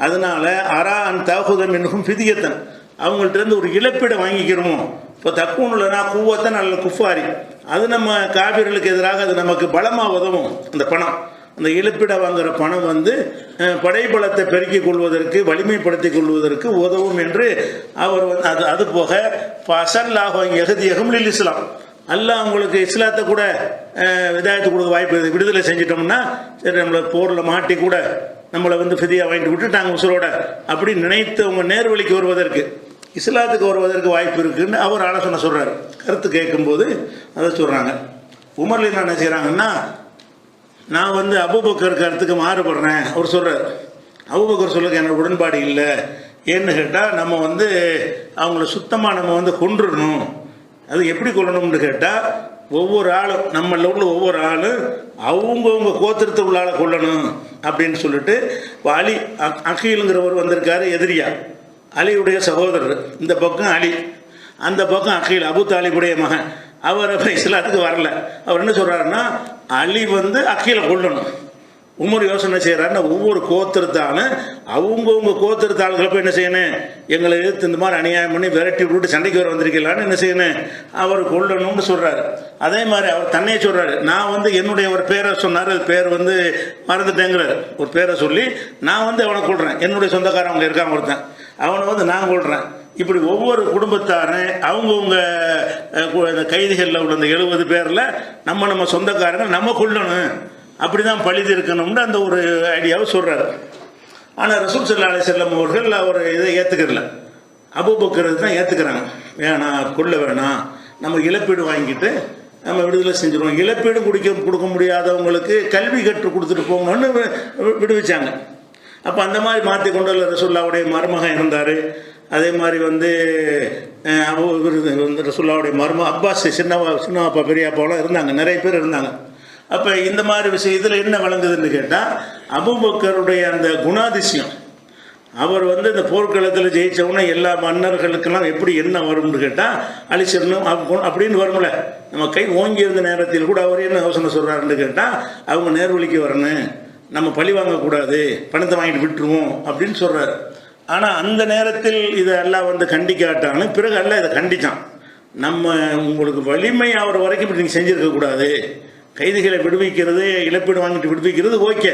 அதனால அரா அன் தாகுதம் என்னும் பிதியத்தன், அவங்கள்ட்ட ஒரு இழப்பீடை வாங்கிக்கிறோமோ. இப்போ தக்குனுலனா கூவத்தன் அல்ல குஃபாரி, அது நம்ம காபிர்களுக்கு எதிராக அது நமக்கு பலமாக உதவும். அந்த பணம், அந்த இழப்பீடை வாங்குகிற பணம் வந்து படைபலத்தை பெருக்கிக் கொள்வதற்கு, வலிமைப்படுத்திக் கொள்வதற்கு உதவும் என்று அவர் வந்து அது போக ஃபசல்லாஹு யஹ்தியஹும் லில் இஸ்லாம், அல்லாஹ் அவங்களுக்கு இஸ்லாத்தை கூட விதாயத்து கொடுக்க வாய்ப்பு, விடுதலை செஞ்சிட்டோம்னா சரி, நம்மளை போரில் மாட்டி கூட நம்மளை வந்து ஃபிதியா வாங்கிட்டு விட்டுட்டாங்க உசுரோட அப்படி நினைத்து அவங்க நேர்வழிக்கு வருவதற்கு, இஸ்லாத்துக்கு வருவதற்கு வாய்ப்பு இருக்குன்னு அவர் ஆலோசனை சொல்கிறார். கருத்து கேட்கும்போது அதை சொல்கிறாங்க. உமர்ல என்ன செய்கிறாங்கன்னா, நான் வந்து அபூபக்கர் கருத்துக்கு மாறுபடுறேன் அவர் சொல்கிறார். அபூபக்கர் சொல்லுக்கு எனக்கு உடன்பாடு இல்லை. ஏன்னு கேட்டால், நம்ம வந்து அவங்கள சுத்தமாக நம்ம வந்து கொன்றுடணும். அது எப்படி கொல்லணும்னு கேட்டால், ஒவ்வொரு ஆளும் நம்மள உள்ள ஒவ்வொரு ஆளும் அவங்கவுங்க கோத்திரத்தை உள்ள ஆளை கொல்லணும் அப்படின்னு சொல்லிட்டு, அலி அகீலுங்கிறவர் வந்திருக்காரு எதிரியா, அலியுடைய சகோதரர். இந்த பக்கம் அலி, அந்த பக்கம் அகீல் அபு தாலிபுடைய மகன். அவர் இஸ்லாத்துக்கு வரல. அவர் என்ன சொல்கிறாருன்னா, அலி வந்து அகீலை கொல்லணும். உமர் யோசனை செய்கிறாருன்னா, ஒவ்வொரு கோத்திரத்தாலும் அவங்கவுங்க கோத்திரத்தாளுகளை போய் என்ன செய்யணும், எங்களை எதிர்த்து இந்த மாதிரி அநியாயம் பண்ணி விரட்டி விட்டு சண்டைக்கு வர வந்திருக்கலான்னு என்ன செய்யணும், அவர் கொல்லணும்னு சொல்கிறாரு. அதே மாதிரி அவர் தன்னையே சொல்கிறாரு, நான் வந்து என்னுடைய ஒரு பேரை சொன்னார், அது பேர் வந்து மறந்துட்டேங்கிறார். ஒரு பேரை சொல்லி நான் வந்து அவனை கொள்கிறேன், என்னுடைய சொந்தக்காரன் அவங்க இருக்காங்க ஒருத்தன், அவனை வந்து நான் கொள்கிறேன். இப்படி ஒவ்வொரு குடும்பத்தாரும் அவங்கவுங்க கைதிகளில் உள்ள அந்த 70 பேரில் நம்ம சொந்தக்காரங்க நம்ம கொள்ளணும், அப்படி தான் பழிது இருக்கணும்னு அந்த ஒரு ஐடியாவை சொல்கிறார். ஆனால் ரசூல் ஸல்லல்லாஹு அலைஹி வஸல்லம் அவர்கள் அவர் இதை ஏற்றுக்கிறல. அபூபக்கர் தான் ஏற்றுக்கிறாங்க. வேணாம், கொள்ள வேணாம், நம்ம இழப்பீடு வாங்கிட்டு நம்ம விடுதலை செஞ்சுருவோம். இழப்பீடு கொடுக்க முடியாதவங்களுக்கு கல்வி கற்றுக் கொடுத்துட்டு போங்கன்னு விடுவிச்சாங்க. அப்போ அந்த மாதிரி மாற்றி கொண்டு வர ரசூலுல்லாஹ்வுடைய மருமகன் இருந்தார். அதே மாதிரி வந்து ரசூலுல்லாஹ்வுடைய மருமகன் அப்பாஸ், சின்னப்பா பெரியப்பாலாம் இருந்தாங்க, நிறைய பேர் இருந்தாங்க. அப்போ இந்த மாதிரி விஷயம் இதில் என்ன வழங்குதுன்னு கேட்டால், அபூபக்கருடைய அந்த குணாதிசயம், அவர் வந்து இந்த போர்க்களத்தில் ஜெயித்தவுடனே எல்லா மன்னர்களுக்கெல்லாம் எப்படி என்ன வரும்னு கேட்டால் அழிச்சிடணும் அப்படின்னு வரும்ல. நம்ம கை ஓங்கி இருந்த நேரத்தில் கூட அவர் என்ன யோசனை சொல்கிறாருன்னு கேட்டால், அவங்க நேர்வழிக்கு வரணும், நம்ம பழி வாங்கக்கூடாது, பணத்தை வாங்கிட்டு விட்டுருவோம் அப்படின்னு சொல்கிறார். ஆனால் அந்த நேரத்தில் இதை எல்லாம் வந்து கண்டிக்காட்டாலும் பிறகு எல்லாம் இதை கண்டித்தான். நம்ம உங்களுக்கு வலிமை ஆகிற வரைக்கும் இப்படி நீங்கள் செஞ்சுருக்கக்கூடாது. கைதிகளை விடுவிக்கிறது, இழப்பீடு வாங்கிட்டு விடுவிக்கிறது ஓகே.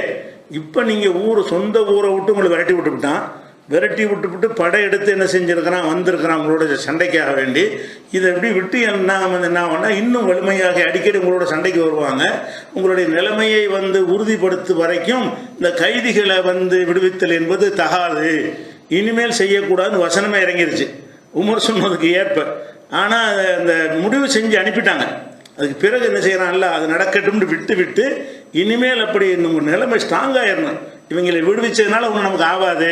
இப்போ நீங்கள் சொந்த ஊரை விட்டு உங்களை விரட்டி விட்டுவிட்டு படை எடுத்து என்ன செஞ்சுருக்கிறான், வந்திருக்கிறான் உங்களோட சண்டைக்காக வேண்டி. இதை எப்படி விட்டு என்ன ஆகும்னா இன்னும் வலிமையாக அடிக்கடி உங்களோட சண்டைக்கு வருவாங்க. உங்களுடைய நிலைமையை உறுதிப்படுத்தும் வரைக்கும் இந்த கைதிகளை விடுவித்தல் என்பது தகாது, இனிமேல் செய்யக்கூடாதுன்னு வசனமே இறங்கிருச்சு உமர் சொன்னதுக்கு ஏற்ப. ஆனால் அந்த முடிவு செஞ்சு அனுப்பிட்டாங்க. அதுக்கு பிறகு என்ன செய்யறான்ல, அது நடக்கட்டும்னு விட்டு இனிமேல் அப்படி உங்கள் நிலைமை ஸ்ட்ராங்காகிடணும், இவங்களை விடுவிச்சதுனால ஒன்றும் நமக்கு ஆகாது,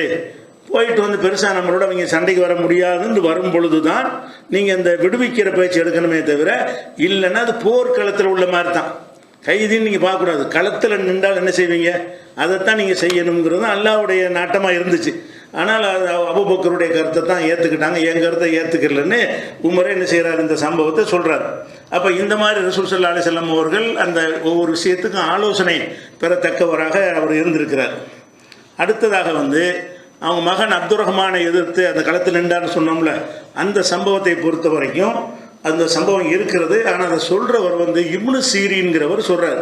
போயிட்டு பெருசாக நம்மளோட அவங்க சண்டைக்கு வர முடியாதுன்னு வரும் பொழுது தான் நீங்கள் இந்த விடுவிக்கிற பேச்சு எடுக்கணுமே தவிர, இல்லைன்னா அது போர்க்களத்தில் உள்ள மாதிரி தான். கைதின்னு நீங்கள் பார்க்கக்கூடாது, களத்தில் நின்றால் என்ன செய்வீங்க அதைத்தான் நீங்கள் செய்யணுங்கிறது அல்லாஹ்வுடைய நாட்டமாக இருந்துச்சு. ஆனால் அது அபூபக்கருடைய கருத்தை தான் ஏற்றுக்கிட்டாங்க, என் கருத்தை ஏற்றுக்கலன்னு உமரே என்ன செய்கிறார், இந்த சம்பவத்தை சொல்கிறார். அப்போ இந்த மாதிரி ரசூல் ஸல்லல்லாஹு அலைஹி வஸல்லம் அவர்கள் அந்த ஒவ்வொரு விஷயத்துக்கும் ஆலோசனை பெறத்தக்கவராக அவர் இருந்திருக்கிறார். அடுத்ததாக அவங்க மகன் அப்துர் ரஹ்மானை எதிர்த்து அந்த களத்தில் நின்றான்னு சொன்னோம்ல, அந்த சம்பவத்தை பொறுத்த வரைக்கும் அந்த சம்பவம் இருக்கிறது. ஆனால் அதை சொல்கிறவர் இப்னு சீரின்கிறவர் சொல்கிறார்.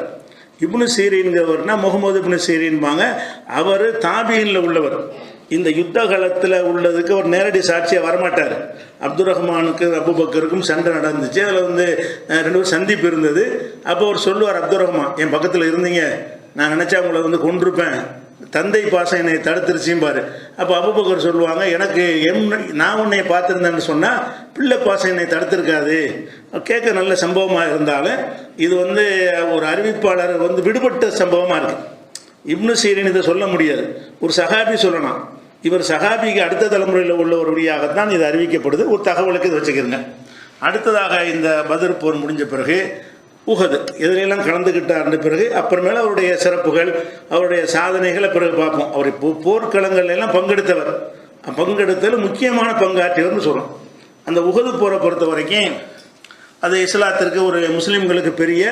இப்னு சீரின்கிறவர்னா முகமது இப்னு சீரின்பாங்க. அவர் தாபீன்ல உள்ளவர். இந்த யுத்த காலத்தில் உள்ளதுக்கு அவர் நேரடி சாட்சியாக வரமாட்டார். அப்துர் ரஹ்மானுக்கு அபூபக்கருக்கும் சண்டை நடந்துச்சு, அதில் 2 பேரும் சந்திப்பு இருந்தது. அப்போ அவர் சொல்லுவார், அப்துர் ரஹ்மான் என் பக்கத்தில் இருந்தீங்க, நான் நினச்சா உங்களை கொன்றிருப்பேன், தந்தை பாசம் என்னை தடுத்துருச்சிம்பார். அப்போ அபூபக்கர் சொல்லுவாங்க, எனக்கு நான் உன்னை பார்த்துருந்தேன்னு சொன்னால் பிள்ளை பாசம் என்னை தடுத்திருக்காது. கேட்க நல்ல சம்பவமாக இருந்தாலும் இது ஒரு அறிவிப்பாளர் விடுபட்ட சம்பவமாக இருக்குது. இப்னு சீரின் இதை சொல்ல முடியாது, ஒரு சஹாபி சொல்லலாம். இவர் சஹாபிக்கு அடுத்த தலைமுறையில் உள்ள ஒரு வழியாகத்தான் இது அறிவிக்கப்படுது. ஒரு தகவலுக்கு இதை வச்சுக்கிறங்க. அடுத்ததாக இந்த பத்ர் போர் முடிஞ்ச பிறகு உஹது எதிலெல்லாம் கலந்துக்கிட்டார்ன்ற பிறகு அப்புறமேல அவருடைய சிறப்புகள், அவருடைய சாதனைகளை பிறகு பார்ப்போம். அவர் போர்க்களங்கள் எல்லாம் பங்கெடுத்தல் முக்கியமான பங்காற்றியவர்னு சொல்கிறோம். அந்த உஹது போரை பொறுத்த வரைக்கும் அது இஸ்லாத்திற்கு ஒரு முஸ்லீம்களுக்கு பெரிய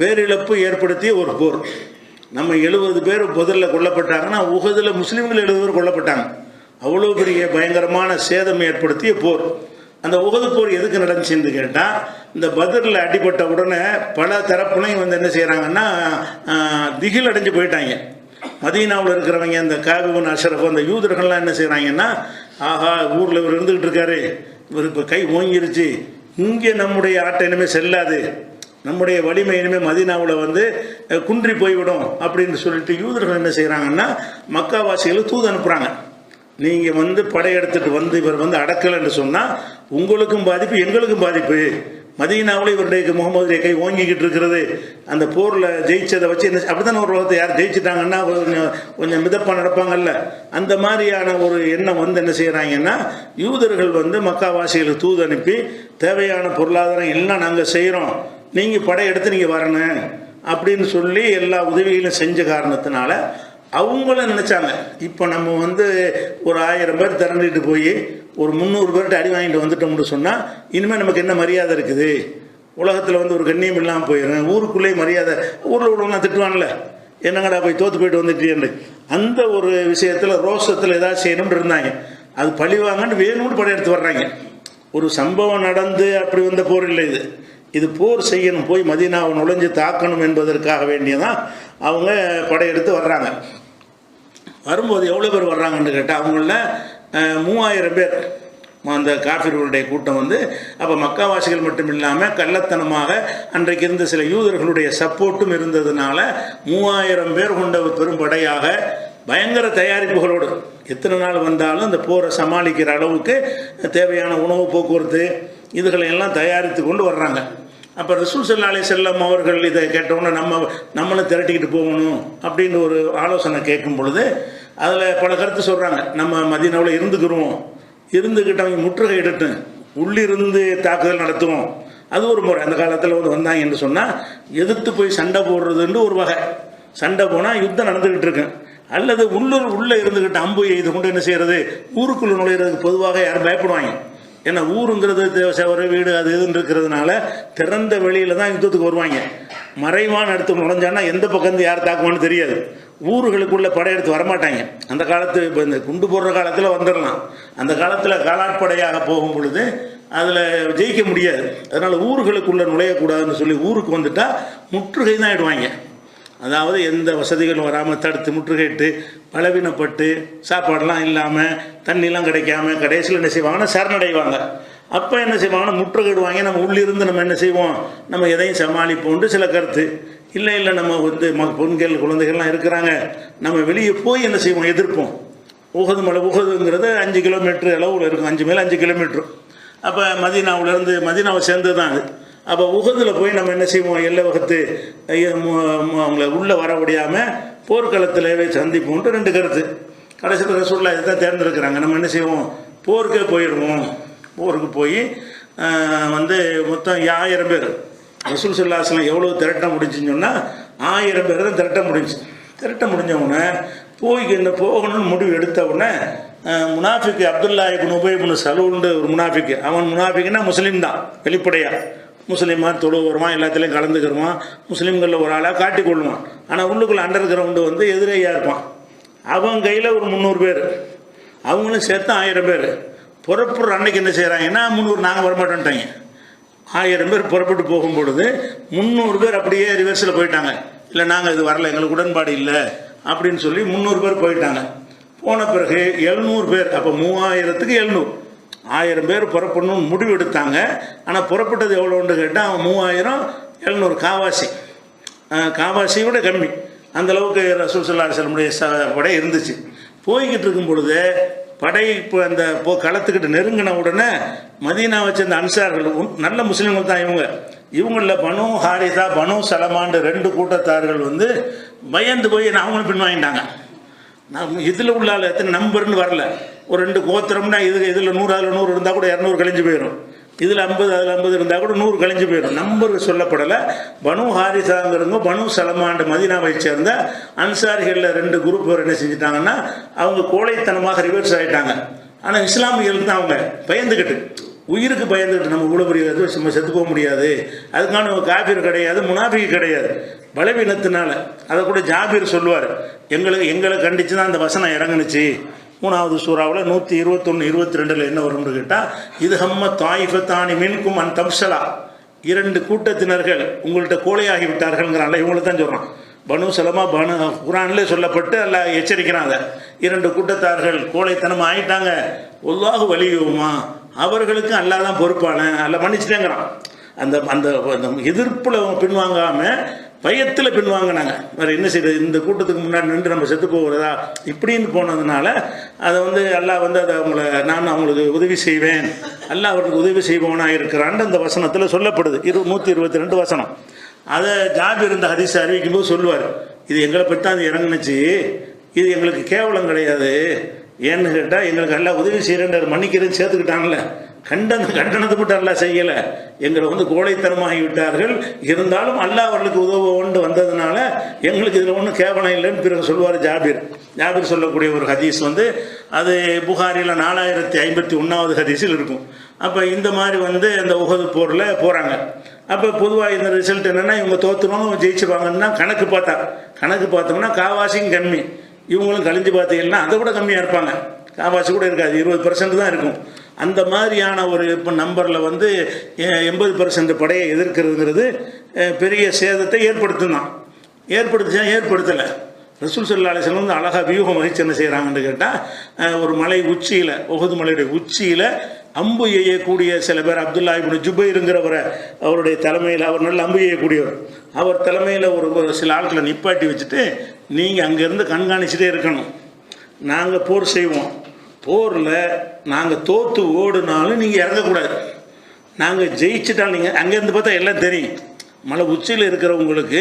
பேரிழப்பு ஏற்படுத்திய ஒரு போர். நம்ம 70 பேர் புதரில் கொல்லப்பட்டாங்கன்னா உஹதில் முஸ்லீம்கள் 70 பேர் கொல்லப்பட்டாங்க. அவ்வளோ பெரிய பயங்கரமான சேதம் ஏற்படுத்திய போர். அந்த உஹது போர் எதுக்கு நடந்துச்சுன்னு கேட்டால், இந்த பத்ரில் அடிபட்ட உடனே பல தரப்புலையும் என்ன செய்கிறாங்கன்னா திகில் அடைஞ்சு போயிட்டாங்க. மதீனாவில் இருக்கிறவங்க அந்த காபிபுன் அஷ்ரஃப் அந்த யூதர்கள்லாம் என்ன செய்கிறாங்கன்னா, ஆஹா ஊரில் இவர் இருந்துக்கிட்டு இருக்காரு, இவர் இப்போ கை ஓங்கிருச்சு, இங்கே நம்முடைய ஆட்டை இனிமேல் செல்லாது, நம்முடைய வலிமை இனிமேல் மதீனாவில் குன்றி போய்விடும் அப்படின்னு சொல்லிட்டு யூதர்கள் என்ன செய்கிறாங்கன்னா மக்காவாசிகளுக்கு தூது அனுப்புகிறாங்க. நீங்கள் படையெடுத்துட்டு இவர் அடக்கலைன்னு சொன்னால் உங்களுக்கும் பாதிப்பு, எங்களுக்கும் பாதிப்பு. மதீனாவில் இவருடைய முகமதுடைய கை ஓங்கிக்கிட்டு இருக்கிறது, அந்த போரில் ஜெயிச்சதை வச்சு என்ன அப்படித்தானே ஒரு உலகத்தை யார் ஜெயிச்சிட்டாங்கன்னா கொஞ்சம் மிதப்பாக நடப்பாங்கல்ல, அந்த மாதிரியான ஒரு எண்ணம் என்ன செய்கிறாங்கன்னா யூதர்கள் மக்காவாசிகளுக்கு தூது அனுப்பி தேவையான பொருளாதாரம் எல்லாம் நாங்கள் செய்கிறோம், நீங்கள் படையெடுத்து நீங்கள் வரணும் அப்படின்னு சொல்லி எல்லா உதவிகளும் செஞ்ச காரணத்தினால அவங்கள நினச்சாங்க, இப்போ நம்ம ஒரு 1000 பேர் திரண்டிட்டு போய் ஒரு 300 பேர்கிட்ட அடி வாங்கிட்டு வந்துட்டோம்னு சொன்னால் இனிமேல் நமக்கு என்ன மரியாதை இருக்குது, உலகத்தில் ஒரு கண்ணியம் இல்லாமல் போயிடும், ஊருக்குள்ளேயே மரியாதை, ஊரில் உள்ளவங்களாம் திட்டுவான்ல, என்னங்கடா போய் தோற்று போயிட்டு வந்துட்டேன்னு அந்த ஒரு விஷயத்தில் ரோஷத்தில் ஏதாவது செய்யணும்னு இருந்தாங்க. அது பழிவாங்கன்னு வேணும்னு படையெடுத்து வர்றாங்க. ஒரு சம்பவம் நடந்து அப்படி வந்த போர் இல்லை இது போர் செய்யணும், போய் மதீனாவை நுழைஞ்சு தாக்கணும் என்பதற்காக வேண்டியதான் அவங்க படையெடுத்து வர்றாங்க. வரும்போது எவ்வளோ பேர் வர்றாங்கன்னு கேட்டால் அவங்கள 3000 பேர் அந்த காஃபிர்களுடைய கூட்டம் அப்போ மக்காவாசிகள் மட்டும் இல்லாமல் கள்ளத்தனமாக அன்றைக்கு இருந்த சில யூதர்களுடைய சப்போர்ட்டும் இருந்ததுனால 3000 பேர் கொண்ட பெரும் படையாக பயங்கர தயாரிப்புகளோடு எத்தனை நாள் வந்தாலும் இந்த போரை சமாளிக்கிற அளவுக்கு தேவையான உணவு போக்குவரத்து இதுகளையெல்லாம் தயாரித்து கொண்டு வர்றாங்க. அப்போ ரசூல் ஸல்லல்லாஹு அலைஹி வஸல்லம் அவர்கள் இதை கேட்டவுடனே நம்மளும் திரட்டிக்கிட்டு போகணும் அப்படின்னு ஒரு ஆலோசனை கேட்கும் பொழுது அதில் பல கருத்து சொல்கிறாங்க. நம்ம மதீனாவில் இருந்துக்கிட்டு அவங்க முற்றுகையிடட்டும், உள்ளிருந்து தாக்குதல் நடத்துவோம், அது ஒரு முறை. அந்த காலத்தில் வந்தாங்க என்று சொன்னால் எதிர்த்து போய் சண்டை போடுறதுன்னு ஒரு வகை, சண்டை போனால் யுத்தம் நடந்துக்கிட்டு இருக்கு. அல்லது உள்ளே இருந்துக்கிட்டு அம்பு எய்து கொண்டு என்ன செய்கிறது, ஊருக்குள்ளே நுழையிறதுக்கு பொதுவாக யாரும் பயப்படுவாங்க. ஏன்னா ஊருங்கிறது தேவசவர வீடு அது இதுன்னு இருக்கிறதுனால திறந்த வெளியில் தான் யுத்தத்துக்கு வருவாங்க. மறைவான இடத்துக்கு நுழைஞ்சான்னா எந்த பக்கம் யார் தாக்குவான்னு தெரியாது. ஊர்களுக்குள்ளே படையெடுத்து வரமாட்டாங்க. அந்த காலத்து இப்போ இந்த குண்டு போடுற காலத்தில் வந்துடலாம். அந்த காலத்தில் காலாட்படையாக போகும் பொழுது அதில் ஜெயிக்க முடியாது. அதனால் ஊர்களுக்குள்ளே நுழையக்கூடாதுன்னு சொல்லி ஊருக்கு வந்துட்டால் முற்றுகை தான் ஆகிடுவாங்க. அதாவது எந்த வசதிகளும் வராமல் தடுத்து முற்றுகையிட்டு பலவீனப்பட்டு சாப்பாடெலாம் இல்லாமல் தண்ணிலாம் கிடைக்காம கடைசியில் என்ன செய்வாங்கன்னா சரணடைவாங்க. அப்போ என்ன செய்வாங்கன்னா முற்றுகையிடுவாங்க. நம்ம உள்ளிருந்து நம்ம என்ன செய்வோம், நம்ம எதையும் சமாளிப்போன்ட்டு சில கருத்து. இல்லை நம்ம வந்து பெண்கள் குழந்தைகள்லாம் இருக்கிறாங்க, நம்ம வெளியே போய் என்ன செய்வோம், எதிர்ப்போம். உஹது மலை, உஹதுங்கிறது 5 கிலோமீட்டர் அளவில் இருக்கும், 5 மேலே 5 கிலோமீட்டர். அப்போ மதீனாவை சேர்ந்து தான் அது. அப்போ உஹதில் போய் நம்ம என்ன செய்வோம், எல்லை வகுத்து அவங்கள உள்ளே வர முடியாமல் போர்க்களத்திலே சந்திப்போன்ட்டு 2 கருத்து. கடைசியில் ரசூலுல்லாஹ் இதை தான் தேர்ந்தெடுக்கிறாங்க. நம்ம என்ன செய்வோம், போருக்கே போயிடுவோம். போருக்கு போய் வந்து மொத்தம் 1000 பேர் ரசூல் ஸல்லல்லாஹு அலைஹி வஸல்லம் எவ்வளோ திரட்ட முடிஞ்சுன்னு சொன்னால் 1000 பேர் தான் திரட்ட முடிஞ்சவுடனே போய் என்ன போகணும்னு முடிவு எடுத்த உடனே முனாஃபிக்கு அப்துல்லா இப்னு உபை இப்னு சலூல்னு ஒரு முனாஃபிக்கு, அவன் முனாஃபிக்குன்னா முஸ்லீம் தான், வெளிப்படையாக முஸ்லீமாக தொழு வருவான், எல்லாத்துலேயும் கலந்துக்கிறவான், முஸ்லீம்களில் ஒரு ஆளாக காட்டிக்கொள்வான். ஆனால் உள்ளுக்குள்ளே அண்டர் கிரவுண்டு வந்து எதிரையாக இருப்பான். அவன் கையில் ஒரு 300 பேர், அவங்களும் சேர்த்து 1000 பேர். புறப்படுற அன்னைக்கு என்ன செய்கிறாங்கன்னா 300 நாங்கள் வரமாட்டோன்ட்டாங்க. 1000 பேர் புறப்பட்டு போகும்பொழுது 300 பேர் அப்படியே ரிவர்ஸில் போயிட்டாங்க. இல்லை நாங்கள் இது வரல, எங்களுக்கு உடன்பாடு இல்லை அப்படின்னு சொல்லி 300 பேர் போயிட்டாங்க. போன பிறகு 700 பேர், அப்போ 3000க்கு 700, 1000 பேர் புறப்படணும்னு முடிவு எடுத்தாங்க. ஆனால் புறப்பட்டது எவ்வளோன்னு கேட்டால் 3000 700 காவாசி விட கம்மி. அந்தளவுக்கு ரசூல் ஸல்லல்லாஹு அலைஹி வஸல்லம் படை இருந்துச்சு. போய்கிட்டு இருக்கும் பொழுது படை இப்போ அந்த களத்துக்கிட்ட நெருங்கின உடனே மதீனாவை சேர்ந்த அன்சார்கள், நல்ல முஸ்லீம்கள் தான் இவங்களில் பனு ஹாரிசா பனு சலமான் 2 கூட்டத்தார்கள் வந்து பயந்து போய் அவங்களும் பின்வாங்கிட்டாங்க. நம்ம இதில் உள்ள எத்தனை நம்பர்னு வரல, ஒரு 2 கோத்திரம்னா இதில் 100 அதில் 100 இருந்தால் கூட 200 கழிஞ்சு போயிடும். இதில் 50 அதில் 50 இருந்தால் கூட 100 கழிஞ்சு போயிடும். நம்பர் சொல்லப்படலை. பனு ஹாரிசாங்கிறவங்க பனு சலமான் மதீனாவை சேர்ந்த அன்சாரிகளில் 2 குரூப் பேர் என்ன செஞ்சிட்டாங்கன்னா அவங்க கோழைத்தனமாக ரிவர்ஸ் ஆகிட்டாங்க. ஆனால் இஸ்லாமியர்கள் தான் அவங்க பயந்துக்கிட்டு, உயிருக்கு பயந்துக்கிட்டு, நம்ம இவ்வளோ பெரிய நம்ம செத்து போக முடியாது, அதுக்கான காபீர் கிடையாது, முனாஃபிக் கிடையாது, பலவீனத்தினால. அதை கூட ஜாபீர் சொல்லுவார், எங்களை கண்டித்து தான் அந்த வசனம் இறங்குனுச்சு. 3வது சூறாவில் 121 22 என்ன வரும்னு கேட்டால், இது ஹம்ம தாயிஃபத்தானி மின்கும் அன் தம்சலா, 2 கூட்டத்தினர்கள் உங்கள்கிட்ட கோழையாகி விட்டார்கள்ங்கிறான்ல, இவங்களை தான் சொல்கிறான். பனு சலமா குரான்லே சொல்லப்பட்டு அல்ல எச்சரிக்கிறாங்க. 2 கூட்டத்தார்கள் கோழைத்தனம் ஆகிட்டாங்க. அல்லாஹ் வலியுமா, அவர்களுக்கு அல்லாஹ் தான் பொறுப்பான, அல்ல மன்னிச்சுட்டேங்கிறான். அந்த அந்த எதிர்ப்பில் பின்வாங்காமல் பயத்தில் பின்வாங்கினாங்க. வேறு என்ன செய்யுது, இந்த கூட்டத்துக்கு முன்னாடி நின்று நம்ம செத்து போகிறதா இப்படின்னு போனதுனால அதை வந்து அல்லாஹ் வந்து அதை நான் அவங்களுக்கு உதவி செய்வேன், அல்லாஹ் அவர்களுக்கு உதவி செய்பவனாக இருக்கிறான்னு அந்த வசனத்தில் சொல்லப்படுது. 122 வசனம். அதை ஜாபீர் இந்த ஹதீஸ் அறிவிக்கும் போது சொல்லுவார், இது எங்களை பற்றி தான் அது இறங்குனுச்சு, இது எங்களுக்கு கேவலம் கிடையாது. ஏன்னு கேட்டால் எங்களுக்கு எல்லாம் உதவி செய்கிறேன் மன்னிக்கிறேன்னு சேர்த்துக்கிட்டாங்கல்ல, கண்டனத்தை மட்டும் அல்லாஹ் செய்யலை, எங்களை வந்து கோழைத்தனமாகி விட்டார்கள், இருந்தாலும் அல்லாஹ் அவர்களுக்கு உதவ வந்ததுனால எங்களுக்கு இதில் ஒன்றும் கேவலம் இல்லைன்னு பிறகு சொல்லுவார் ஜாபீர் சொல்லக்கூடிய ஒரு ஹதீஸ் வந்து அது புகாரில் 4051வது ஹதீஸில் இருக்கும். அப்போ இந்த மாதிரி வந்து அந்த உஹது போரில் போகிறாங்க. அப்போ பொதுவாக இந்த ரிசல்ட் என்னென்னா, இவங்க தோற்றுருவாங்க ஜெயிச்சிருவாங்கன்னா கணக்கு பார்த்தோம்னா காவாசியும் கம்மி, இவங்களும் கழிஞ்சு பார்த்தீங்கன்னா அதை விட கம்மியாக இருப்பாங்க, காவாசி கூட இருக்காது, 20% தான் இருக்கும். அந்த மாதிரியான ஒரு இப்போ நம்பரில் வந்து 80% படையை எதிர்க்கிறதுங்கிறது பெரிய சேதத்தை ஏற்படுத்தலை. ரசூல் ஸல்லல்லாஹு அலைஹி வஸல்லம் வந்து அழகாக வியூகம் வகிச்சு என்ன செய்கிறாங்கன்னு கேட்டால், ஒரு மலை உச்சியில், உஹது மலையுடைய உச்சியில் அம்பு எய்யக்கூடிய சில பேர், அப்துல்லா இப்னு ஜுபைருங்கிறவரை அவருடைய தலைமையில், அவர் நல்ல அம்பு எய்யக்கூடியவர், அவர் தலைமையில் ஒரு சில ஆட்களை நிப்பாட்டி வச்சுட்டு, நீங்கள் அங்கேருந்து கண்காணிச்சுட்டே இருக்கணும், நாங்கள் போர் செய்வோம், போரில் நாங்கள் தோற்று ஓடுனாலும் நீங்கள் இறங்கக்கூடாது, நாங்கள் ஜெயிச்சிட்டாலும் நீங்கள் அங்கேருந்து பார்த்தா எல்லாம் தெரியும். மலை உச்சியில் இருக்கிறவங்களுக்கு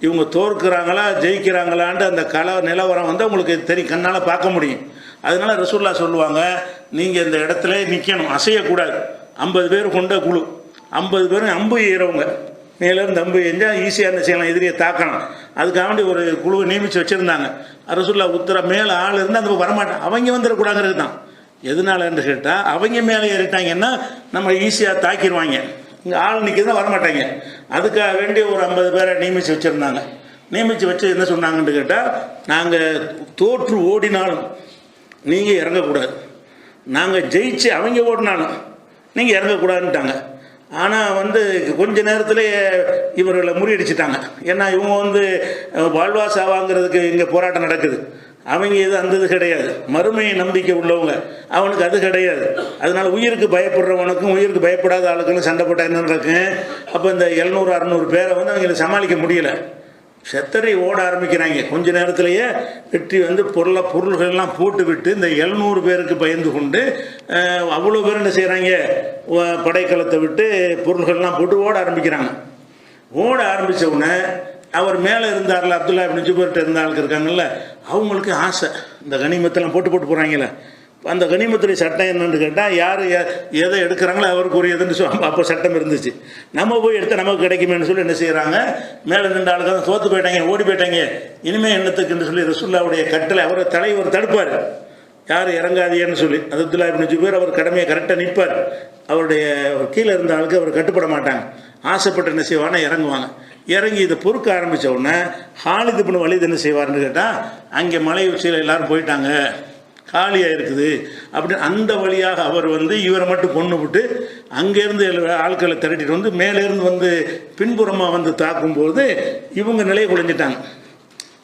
இவங்க தோற்கிறாங்களா ஜெயிக்கிறாங்களான்ட்டு அந்த நிலவரம் வந்து உங்களுக்கு தெரியும், கண்ணால் பார்க்க முடியும். அதனால் ரசூலுல்லாஹ் சொல்லுவாங்க, நீங்கள் இந்த இடத்துல நிற்கணும், அசையக்கூடாது. 50 பேர் கொண்ட குழு, 50 பேரும் அம்பு ஏறவங்க, மேலேருந்து அம்பு எஞ்சால் ஈஸியாக என்ன செய்யலாம், எதிரியை தாக்கணும். அதுக்காக ஒரு குழுவை நியமித்து வச்சுருந்தாங்க. ரசூலுல்லாஹ் உத்தர மேலே ஆள் இருந்தால் அந்த வரமாட்டான், அவங்க வந்துடக்கூடாங்கிறது தான். எதனாலன்னு கேட்டால், அவங்க மேலே ஏறிட்டாங்கன்னா நம்ம ஈஸியாக தாக்கிடுவாங்க, இங்கே ஆள் நிற்கிறது தான் வரமாட்டாங்க. அதுக்காக வேண்டி ஒரு 50 பேரை நியமித்து வச்சுருந்தாங்க. நியமித்து வச்சு என்ன சொன்னாங்கன்னு கேட்டால், நாங்கள் தோற்று ஓடினாலும் நீங்கள் இறங்கக்கூடாது, நாங்கள் ஜெயிச்சு அவங்க ஓடினாலும் நீங்கள் இறங்கக்கூடாதுன்ட்டாங்க. ஆனால் கொஞ்ச நேரத்தில் இவர்களை முறியடிச்சிட்டாங்க. ஏன்னா இவங்க வாழ்வாசாவாங்கிறதுக்கு இங்கே போராட்டம் நடக்குது, அவங்க இது அந்த இது கிடையாது. மறுமை நம்பிக்கை உள்ளவங்க, அவனுக்கு அது கிடையாது. அதனால உயிருக்கு பயப்படுறவனுக்கும் உயிருக்கு பயப்படாத ஆளுக்குன்னு சண்டை போட்டால் என்ன நடக்கும்? அப்போ இந்த 700-600 பேரை அவங்களை சமாளிக்க முடியலை. செத்தறி ஓட ஆரம்பிக்கிறாங்க. கொஞ்ச நேரத்திலேயே வெற்றி பொருள்கள்லாம் போட்டு விட்டு இந்த 700 பேருக்கு பயந்து கொண்டு அவ்வளோ பேர் என்ன செய்கிறாங்க, படைக்கலத்தை விட்டு பொருள்கள்லாம் போட்டு ஓட ஆரம்பிக்கிறாங்க. ஓட ஆரம்பித்த உடனே அவர் மேலே இருந்தார்ல, அப்துல்லா இப்னு ஜுபைர்ட்ட இருந்த ஆளுக்கு இருக்காங்கல்ல, அவங்களுக்கு ஆசை, இந்த கனிமத்தெல்லாம் போட்டு போகிறாங்களே, அந்த கனிமத்துடைய சட்டம் என்னன்னு கேட்டால், யார் எதை எடுக்கிறாங்களோ அவருக்குரியதுன்னு அப்போ சட்டம் இருந்துச்சு. நம்ம போய் எடுத்தால் நமக்கு கிடைக்குமேன்னு சொல்லி என்ன செய்கிறாங்க, மேலே நின்ற ஆளுக்கு தான் தோற்று போயிட்டாங்க, ஓடி போயிட்டாங்க, இனிமேல் என்னத்துக்குன்னு சொல்லி ரசூலுல்லாவுடைய கட்டளை அவரை தலைவர் தடுப்பார், யார் இறங்காதீன்னு சொல்லி. அப்துல்லா இப்னு ஜுபைர் அவர் கடமையை கரெக்டாக நிற்பார். அவருடைய கீழே இருந்த ஆளுக்கு அவர் கட்டுப்பட மாட்டாங்க. ஆசைப்பட்டு என்ன செய்வாங்கன்னா இறங்குவாங்க. இறங்கி இதை பொறுக்க ஆரம்பித்த உடனே ஹாலித் இப்னு வலீத் என்ன செய்வார்னு கேட்டால், அங்கே மலை உச்சியில் எல்லோரும் போயிட்டாங்க, காலியாக இருக்குது அப்படின்னு அந்த வழியாக அவர் இவரை மட்டும் கொண்டு விட்டு அங்கேருந்து ஆட்களை திரட்டிட்டு மேலேருந்து பின்புறமாக தாக்கும்போது இவங்க நிலையை குலைஞ்சிட்டாங்க.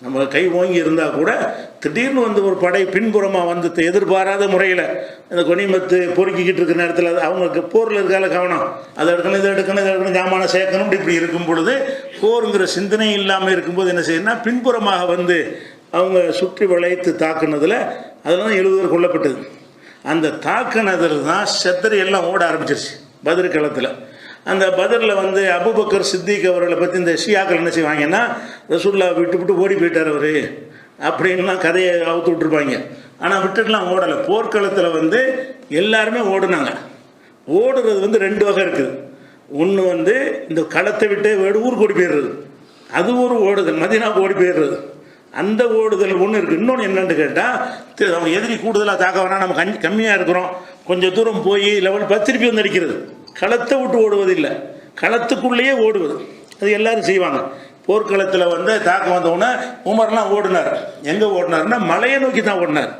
நம்ம கை ஓங்கி இருந்தால் கூட திடீர்னு ஒரு படை பின்புறமாக எதிர்பாராத முறையில் இந்த கனிமத்து பொறுக்கிக்கிட்டு இருக்கிற நேரத்தில் அவங்களுக்கு போரில் இருக்கால கவனம், அதை எடுக்கணும் இதை எடுக்கணும் இதை எடுக்கணும் ஜாமான சேர்க்கணும், இப்படி இருக்கும் பொழுது போருங்கிற சிந்தனை இல்லாமல் இருக்கும்போது என்ன செய்யணும்னா பின்புறமாக அவங்க சுற்றி வளைத்து தாக்குனதில் அதெல்லாம் 70 பேர் கொல்லப்பட்டது. அந்த தாக்குனதில் தான் செத்தறி எல்லாம் ஓட ஆரம்பிச்சிருச்சு பத்ர் களத்தில். அந்த பத்ரில் அபூபக்கர் சித்திக் அவர்களை பற்றி இந்த ஷியாக்கள் என்ன செய்வாங்கன்னா, ரசூலுல்லா விட்டு ஓடி போயிட்டார் அவர் அப்படின்லாம் கதையை அவுத்து விட்டுருப்பாங்க. ஆனால் விட்டுட்டுலாம் ஓடலை. போர்க்களத்தில் எல்லாருமே ஓடுனாங்க. ஓடுறது 2 வகை இருக்குது. ஒன்று இந்த களத்தை விட்டு ஊருக்கு ஓடி போயிடுறது, அது ஒரு ஓடுதல், மதீனாவுக்கு ஓடி போயிடுறது, அந்த ஓடுதல் ஒன்று இருக்குது. இன்னொன்று என்னென்னு கேட்டால், அவங்க எதிரி கூடுதலாக தாக்க வேணாம், நம்ம கம்மியாக இருக்கிறோம், கொஞ்சம் தூரம் போய் லெவல் 10 திருப்பி அடிக்கிறது. களத்தை விட்டு ஓடுவது இல்லை, களத்துக்குள்ளேயே ஓடுவது. அது எல்லோரும் செய்வாங்க. போர்க்களத்தில் தாக்க வந்தவுடனே உமர்லாம் ஓடினார். எங்கே ஓடினார்னா மலையை நோக்கி தான் ஓடினார்.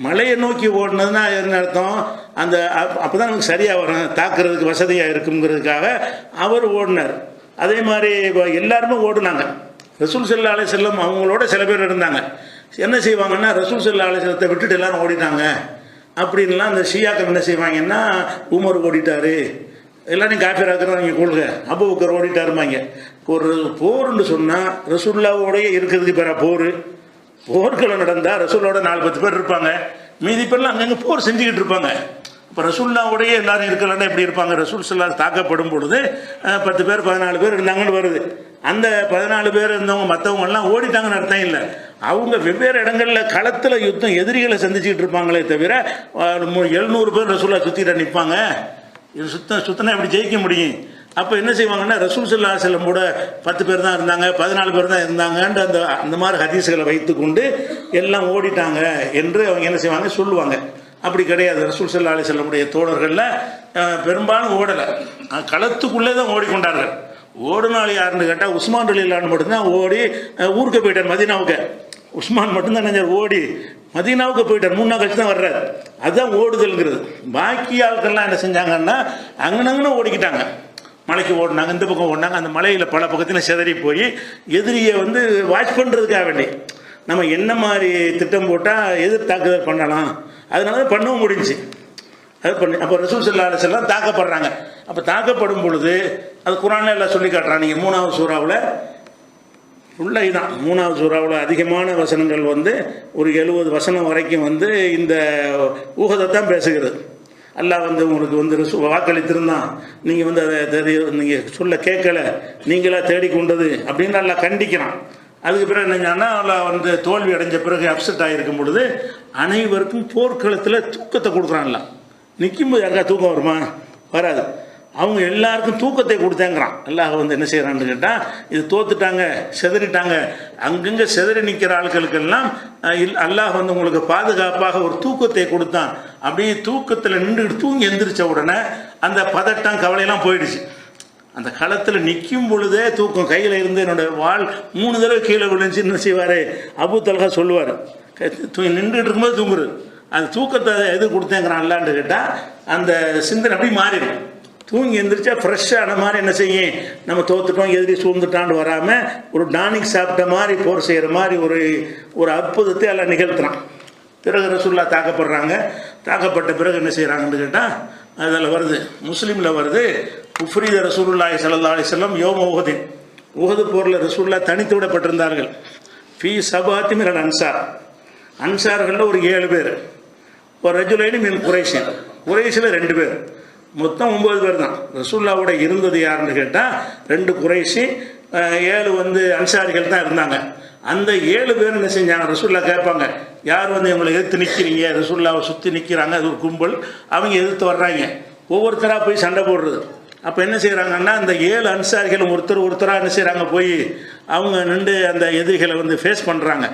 மலையை நோக்கி ஓடினதுன்னா என்ன அர்த்தம், அந்த அப்போ தான் நமக்கு சரியாக வரும், தாக்குறதுக்கு வசதியாக இருக்குங்கிறதுக்காக அவர் ஓடினார். அதே மாதிரி எல்லாருமே ஓடுனாங்க. ரசூல் ஸல்லல்லாஹு அலைஹி வஸல்லம் அவங்களோட சில பேர் இருந்தாங்க. என்ன செய்வாங்கன்னா, ரசூல் ஸல்லல்லாஹு அலைஹி வஸல்லத்தை விட்டுட்டு எல்லாரும் ஓடிட்டாங்க அப்படின்லாம் அந்த ஷியாக்கள் என்ன செய்வாங்கன்னா, உமர் ஓடிட்டாரு, எல்லாரையும் காஃபிராக்குறவங்க கொள்கை, அபூபக்கர் ஓடிட்டாருமாங்க. ஒரு போர்ன்னு சொன்னால் ரசூலுல்லாவோடய இருக்கிறதுக்கு பேரா போர். போர்க்களம் நடந்தால் ரசூலோட 4-10 பேர் இருப்பாங்க, மீதி பேர்லாம் அங்கங்கே போர் செஞ்சுக்கிட்டு இருப்பாங்க. இப்போ ரசூலுல்லாவோடய எல்லாரும் இருக்கலன்னா எப்படி இருப்பாங்க? ரசூல் ஸல்லல்லாஹு தாக்கப்படும் பொழுது 10 பேர் 14 பேர் இருந்தாங்கன்னு வருது. அந்த 14 பேர் இருந்தவங்க மற்றவங்கெல்லாம் ஓடிட்டாங்கன்னு அர்த்தம் இல்லை. அவங்க வெவ்வேறு இடங்களில் களத்தில் யுத்தம் எதிரிகளை சந்திச்சுக்கிட்டு இருப்பாங்களே தவிர 700 பேர் ரசூலுல்லாஹ் சுற்றிட்டு நிற்பாங்க. இது சுத்தனா எப்படி ஜெயிக்க முடியும்? அப்போ என்ன செய்வாங்கன்னா, ரசூல் ஸல்லல்லாஹு அலைஹி வஸல்லம் கூட 10 பேர் தான் இருந்தாங்க, 14 பேர் தான் இருந்தாங்கன்ற அந்த மாதிரி ஹதீஸ்களை வைத்துக்கொண்டு எல்லாம் ஓடிட்டாங்க என்று அவங்க என்ன செய்வாங்க சொல்லுவாங்க. அப்படி கிடையாது. ரசூல் ஸல்லல்லாஹு அலைஹி வஸல்லமுடைய தோழர்களில் பெரும்பாலும் ஓடலை, களத்துக்குள்ளே தான் ஓடிக்கொண்டார்கள். ஓடுனாள் யாருன்னு கேட்டால் உஸ்மான் ரலியல்லாஹு மட்டும்தான் ஓடி ஊருக்கு போயிட்டார், மதீனாவுக்கு. உஸ்மான் மட்டும்தான் நினைஞ்சார் ஓடி மதீனாவுக்கு போயிட்டார், 3 நாள் கழிச்சு தான் வர்றார். அதுதான் ஓடுதல்ங்கிறது. பாக்கி ஆட்கள்லாம் என்ன செஞ்சாங்கன்னா அங்கனங்கன்னு ஓடிக்கிட்டாங்க, மலைக்கு ஓடினாங்க, இந்த பக்கம் ஓடினாங்க. அந்த மலையில் பல பக்கத்தில் சிதறி போய் எதிரியை வாட்ச் பண்ணுறதுக்காக வேண்டி நம்ம என்ன மாதிரி திட்டம் போட்டால் எதிர் தாக்குதல் பண்ணலாம், அதனால தான் பண்ணவும் முடிஞ்சு. அது பண்ணி அப்போ ரசூல் ஸல்லல்லாஹு அலைஹி வஸல்லம் தாக்கப்படுறாங்க. அப்போ தாக்கப்படும் பொழுது அது குர்ஆனில் எல்லாம் சொல்லி காட்டுறாங்க. நீங்கள் 3வது சூறாவில் உள்ள இதுதான், 3வது சூறாவில் அதிகமான வசனங்கள் ஒரு 70 வசனம் வரைக்கும் இந்த ஊகத்தை தான் பேசுகிறது. அல்லாஹ் உங்களுக்கு வாக்களித்திருந்தான், நீங்கள் அதை நீங்கள் சொல்ல கேட்கலை, நீங்களா தேடிக்கொண்டது அப்படின்னு அல்லாஹ் கண்டிக்கிறான். அதுக்கு பிறகு என்னன்னா அல்லாஹ் தோல்வி அடைஞ்ச பிறகு அப்செட் ஆகிருக்கும் பொழுது அனைவருக்கும் போர்க்களத்தில் தூக்கத்தை கொடுக்குறான்ல. நிற்கும்போது யாருக்கா தூக்கம் வருமா? வராது. அவங்க எல்லாருக்கும் தூக்கத்தை கொடுத்தேங்கிறான். அல்லாஹ் என்ன செய்கிறான்னு கேட்டால், இது தோத்துட்டாங்க, செதறிட்டாங்க, அங்கங்கே செதறி நிற்கிற ஆட்களுக்கெல்லாம் அல்லாஹ் உங்களுக்கு பாதுகாப்பாக ஒரு தூக்கத்தை கொடுத்தான். அப்படியே தூக்கத்தில் நின்றுக்கிட்டு தூங்கி எந்திரிச்ச உடனே அந்த பதட்டம் கவலையெல்லாம் போயிடுச்சு. அந்த களத்தில் நிற்கும் பொழுதே தூக்கம் கையில் இருந்து என்னோடய வாள் 3 தடவை கீழே விழுந்துச்சு. என்ன செய்வார்? அபூ தல்ஹா சொல்லுவார், நின்றுட்டு இருக்கும்போது தூங்குறது. அந்த தூக்கத்தை எது கொடுத்தேங்கிறான் அல்லான்னு கேட்டால் அந்த சிந்தனை அப்படி மாறிடும். தூங்கி எழுந்திரிச்சா ஃப்ரெஷ்ஷான மாதிரி என்ன செய்யும், நம்ம தோத்துட்டோம் எதிரி சூழ்ந்துட்டான்னு வராமல் ஒரு டானிக் சாப்பிட்ட மாதிரி போர் செய்கிற மாதிரி ஒரு அற்புதத்தை எல்லாம் நிகழ்த்துறான். பிறகு ரசூலுல்லாஹ் தாக்கப்படுறாங்க. தாக்கப்பட்ட பிறகு என்ன செய்கிறாங்கன்னு கேட்டால் அதில் வருது, முஸ்லீமில் வருது, உஃப்ரீத ரசூலுல்லாஹி ஸல்லல்லாஹு அலைஹி வஸல்லம் யௌம உஹதின், உஹது போரில் ரசூலுல்லாஹ் தனித்து விடப்பட்டிருந்தார்கள். ஃபீ சபாத்தி மினல் அன்சார், அன்சார்களில் ஒரு 7 பேர், ஒரு ரஜுலைனி மின் குறைஷின், குறைஷில் 2 பேர், மொத்தம் 9 பேர் தான். ரசூலுல்லாஹ்வோட இருந்தது யாருன்னு கேட்டால் 2 குறைஷி, 7 அன்சாரிகள் தான் இருந்தாங்க. அந்த 7 பேர் என்ன செஞ்சாங்க, ரசூலுல்லாஹ் கேட்பாங்க, யார் இவங்களை எதிர்த்து நிற்கிறீங்க? ரசூலுல்லாஹ்வை சுற்றி நிற்கிறாங்க, அது ஒரு கும்பல், அவங்க எதிர்த்து வர்றாங்க, ஒவ்வொருத்தராக போய் சண்டை போடுறது. அப்போ என்ன செய்கிறாங்கன்னா அந்த 7 அன்சாரிகளும் ஒருத்தராக என்ன செய்கிறாங்க, போய் அவங்க நின்று அந்த எதிரிகளை ஃபேஸ் பண்ணுறாங்க.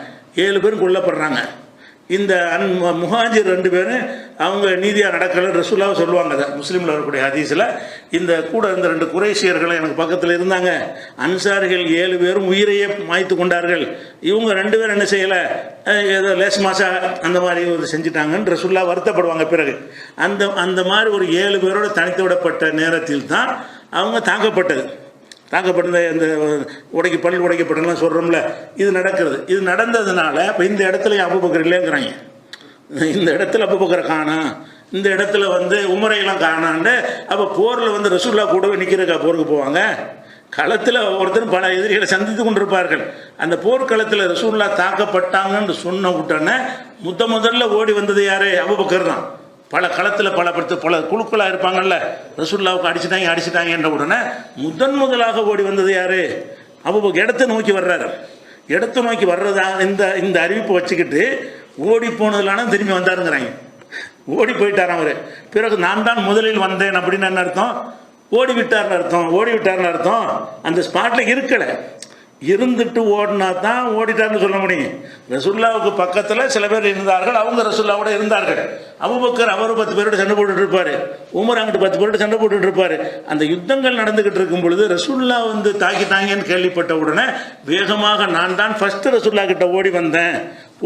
7 பேரும் கொல்லப்படுறாங்க. இந்த முஹாஜிர் 2 பேரும் அவங்க நீதியாக நடக்கலை ரசூலுல்லாஹ் சொல்லுவாங்க. அதை முஸ்லீமில் வரக்கூடிய ஹதீஸில் இந்த கூட இந்த 2 குறைஷியர்களும் எனக்கு பக்கத்தில் இருந்தாங்க. அன்சாரிகள் 7 பேரும் உயிரையே மாய்த்து கொண்டார்கள். இவங்க 2 பேரும் என்ன செய்யலை, ஏதோ லேஸ் மாசா அந்த மாதிரி செஞ்சுட்டாங்கன்னு ரசூலுல்லாஹ் வருத்தப்படுவாங்க. பிறகு அந்த மாதிரி ஒரு 7 பேரோடு தனித்து விடப்பட்ட நேரத்தில் தான் அவங்க தாக்கப்பட்டது. தாக்கப்பட்ட இந்த பல் உடைக்கப்பட்டலாம் சொல்கிறோம்ல, இது நடக்கிறது. இது நடந்ததுனால இப்போ இந்த இடத்துல அபூபக்கர் இல்லைங்கிறாங்க, இந்த இடத்துல அபூபக்கரை காணோம், இந்த இடத்துல உமரையெல்லாம் காணான்னு. அப்போ போரில் ரசூலுல்லாஹ் கூடவே நிற்கிறக்கா போருக்கு போவாங்க? களத்தில் ஒருத்தர் பல எதிரிகளை சந்தித்து கொண்டிருப்பார்கள். அந்த போர்க்களத்தில் ரசூலுல்லாஹ் தாக்கப்பட்டாங்கன்னு சொன்ன உடனே முதல்ல ஓடி வந்தது யார்? அபூபக்கர் தான். பல களத்தில் பல குழுக்களாக இருப்பாங்கல்ல, ரசூலுல்லாஹ்வுக்கு அடிச்சிட்டாங்க என்ற உடனே முதலாக ஓடி வந்தது யார்? அபூபக்கர். இடத்தை நோக்கி வர்றாரு. இடத்தை நோக்கி வர்றதா இந்த அறிவிப்பு வச்சுக்கிட்டு ஓடி போனதுலான திரும்பி வந்தாருங்கிறாங்க. ஓடி போயிட்டார் அவர். பிறகு நான் தான் முதலில் வந்தேன் அப்படின்னு என்ன அர்த்தம்? ஓடிவிட்டார்னு அர்த்தம். அந்த ஸ்பாட்டில் இருக்கலை, இருந்துட்டு ஓடினா தான் ஓடிட்டார்னு சொல்ல முடியும். ரசூலுல்லாஹ்வுக்கு பக்கத்தில் சில பேர் இருந்தார்கள், அவங்க ரசூலுல்லாஹ்வோட இருந்தார்கள். அபூபக்கர் அவர் 10 பேரோட சண்டை போட்டுட்டு இருப்பார், உமர் அங்கிட்டு 10 பேரோட சண்டை போட்டுட்டு இருப்பார். அந்த யுத்தங்கள் நடந்துகிட்டு இருக்கும் பொழுது ரசூலுல்லாஹ் தாக்கிட்டாங்கன்னு கேள்விப்பட்ட உடனே வேகமாக நான் தான் ஃபஸ்ட்டு ரசூலுல்லாஹ் கிட்ட ஓடி வந்தேன்.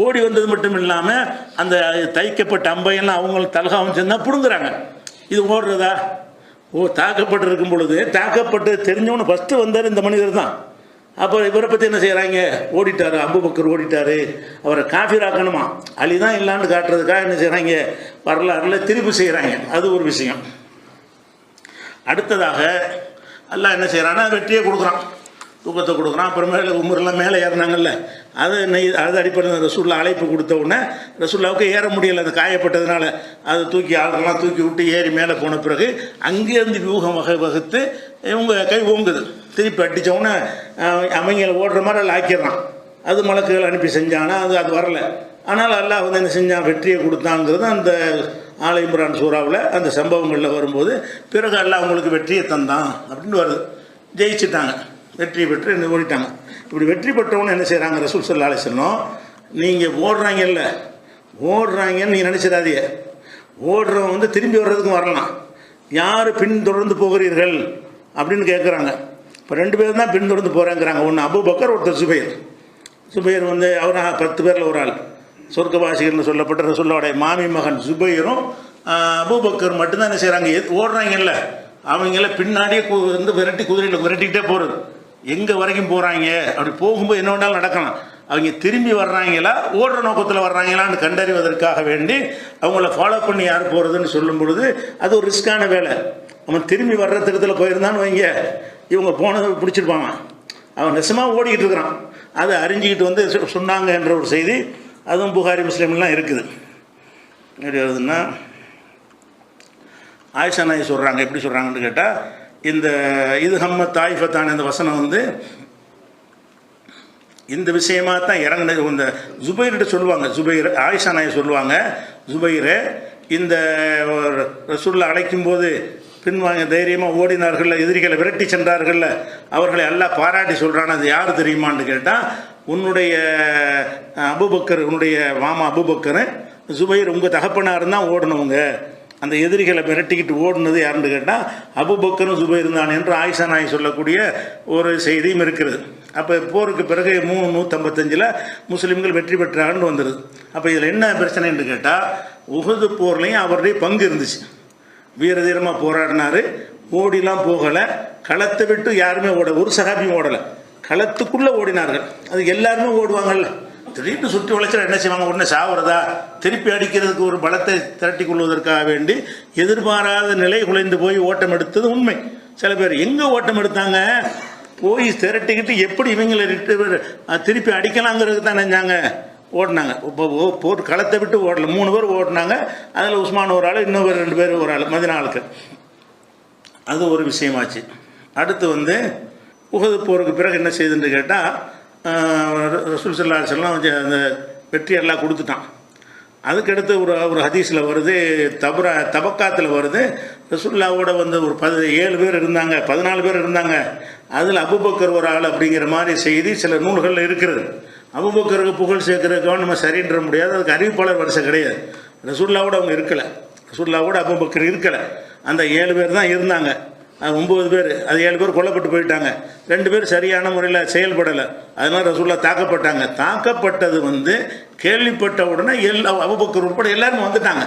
ஓடி வந்தது மட்டும் இல்லாமல் அந்த தைக்கப்பட்ட அம்பையெல்லாம் அவங்களுக்கு தலகாவும் சேர்ந்தா பிடுங்குறாங்க. இது ஓடுறதா? தாக்கப்பட்டு இருக்கும் பொழுது தாக்கப்பட்டு தெரிஞ்சவனு ஃபஸ்ட்டு வந்தார் இந்த மனிதர் தான். அப்போ இவரை பற்றி என்ன செய்கிறாங்க? ஓடிட்டார், அபூபக்கர் ஓடிட்டார், அவரை காஃபிராக்கணுமா, அலி தான் இல்லான்னு காட்டுறதுக்காக என்ன செய்கிறாங்க, வரலாறுல திருப்பி செய்கிறாங்க. அது ஒரு விஷயம். அடுத்ததாக அல்லாஹ் என்ன செய்கிறான்னா வெற்றியை கொடுக்குறான், தூக்கத்தை கொடுக்குறான். அப்புறமேல உமரெல்லாம் மேலே ஏறினாங்கல்ல, அது அடிப்படையில் ரசூலுல்லாஹ் அழைப்பு கொடுத்த உடனே ரசூலுல்லாஹ்வுக்கு ஏற முடியலை, அது காயப்பட்டதுனால. அதை ஆளுங்கெல்லாம் தூக்கி விட்டு ஏறி மேலே போன பிறகு அங்கேருந்து வியூகம் வகுத்து இவங்க கை ஓங்குது. திருப்பி அடித்தவுடனே அவங்கள ஓடுற மாதிரி எல்லாம் ஆக்கிடுறான். அது மலக்குகள் அனுப்பி செஞ்சானா அது வரலை. ஆனால் அல்லாஹ் என்ன செஞ்சான், வெற்றியை கொடுத்தாங்கிறது அந்த ஆல இம்ரான் சூறாவில் அந்த சம்பவங்களில் வரும்போது பிறகு அல்லாஹ் அவங்களுக்கு வெற்றியை தந்தான் அப்படின்னு வருது. ஜெயிச்சுட்டாங்க, வெற்றி பெற்று ஓடிட்டாங்க. இப்படி வெற்றி பெற்றவொன்னு என்ன செய்கிறாங்க ரசூல் ஸல்லல்லாஹு அலைஹி வஸல்லம், நீங்கள் ஓடுறாங்கன்னு நீங்கள் நினச்சிடாதீங்க. ஓடுறவங்க திரும்பி வர்றதுக்கும் வரலாம். யார் பின்தொடர்ந்து போகிறீர்கள் அப்படின்னு கேட்குறாங்க. இப்போ 2 பேர் தான் பின்தொடர்ந்து போகிறேங்கிறாங்க. ஒன்று அபூபக்கர், ஒருத்தர் சுபைர் அவர் 10 பேரில் ஒரு ஆள். சொர்க்கவாசிகள்னு சொல்லப்பட்ட ரசூலுல்லாஹ்வுடைய மாமி மகன் சுபைரும் அபூபக்கர் மட்டும்தான் என்ன செய்கிறாங்க, ஓடுறாங்கல்ல, அவங்கள பின்னாடியே குதிரையில் விரட்டிக்கிட்டே போகிறது. எங்கே வரைக்கும் போகிறாங்க, அப்படி போகும்போது என்ன வேண்டாலும் நடக்கலாம். அவங்க திரும்பி வர்றாங்களா ஓடுற நோக்கத்தில் வர்றாங்களான்னு கண்டறிவதற்காக வேண்டி அவங்கள ஃபாலோ பண்ணி யார் போகிறதுன்னு சொல்லும் பொழுது அது ஒரு ரிஸ்க்கான வேலை. அவன் திரும்பி வர்ற திட்டத்தில் போயிருந்தான்னு வைங்க, இவங்க போனதை பிடிச்சிருப்பாங்க. அவன் நெசமாக ஓடிக்கிட்டு இருக்கிறான். அதை அறிஞ்சிக்கிட்டு சொன்னாங்க என்ற ஒரு செய்தி அதுவும் புகாரி முஸ்லீம்லாம் இருக்குது. எப்படி வருதுன்னா, ஆயிஷா நாயகி சொல்கிறாங்க. எப்படி சொல்கிறாங்கன்னு கேட்டால், இது ஹம்ம தாயிஃபத்தான இந்த வசனம் இந்த விஷயமாக தான் இறங்கினது. இந்த ஜுபைர்கிட்ட சொல்லுவாங்க, ஆயிஷா நாயகி சொல்லுவாங்க, ஜுபைரை இந்த ரசூலுல்லாஹ் அழைக்கும்போது பின்வாங்க தைரியமாக ஓடினார்கள், எதிரிகளை விரட்டி சென்றார்கள், அவர்களை எல்லாம் பாராட்டி சொல்கிறான். அது யார் தெரியுமான்னு கேட்டால், உன்னுடைய அபூபக்கர், உன்னுடைய மாமா அபூபக்கர், ஜுபைர் உங்கள் தகப்பனார் தான் ஓடினவங்க அந்த எதிரிகளை மிரட்டிக்கிட்டு ஓடுனது யாருன்னு கேட்டால் அபூபக்கரும் ஜுபைரும் தான் என்று ஆயிஷா நாய் சொல்லக்கூடிய ஒரு செய்தியும் இருக்கிறது. அப்போ போருக்கு பிறகு 355 முஸ்லீம்கள் வெற்றி பெற்றாங்கன்னு வந்துடுது. அப்போ இதில் என்ன பிரச்சனைன்னு கேட்டால் உஹது போர்லையும் அவருடைய பங்கு இருந்துச்சு. வீரதீரமாக போராடினார், ஓடிலாம் போகலை, களத்தை விட்டு யாருமே ஒரு சகாபியும் ஓடலை, களத்துக்குள்ளே ஓடினார்கள். அது எல்லாருமே ஓடுவாங்கல்ல, திடீர்னு சுற்றி வளைச்சா என்ன செய்வாங்க, உடனே சாவுறதா, திருப்பி அடிக்கிறதுக்கு ஒரு பலத்தை திரட்டி கொள்வதற்காக வேண்டி எதிர்பாராத நிலை குலைந்து போய் ஓட்டம் எடுத்தது உண்மை. சில பேர் எங்கே ஓட்டம் எடுத்தாங்க, போய் திரட்டிக்கிட்டு எப்படி இவங்களை திருப்பி அடிக்கலாங்கிறது தான் நினைஞ்சாங்க, ஓடினாங்க. இப்போ போர் களத்தை விட்டு ஓடலை, 3 பேர் ஓடினாங்க. அதில் உஸ்மான் ஒரு ஆள், இன்னொரு 2 பேர் ஒரு ஆள், மதினா ஆளுக்கு. அது ஒரு விஷயமாச்சு. அடுத்து உஹது போருக்கு பிறகு என்ன செய்யுதுன்னு கேட்டால் ரசூல் ஸல்லல்லாஹு அலைஹி வஸல்லம் அந்த வெற்றி எல்லாம் கொடுத்துட்டான். அதுக்கடுத்து ஒரு ஹதீஸில் வருது, தபக்காத்தில் வருது, ரசூலுல்லாவோட ஒரு 7 பேர் இருந்தாங்க, 14 பேர் இருந்தாங்க. அதில் அபூபக்கர் ஒரு ஆள் அப்படிங்கிற மாதிரி செய்தி சில நூல்களில் இருக்கிறது. அபூபக்கருக்கு புகழ் சேர்க்கறதுக்காக நம்ம சரின்ற முடியாது, அதுக்கு அறிவிப்பாளர் வரிசை கிடையாது. ரசூலுல்லாவோட அவங்க இருக்கலை, ரசூலுல்லாவோட அபூபக்கர் இருக்கலை. அந்த 7 பேர் தான் இருந்தாங்க. அது 9 பேர், அது 7 பேர் கொல்லப்பட்டு போயிட்டாங்க. 2 பேர் சரியான முறையில் செயல்படலை, அதனால் ரசூலுல்லா தாக்கப்பட்டாங்க. தாக்கப்பட்டது கேள்விப்பட்ட உடனே அபூபக்கர் உட்பட எல்லாருமே வந்துட்டாங்க.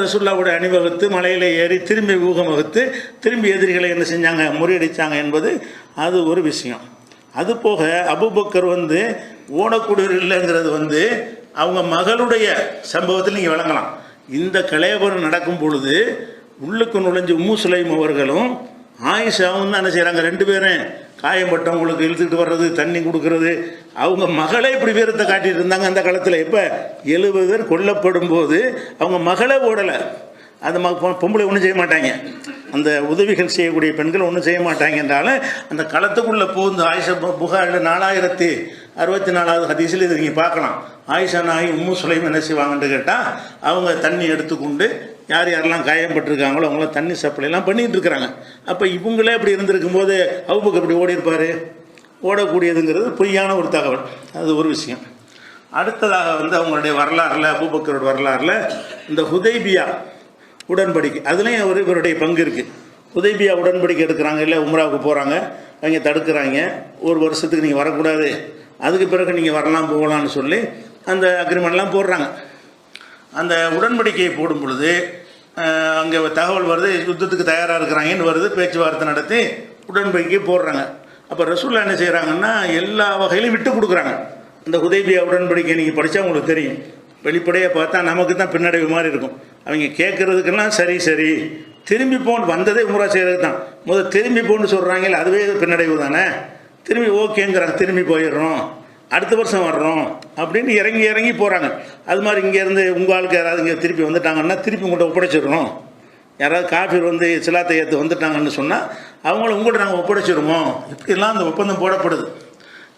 ரசூலுல்லாவோட அணிவகுத்து மலையில் ஏறி திரும்பி ஊகம் வகுத்து திரும்பி எதிரிகளை என்ன செஞ்சாங்க, முறியடித்தாங்க என்பது அது ஒரு விஷயம். அது போக அபூபக்கர் ஓடக்கூடியவர் இல்லைங்கிறது அவங்க மகளுடைய சம்பவத்தில் நீங்கள் விளங்கலாம். இந்த கலேபரம் நடக்கும் பொழுது உள்ளுக்கு நுழைஞ்சு உம்மு சுலைம் அவர்களும் ஆயிஷாவும் தான் என்ன செய்கிறாங்க, 2 பேரும் காயம்பட்டவங்களுக்கு இழுத்துக்கிட்டு வர்றது, தண்ணி கொடுக்கறது. அவங்க மகளே இப்படி வீரத்தை காட்டிட்டு இருந்தாங்க அந்த காலத்தில். இப்போ 70 பேர் கொல்லப்படும் போது அவங்க மகளே ஓடலை. அந்த பொம்பளை ஒன்றும் செய்ய மாட்டாங்க, அந்த உதவிகள் செய்யக்கூடிய பெண்கள் ஒன்றும் செய்ய மாட்டாங்க. என்றாலும் அந்த களத்துக்குள்ளே போகுது. ஆயிஷா புகாரில் 4064வது ஹதீஸில் இது நீங்கள் பார்க்கலாம். ஆயிஷா நாயி உம்மு சுலைம் என்ன செய்வாங்கன்னு கேட்டால் அவங்க தண்ணி எடுத்துக்கொண்டு யார் யாரெல்லாம் காயப்பட்டிருக்காங்களோ அவங்களாம் தண்ணி சப்ளைலாம் பண்ணிகிட்டு இருக்கிறாங்க. அப்போ இவங்களே இப்படி இருந்திருக்கும் போது அபூபக்கர் இப்படி ஓடி இருப்பார், ஓடக்கூடியதுங்கிறது பொய்யான ஒரு தகவல். அது ஒரு விஷயம். அடுத்ததாக அவங்களுடைய வரலாறில், அபூபக்கரோட வரலாறில் இந்த ஹுதைபியா உடன்படிக்கை, அதுலேயும் இவருடைய பங்கு இருக்குது. ஹுதைபியா உடன்படிக்கை எடுக்கிறாங்க இல்லை, உம்ராவுக்கு போகிறாங்க, அவங்க தடுக்கிறாங்க, 1 வருஷத்துக்கு நீங்கள் வரக்கூடாது, அதுக்கு பிறகு நீங்கள் வரலாம் போகலான்னு சொல்லி அந்த அக்ரிமெண்ட்லாம் போடுறாங்க. அந்த உடன்படிக்கையை போடும் பொழுது அங்கே தகவல் வருது, யுத்தத்துக்கு தயாராக இருக்கிறாங்கன்னு வருது, பேச்சுவார்த்தை நடத்தி உடன்படிக்கை போடுறாங்க. அப்போ ரசூலுல்லாஹ் என்ன செய்கிறாங்கன்னா எல்லா வகையிலும் விட்டு கொடுக்குறாங்க. அந்த ஹுதைபியா உடன்படிக்கை நீங்கள் படித்தா உங்களுக்கு தெரியும். வெளிப்படையாக பார்த்தா நமக்கு தான் பின்னடைவு மாதிரி இருக்கும். அவங்க கேட்குறதுக்கெல்லாம் சரி சரி, திரும்பி போன்னு வந்ததே உம்ரா செய்கிறது தான். திரும்பி போன்னு சொல்கிறாங்களே, அதுவே பின்னடைவு தானே. திரும்பி ஓகேங்கிறாங்க, திரும்பி போயிடுறோம், அடுத்த வருஷம் வர்றோம் அப்படின்னு இறங்கி போகிறாங்க. அது மாதிரி இங்கேருந்து உங்கள் ஆளுக்கு யாராவது இங்கே திருப்பி வந்துட்டாங்கன்னா திருப்பி உங்கள்கிட்ட ஒப்படைச்சிடுறோம். யாராவது காஃபிர் சிலாத்தை ஏற்று வந்துட்டாங்கன்னு சொன்னால் அவங்கள உங்கள்கிட்ட நாங்கள் ஒப்படைச்சிடுவோம். இப்படிலாம் அந்த ஒப்பந்தம் போடப்படுது.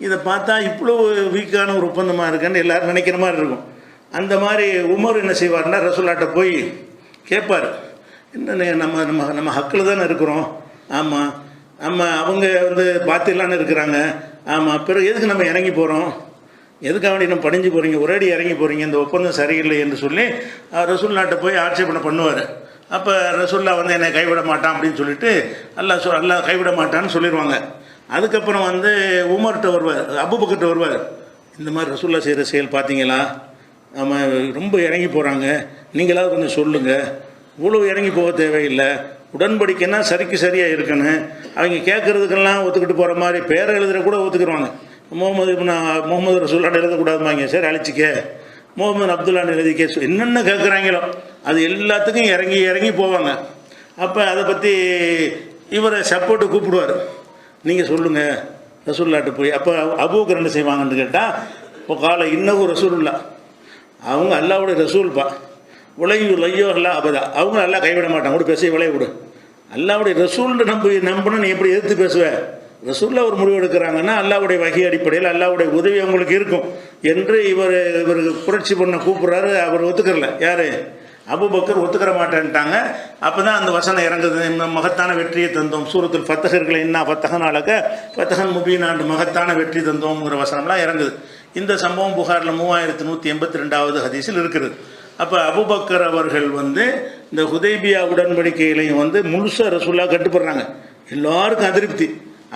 இதை பார்த்தா இவ்வளோ வீக்கான ஒரு ஒப்பந்தமாக இருக்குன்னு எல்லோரும் நினைக்கிற மாதிரி இருக்கும். அந்த மாதிரி உமர் என்ன செய்வார்னா ரசூலுல்லாஹ்ட்ட போய் கேட்பார், என்ன நம்ம நம்ம நம்ம ஹக்கில் தானே இருக்கிறோம், ஆமாம் அவங்க பார்த்துலான்னு இருக்கிறாங்க, ஆமாம், பிறகு எதுக்கு நம்ம இறங்கி போகிறோம், எதுக்காக வேண்டி நம்ம பணிஞ்சு போகிறீங்க, ஒரேடி இறங்கி போகிறீங்க, இந்த ஒப்பந்தம் சரியில்லை என்று சொல்லி ரசூலுல்லாஹ்ட்ட போய் ஆட்சேபனை பண்ணுவார். அப்போ ரசூலுல்லாஹ் என்னை கைவிட மாட்டான் அப்படின்னு சொல்லிட்டு அல்லாஹ் கைவிட மாட்டான்னு சொல்லிடுவாங்க. அதுக்கப்புறம் உமர்கிட்ட வருவார், அபூபக்கர்கிட்ட வருவார், இந்த மாதிரி ரசூலுல்லாஹ் செய்கிற செயல் பார்த்தீங்களா, ஆமாம் ரொம்ப இறங்கி போகிறாங்க, நீங்களாவது கொஞ்சம் சொல்லுங்கள், இவ்வளோ இறங்கி போக தேவையில்லை, உடன்படிக்கைன்னா சரிக்கு சரியாக இருக்கணும், அவங்க கேட்குறதுக்கெல்லாம் ஒத்துக்கிட்டு போகிற மாதிரி பேரை எழுதுகிற கூட ஒத்துக்குருவாங்க. முகமது ரசூலுல்லாஹ் எழுதக்கூடாதுமாங்க, சரி அழிச்சிக்க, முகமது அப்துல்லான்னு எழுதிக்க, என்னென்ன கேட்குறாங்களோ அது எல்லாத்துக்கும் இறங்கி போவாங்க. அப்போ அதை பற்றி இவரை சப்போர்ட்டு கூப்பிடுவார், நீங்கள் சொல்லுங்கள் ரசூலுல்லாஹ்ட்ட போய். அப்போ அபூபக்கர் என்ன செய்வாங்கன்னு கேட்டால், இப்போ காலை இன்னகும் ரசூலுல்லாஹ், அவங்க அல்லாஹ்வுடைய ரசூல்பா, உலகில் ஐயோ அல்லா அபதா, அவங்க அல்லா கைவிட மாட்டாங்க, கூட பேச விளைய விடு, அல்லாவுடைய ரசூல்னு நம்பணும், நீ எப்படி எதிர்த்து பேசுவேன், ரசூலில் ஒரு முடிவு எடுக்கிறாங்கன்னா அல்லாவுடைய வகை அடிப்படையில் அல்லாவுடைய உதவி அவங்களுக்கு இருக்கும் என்று இவருக்கு புரட்சி பண்ண கூப்பிட்றாரு. அவர் ஒத்துக்கிறல, யார் அபூபக்கர் ஒத்துக்கிற மாட்டேன்ட்டாங்க. அப்போ தான் அந்த வசனம் இறங்குது, மகத்தான வெற்றியை தந்தோம், சூரத்துல் ஃபத்தஹர்களை என்ன ஃபத்தஹனாலக்க ஃபத்தஹன் முபீனாண்டு மகத்தான வெற்றி தந்தோம்ங்கிற வசனம்லாம் இறங்குது. இந்த சம்பவம் புகாரில் 3182வது ஹதீஸில் இருக்குது. அப்போ அபூபக்கர் அவர்கள் வந்து இந்த ஹுதைபியா உடன்படிக்கையிலையும் வந்து முழுசாக ரசூலுல்லாஹ் கட்டுப்படுறாங்க. எல்லாருக்கும் அதிருப்தி.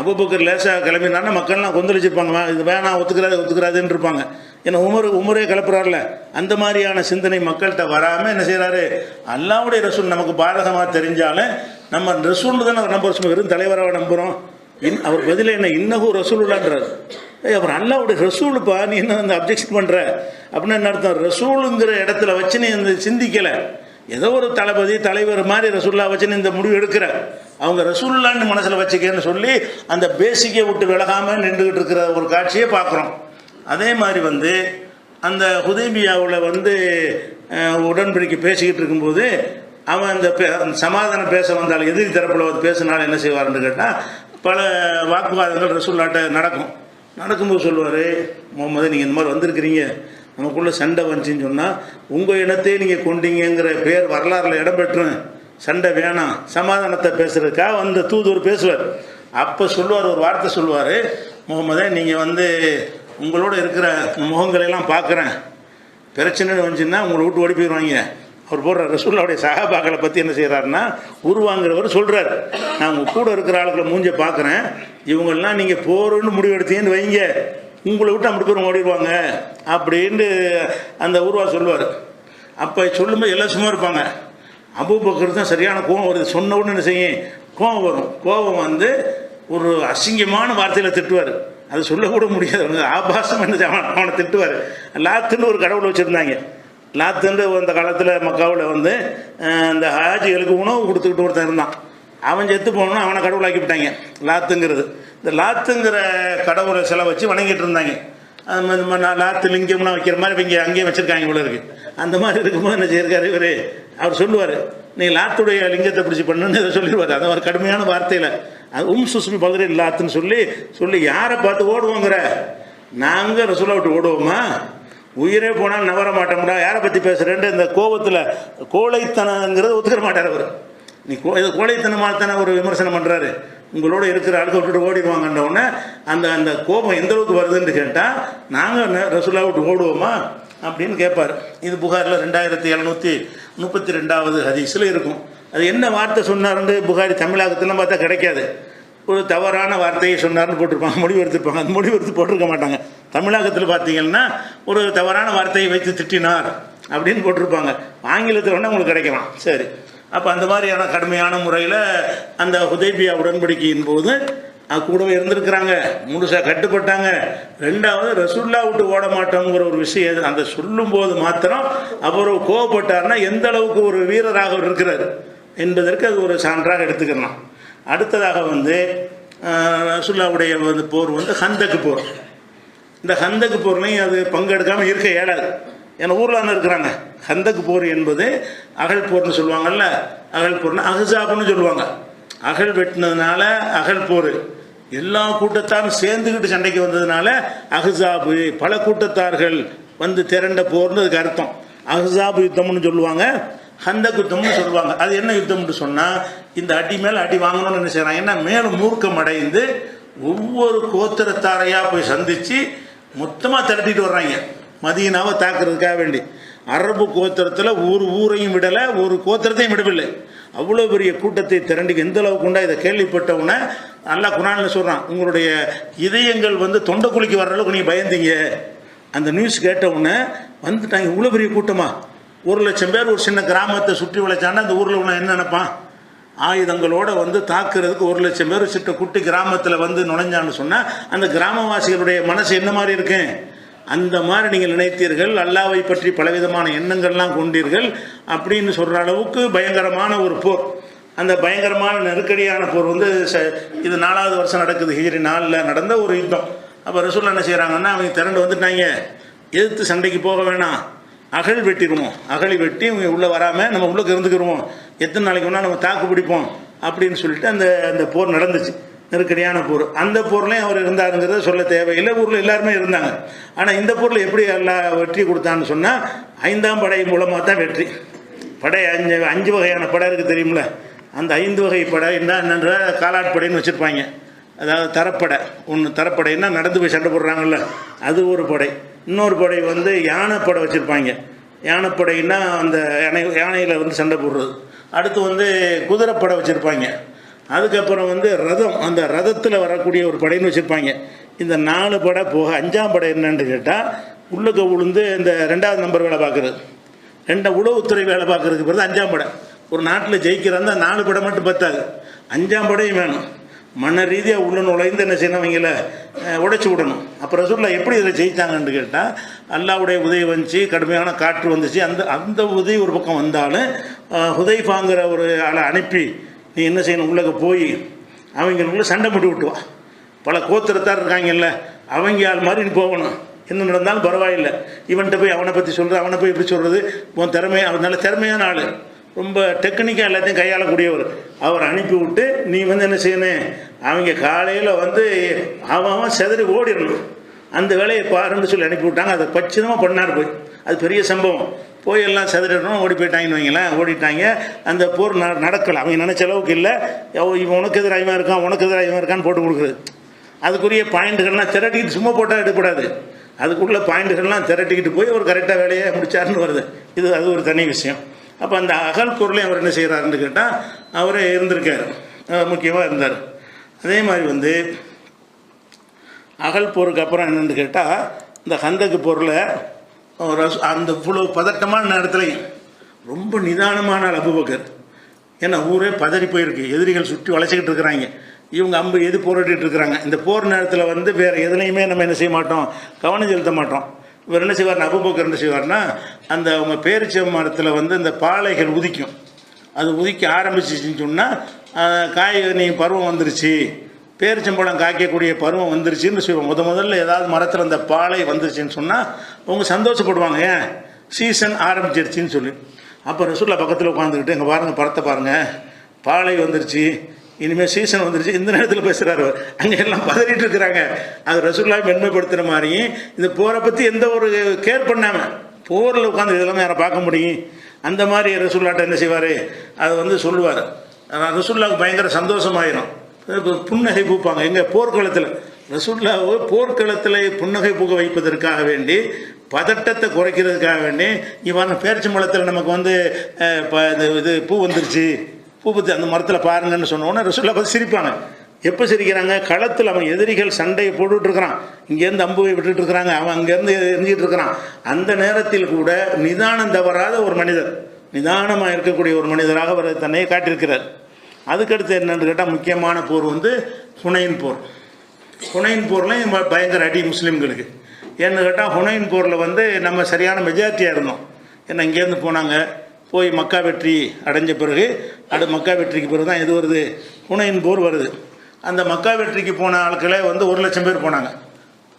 அபூபக்கர் லேசாக கிளம்பினான்னா மக்கள்லாம் கொந்தளிச்சிருப்பாங்க, இது வேணாம், ஒத்துக்கிறாதுன்னு இருப்பாங்க. ஏன்னா உமரே கிளப்புறாருல, அந்த மாதிரியான சிந்தனை மக்கள்கிட்ட வராமல் என்ன செய்கிறாரு, அல்லாஹ்வுடைய ரசூல் நமக்கு பாதகமாக தெரிஞ்சாலும் நம்ம ரசூல் தானே நம்புறோம், வெறும் தலைவராக நம்புகிறோம். அவர் பதில் என்ன, இன்னஹு ரசூலுல்லான்றார். அவர் அல்லாஹ்வுடைய ரசூலுப்பா, நீ என்ன வந்து அப்ஜெக்ஷன் பண்ணுற அப்படின்னு என்ன அர்த்தம்? ரசூலுங்கிற இடத்துல வச்சு நீ இந்த சிந்திக்கலை, ஏதோ ஒரு தளபதி தலைவர் மாதிரி ரசூலுல்லாஹ் வச்சு நீ இந்த முடிவு எடுக்கிற, அவங்க ரசூலுல்லான்னு மனசில் வச்சுக்கன்னு சொல்லி அந்த பேசிக்கை விட்டு விலகாமல் நின்றுக்கிட்டு இருக்கிற ஒரு காட்சியை பார்க்குறோம். அதே மாதிரி வந்து அந்த ஹுதைபியாவில் வந்து உடன்படிக்கை பேசிக்கிட்டு இருக்கும்போது அவன் அந்த சமாதானம் பேச வந்தால் எதிரி தரப்பில் வந்து பேசினாலும் என்ன செய்வார்னு கேட்டால் பல வாக்குவாதங்கள் ரசூலுல்லாஹ்ட்ட நடக்கும்போது சொல்லுவார், முகமது நீங்கள் இந்த மாதிரி வந்திருக்கிறீங்க, நமக்குள்ளே சண்டை வந்துச்சின்னு சொன்னால் உங்கள் இனத்தையே நீங்கள் கொண்டீங்கிற பேர் வரலாறுல இடம்பெற்றும், சண்டை வேணாம், சமாதானத்தை பேசுகிறதுக்காக அந்த தூதுவர் பேசுவார். அப்போ சொல்லுவார், ஒரு வார்த்தை சொல்லுவார், முகமதே நீங்கள் வந்து உங்களோட இருக்கிற முகங்களெல்லாம் பார்க்குறேன், பிரச்சனைன்னு வந்துச்சுன்னா உங்களை விட்டு ஓடி போயிடுவாங்க. அவர் போடுற ரசூலுல்லாஹ்வுடைய சஹாபாக்களை பற்றி என்ன செய்கிறாருன்னா, உருவாங்கிறவர் சொல்கிறார், நான் உங்கள் கூட இருக்கிற ஆளுக்களை மூஞ்ச பார்க்குறேன், இவங்கெல்லாம் நீங்கள் போகிறோன்னு முடிவெடுத்தீங்கன்னு வைங்க, உங்களை விட்டு அப்படி பேரும் ஓடிடுவாங்க அப்படின்ட்டு அந்த உருவா சொல்லுவார். அப்போ சொல்லும்போது எல்லாம் சும்மா இருப்பாங்க. அபூபக்கர் தான் சரியான கோபம் வருது, சொன்ன உடனே என்ன செய்யும், கோபம் வரும். கோபம் வந்து ஒரு அசிங்கமான வார்த்தையில் திட்டுவார், அது சொல்லக்கூட முடியாது, ஆபாசம் என்ன அவனை திட்டுவார். லாத்துன்னு ஒரு கடவுளை வச்சுருந்தாங்க. லாத்துன்னு அந்த காலத்தில் மக்காவில் வந்து அந்த ஹாஜிகளுக்கு உணவு கொடுத்துக்கிட்டு ஒருத்தன் இருந்தான், அவன் செத்து போனோன்னா அவனை கடவுளாக்கி விட்டாங்க. லாத்துங்கிறது, இந்த லாத்துங்கிற கடவுளை சிலை வச்சு வணங்கிட்டு இருந்தாங்க. லாத்து லிங்கம்லாம் வைக்கிற மாதிரி இங்கே அங்கேயும் வச்சுருக்காங்க இவ்வளோ இருக்குது. அந்த மாதிரி இருக்கும்போது என்ன செய்யிருக்காரு இவர், அவர் சொல்லுவார், நீ லாத்துடைய லிங்கத்தை பிடிச்சி பண்ணுன்னு இதை சொல்லிடுவார். அது ஒரு கடுமையான வார்த்தையில், அது சுஸ்மி பகுதியில் லாத்துன்னு சொல்லி யாரை பார்த்து ஓடுவோங்கிற, நாங்கள் ரசூலை விட்டு ஓடுவோமா, உயிரே போனால் நவர மாட்டோம்டா, யாரை பற்றி பேசுகிறேன்ட்டு இந்த கோபத்தில் கோழைத்தனங்கிறத ஒத்துக்கிற மாட்டார் அவர். நீ இது கோழைத்தனமாக தானே ஒரு விமர்சனம் பண்ணுறாரு, உங்களோட இருக்கிற ஆளுக்கு விட்டுட்டு ஓடிடுவாங்கன்றவுடனே அந்த கோபம் எந்த அளவுக்கு வருதுன்னு கேட்டால், நாங்கள் ரசூலா விட்டு ஓடுவோமா அப்படின்னு கேட்பார். இது புகாரில் 2732வது ஹதீஸில் இருக்கும். அது என்ன வார்த்தை சொன்னார்ன்னு புகாரி தமிழகத்திலாம் பார்த்தா கிடைக்காது. ஒரு தவறான வார்த்தையை சொன்னார்னு போட்டிருப்பாங்க, முடிவு எடுத்துருப்பாங்க. அந்த முடிவு எடுத்து போட்டிருக்க மாட்டாங்க. தமிழகத்தில் பார்த்தீங்கன்னா ஒரு தவறான வார்த்தையை வைத்து திட்டினார் அப்படின்னு போட்டிருப்பாங்க. ஆங்கிலத்தில் வேணால் உங்களுக்கு கிடைக்கலாம். சரி, அப்போ அந்த மாதிரியான கடுமையான முறையில் அந்த ஹுதைபியா உடன்படிக்கையின் போது கூடவே இருந்திருக்கிறாங்க, முழுசாக கட்டுப்பட்டாங்க. ரெண்டாவது ரசூலுல்லாஹ் விட்டு ஓட மாட்டோங்கிற ஒரு விஷயம் அந்த சொல்லும்போது மாத்திரம் அவர் கோவப்பட்டார்னா எந்த அளவுக்கு ஒரு வீரராக அவர் இருக்கிறார் என்பதற்கு அது ஒரு சான்றாக எடுத்துக்கலாம். அடுத்ததாக வந்து ரசூலுல்லாஹ்வுடைய வந்து போர் வந்து ஹந்தக்கு போர். இந்த ஹந்தக்கு போர்லையும் அது பங்கெடுக்காமல் இருக்க இயலாது, ஏன்னா ஊரில் இருக்கிறாங்க. ஹந்தக்கு போர் என்பது அகல் போர்னு சொல்லுவாங்கல்ல, அகல் போர்னு அஹ்ஸாப்னு சொல்லுவாங்க. அகல் வெட்டினதுனால அகல் போர், எல்லா கூட்டத்தாரும் சேர்ந்துக்கிட்டு சண்டைக்கு வந்ததுனால அஹ்ஸாபு, பல கூட்டத்தார்கள் வந்து திரண்ட போர்னு அதுக்கு அர்த்தம். அஹ்ஸாபு யுத்தம்னு சொல்லுவாங்க, ஹந்தக் யுத்தம்னு சொல்லுவாங்க. அது என்ன யுத்தம்னு சொன்னால், இந்த அடி மேலே அடி வாங்கணும்னு என்ன செய்கிறாங்க, ஏன்னா மேலும் மூர்க்கம் அடைந்து ஒவ்வொரு கோத்திரத்தாரையாக போய் சந்தித்து மொத்தமாக திரட்டிட்டு வர்றாங்க மதீனாவை தாக்குறதுக்காக வேண்டி. அரபு கோத்திரத்தில் ஒரு ஊரையும் விடலை, ஒரு கோத்திரத்தையும் விடவில்லை. அவ்வளோ பெரிய கூட்டத்தை திரண்டி எந்த அளவுக்கு உண்டா, இதை கேள்விப்பட்டவுடனே அல்லாஹ் குர்ஆனில் சொல்கிறான், உங்களுடைய இதயங்கள் வந்து தொண்டை குளிக்கு வர்ற அளவுக்கு நீங்கள் பயந்தீங்க. அந்த நியூஸ் கேட்டவுடனே வந்துட்டாங்க, இவ்வளோ பெரிய கூட்டமாக, 1,00,000 பேர் ஒரு சின்ன கிராமத்தை சுற்றி வளைச்சான்னா அந்த ஊரில் உள்ள என்ன நினைப்பான், ஆயுதங்களோடு வந்து தாக்குறதுக்கு 1,00,000 பேர் சிட்ட குட்டி கிராமத்தில் வந்து நுழைஞ்சான்னு சொன்னால் அந்த கிராமவாசிகளுடைய மனசு என்ன மாதிரி இருக்கு, அந்த மாதிரி நீங்கள் நினைத்தீர்கள், அல்லாஹ்வை பற்றி பலவிதமான எண்ணங்கள்லாம் கொண்டீர்கள் அப்படின்னு சொல்கிற அளவுக்கு பயங்கரமான ஒரு போர். அந்த பயங்கரமான நெருக்கடியான போர் வந்து இது 4வது வருஷம் நடக்குது, ஹிஜ்ரி 4ல் நடந்த ஒரு யுத்தம். அப்போ ரசூலுல்லாஹ் என்ன செய்கிறாங்கன்னா, அவங்க திரண்டு வந்துட்டாங்க, எதிர்த்து சண்டைக்கு போக வேணாம், அகழ் வெட்டிடுவோம், அகழி வெட்டி இவங்க உள்ளே வராமல் நம்ம உள்ளே இருந்துக்கிடுவோம், எத்தனை நாளைக்கு வேணால் நம்ம தாக்கு பிடிப்போம் அப்படின்னு சொல்லிட்டு அந்த போர் நடந்துச்சு, நெருக்கடியான போர். அந்த போர்லையும் அவர் இருந்தாருங்கிறத சொல்ல தேவையில்லை, ஊரில் எல்லாருமே இருந்தாங்க. ஆனால் இந்த போரில் எப்படி எல்லாம் வெற்றி கொடுத்தான்னு சொன்னால், 5ஆம் படை மூலமாக தான் வெற்றி. படை 5 வகையான படை இருக்குது தெரியுமில்ல, அந்த 5 வகை படை என்னன்ற காலாட்படைன்னு வச்சுருப்பாங்க. அதாவது தரப்படை, ஒன்று தரப்படைன்னா நடந்து போய் சண்டை போடுறாங்கல்ல, அது ஒரு படை. இன்னொரு படை வந்து யானை படை வச்சுருப்பாங்க. யானைப்படைன்னா அந்த யானையில் வந்து சண்டை போடுறது. அடுத்து வந்து குதிரைப்படை வச்சுருப்பாங்க. அதுக்கப்புறம் வந்து ரதம், அந்த ரதத்தில் வரக்கூடிய ஒரு படைன்னு வச்சுருப்பாங்க. இந்த 4 படை போக 5ஆம் படை என்னன்னு கேட்டால் உள்ளுக்க உளுந்து இந்த 2வது நம்பர் வேலை பார்க்குறது, உளவுத்துறை வேலை பார்க்குறதுக்கு பிறகு 5ஆம் படை. ஒரு நாட்டில் ஜெயிக்கிறதா 4 படை மட்டும் பத்தாது, 5ஆம் படையும் வேணும். மன ரீதியாக உள்ள நுழைந்து என்ன செய்யணும், அவங்கள உடைச்சி விடணும். அப்போ ரசூலுல்லாஹ் எப்படி இதில் ஜெயித்தாங்கன்னு கேட்டால் அல்லாஹ்வுடைய உதவி வந்துச்சு, கடுமையான காற்று வந்துச்சு. அந்த உதவி ஒரு பக்கம் வந்தாலும் ஹுதைஃபாங்கிற ஒரு ஆளை அனுப்பி நீ என்ன செய்யணும், உள்ளக போய் அவங்களுக்குள்ள சண்டை போட்டு விட்டுவான். பல கோத்திரத்தார் இருக்காங்கல்ல, அவங்க ஆள் மாதிரி நீ போகணும், என்ன நடந்தாலும் பரவாயில்லை. இவன்கிட்ட போய் அவனை பற்றி சொல்கிறது, அவனை போய் இப்படி சொல்கிறது, உன் திறமை, அவர் நல்ல திறமையான ஆள், ரொம்ப டெக்னிக்காக எல்லாத்தையும் கையாளக்கூடியவர். அவர் அனுப்பி விட்டு நீ வந்து என்ன செய்யணும், அவங்க காலையில் வந்து அவன் செதறி ஓடிடணும், அந்த வேலையை பாருன்னு சொல்லி அனுப்பி விட்டாங்க. அதை பட்சமாக பண்ணார் போய். அது பெரிய சம்பவம். போய் எல்லாம் செதறிடணும், ஓடி போயிட்டாங்கன்னு வைங்களேன். ஓடிட்டாங்க. அந்த போர் நடக்கலை. அவங்க நினச்ச அளவுக்கு இல்லை. இவன் உனக்கு எதிராக இருக்கான், உனக்கு எதிராக இருக்கான்னு போட்டு கொடுக்குறது. அதுக்குரிய பாயிண்ட்டுகள்லாம் திரட்டிக்கிட்டு சும்மா போட்டால் எடுக்கக்கூடாது. அதுக்குள்ள பாயிண்ட்டுகள்லாம் திரட்டிக்கிட்டு போய் ஒரு கரெக்டாக வேலையை முடிச்சாருன்னு வருது. அது ஒரு தனி விஷயம். அப்போ அந்த அகல் பொருளையும் அவர் என்ன செய்கிறாருன்னு கேட்டால் அவரே இருந்திருக்கார், முக்கியமாக இருந்தார். அதே மாதிரி வந்து அகல் போருக்கு அப்புறம் என்னென்னு கேட்டால் இந்த ஹந்தக்கு போரில் அந்த இவ்வளோ பதட்டமான நேரத்துலையும் ரொம்ப நிதானமான அபூபக்கர். ஏன்னா ஊரே பதறி போயிருக்கு, எதிரிகள் சுற்றி வளைச்சிக்கிட்டு இருக்கிறாங்க, இவங்க அம்பு எது போராடிட்டு இருக்கிறாங்க. இந்த போர் நேரத்தில் வந்து வேறு எதுலையுமே நம்ம என்ன செய்ய மாட்டோம், கவனம் செலுத்த மாட்டோம். இவர் என்ன செய்வார்னா, அபூபக்கர் என்ன செய்வார்னா, அந்த அவங்க பேரிச்ச மரத்தில் வந்து இந்த பாலைகள் உதிக்கும். அது உதிக்க ஆரம்பிச்சிச்சின்னு சொன்னால் காய்கனி பருவம் வந்துருச்சு, பேரிச்சம்பழம் காய்க்கக்கூடிய பருவம் வந்துருச்சுன்னு சொல்லுவாங்க. முதல்ல ஏதாவது மரத்தில் அந்த பாலை வந்துருச்சுன்னு சொன்னால் அவங்க சந்தோஷப்படுவாங்க, ஏன் சீசன் ஆரம்பிச்சிருச்சின்னு சொல்லி. அப்போ ரசூலுல்லாஹ் பக்கத்தில் உட்காந்துக்கிட்டு இங்கே பாருங்கள், பழத்தை பாருங்கள், பாலை வந்துருச்சு, இனிமேல் சீசன் வந்துருச்சு, இந்த நேரத்தில் பேசுகிறாரு. அங்கே எல்லாம் பதறிட்டு இருக்கிறாங்க. அது ரசூலுல்லாஹ் மென்மைப்படுத்துகிற மாதிரியும் இந்த போரை பற்றி எந்த ஒரு கேர் பண்ணாமல் போரில் உட்காந்து இதெல்லாம் யாரை பார்க்க முடியும், அந்த மாதிரி ரசூலுல்லாஹ்ட்ட என்ன செய்வார், அதை வந்து சொல்லுவார். ரசூலுல்லாஹ்வுக்கு பயங்கர சந்தோஷமாயிரும், புன்னகை பூப்பாங்க. எங்கள் போர்க்களத்தில் ரசூலுல்லாஹ் போர்க்களத்தில் புன்னகை பூக்க வைப்பதற்காக வேண்டி, பதட்டத்தை குறைக்கிறதுக்காக வேண்டி, இவன் பேரிச்சம்பழத்தில் நமக்கு வந்து இது பூ வந்துருச்சு, பூ பற்றி அந்த மரத்தில் பாருங்கன்னு சொன்னோன்னே ரசூலுல்லாஹ் பார்த்து சிரிப்பாங்க. எப்போ சிரிக்கிறாங்க, களத்தில் அவன் எதிரிகள் சண்டையை போட்டுட்டு இருக்கிறான், இங்கேருந்து அம்புவை விட்டுட்டு இருக்கிறாங்க, அவன் அங்கேருந்து எரிஞ்சிட்டு இருக்கிறான். அந்த நேரத்தில் கூட நிதானம் தவறாத ஒரு மனிதர், நிதானமாக இருக்கக்கூடிய ஒரு மனிதராக அவர் தன்னை காட்டியிருக்கிறார். அதுக்கடுத்து என்னென்னு கேட்டால் முக்கியமான போர் வந்து ஹுனைன் போர். ஹுனைன் போர்லையும் பயங்கர அடி முஸ்லீம்களுக்கு. ஏன்னு கேட்டால் ஹுனைன் போரில் வந்து நம்ம சரியான மெஜாரிட்டியாக இருந்தோம். ஏன்னா இங்கேருந்து போனாங்க, போய் மக்கா வெற்றி அடைஞ்ச பிறகு மக்கா வெற்றிக்கு பிறகு தான் எது வருது, ஹுனைன் போர் வருது. அந்த மக்கா வெற்றிக்கு போன ஆட்களே வந்து 1,00,000 பேர் போனாங்க.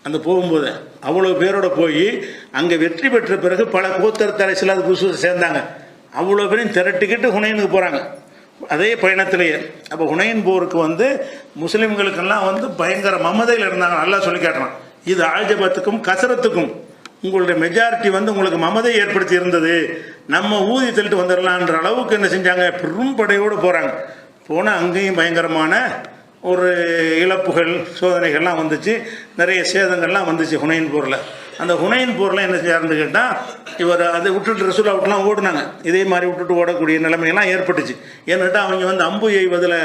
அந்த போகும்போது அவ்வளோ பேரோட போய் அங்கே வெற்றி பெற்ற பிறகு பல கோத்தரத்தரை சில புதுசு சேர்ந்தாங்க. அவ்வளோ பேரையும் திரட்டிக்கிட்டு ஹுனைனுக்கு போகிறாங்க அதே பயணத்திலேயே. அப்போ ஹுனைன் போருக்கு வந்து முஸ்லீம்களுக்கெல்லாம் வந்து பயங்கர மமதையில் இருந்தாங்க. நல்லா சொல்லி காட்டுறான், இது ஆஜபத்துக்கும் கசரத்துக்கும் உங்களுடைய மெஜாரிட்டி வந்து உங்களுக்கு மமதை ஏற்படுத்தி இருந்தது, நம்ம ஊதி தள்ளிட்டு வந்துடலான்ற அளவுக்கு என்ன செஞ்சாங்க, பெரும் படையோடு போகிறாங்க. போனால் அங்கேயும் பயங்கரமான ஒரு இழப்புகள் சோதனைகள்லாம் வந்துச்சு, நிறைய சேதங்கள்லாம் வந்துச்சு ஹுனைன் போரில். அந்த ஹுனைன் போரில் என்ன செய்யாருன்னு கேட்டால் இவர் அதை விட்டுட்டு ரசூலுல்லாஹ் விட்டுலாம் ஓடினாங்க. இதே மாதிரி விட்டுட்டு ஓடக்கூடிய நிலைமையெல்லாம் ஏற்பட்டுச்சு. ஏன்னுட்டா அவங்க வந்து அம்பு எய்வதில்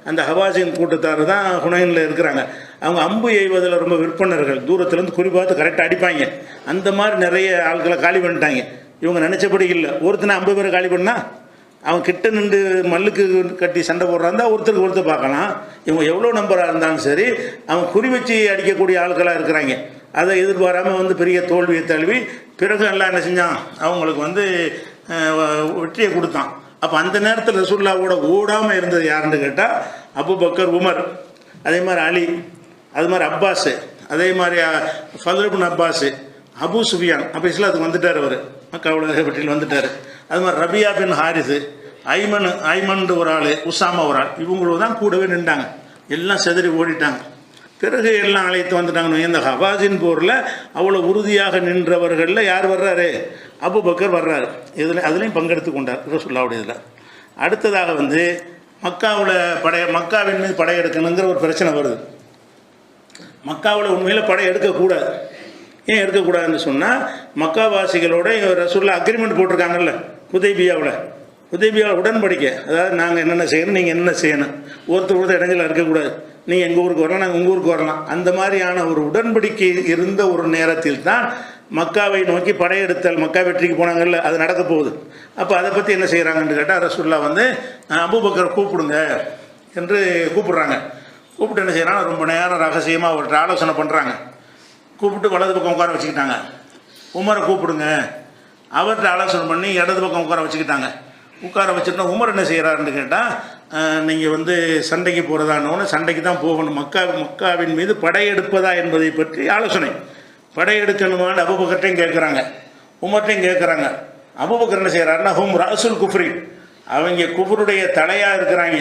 அந்த ஹவாசின் கூட்டத்தார் தான் ஹுனைனில் இருக்கிறாங்க. அவங்க அம்பு எய்வதில் ரொம்ப விற்பனர்கள், தூரத்துலேருந்து குறிப்பாத்து கரெக்டாக அடிப்பாங்க. அந்த மாதிரி நிறைய ஆட்களை காலி பண்ணிட்டாங்க. இவங்க நினச்சபடி இல்லை. ஒருத்தனை 50 பேரை காலி பண்ணால் அவன் கிட்ட நின்று மல்லுக்கு கட்டி சண்டை போடுறாந்தா ஒருத்தருக்கு ஒருத்தர் பார்க்கலாம். இவங்க எவ்வளோ நம்பராக இருந்தாலும் சரி, அவன் குறி வச்சு அடிக்கக்கூடிய ஆட்களாக இருக்கிறாங்க. அதை எதிர்பாராமல் வந்து பெரிய தோல்வியை தழுவி பிறகு எல்லாம் என்ன செஞ்சான், அவங்களுக்கு வந்து வெற்றியை கொடுத்தான். அப்போ அந்த நேரத்தில் ரசூலுல்லாஹ்வோட ஓடாமல் இருந்தது யாருன்னு கேட்டால் அபூபக்கர், உமர், அதே மாதிரி அலி, அது மாதிரி அப்பாஸு, அதே மாதிரி ஃபத்ல் இப்னு அப்பாஸு, அபூ சுஃபியான். அப்போ இஸ்லாத்துக்கு வந்துட்டார், அவர் மக்காவுல வெற்றியில் வந்துட்டார். அது மாதிரி ரபியா பின் ஹாரிஸு, ஐமன் ஒரு ஆள், உசாமா ஒரு ஆள், இவங்களும் தான் கூடவே நின்றாங்க. எல்லாம் செதறி ஓடிட்டாங்க. பிறகு எல்லாம் அழைத்து வந்துட்டாங்கன்னு. இந்த ஹவாஸின் போரில் அவ்வளோ உறுதியாக நின்றவர்களில் யார் வர்றாரு, அபூபக்கர் வர்றாரு. அதுலேயும் பங்கெடுத்து கொண்டார் ரசூலுல்லாஹ்வுடைய இதில். அடுத்ததாக வந்து மக்காவின் மீது படையெடுக்கணுங்கிற ஒரு பிரச்சனை வருது. மக்காவில் உண்மையில் படை எடுக்கக்கூடாது. ஏன் இருக்கக்கூடாதுன்னு சொன்னால், மக்காவாசிகளோட ரசூலுல்லாஹ் அக்ரிமெண்ட் போட்டிருக்காங்கல்ல ஹுதைபியாவில் உடன்படிக்கை. அதாவது நாங்கள் என்னென்ன செய்யணும், நீங்கள் என்னென்ன செய்யணும், ஒருத்தர் இடைஞ்சலாக இருக்கக்கூடாது, நீங்கள் எங்கள் ஊருக்கு வரலாம், நாங்கள் உங்கள் ஊருக்கு வரலாம். அந்த மாதிரியான ஒரு உடன்படிக்கை இருந்த ஒரு நேரத்தில் தான் மக்காவை நோக்கி படையெடுத்தல், மக்கா வெற்றிக்கு போனாங்கல்ல, அது நடக்க போகுது. அப்போ அதை பற்றி என்ன செய்கிறாங்கன்னு கேட்டால், ரசூலுல்லாஹ் வந்து அபூபக்கரை கூப்பிடுங்க என்று கூப்பிடுறாங்க. கூப்பிட்டு என்ன செய்கிறாங்க, ரொம்ப நேரம் ரகசியமாக அவர்கிட்ட ஆலோசனை பண்ணுறாங்க. கூப்பிட்டு வலது பக்கம் உட்கார வச்சுக்கிட்டாங்க. உமரை கூப்பிடுங்க, அவர்கிட்ட ஆலோசனை பண்ணி இடது பக்கம் உட்கார வச்சுக்கிட்டாங்க. உட்கார வச்சுட்டா உமர் என்ன செய்கிறாருன்னு கேட்டால், நீங்கள் வந்து சண்டைக்கு போகிறதானோன்னு சண்டைக்கு தான் போகணும், மக்காவின் மீது படையெடுப்பதா என்பதை பற்றி ஆலோசனை. படையெடுக்கணுமான்னு அபூபக்கர்ட்டையும் கேட்குறாங்க, உமர்ட்டையும் கேட்குறாங்க. அபூபக்கர் என்ன செய்கிறாருன்னா, ஹும் ரஅசுல் குஃப்ரி, அவங்க குஃப்ருடைய தலையாக இருக்கிறாங்க.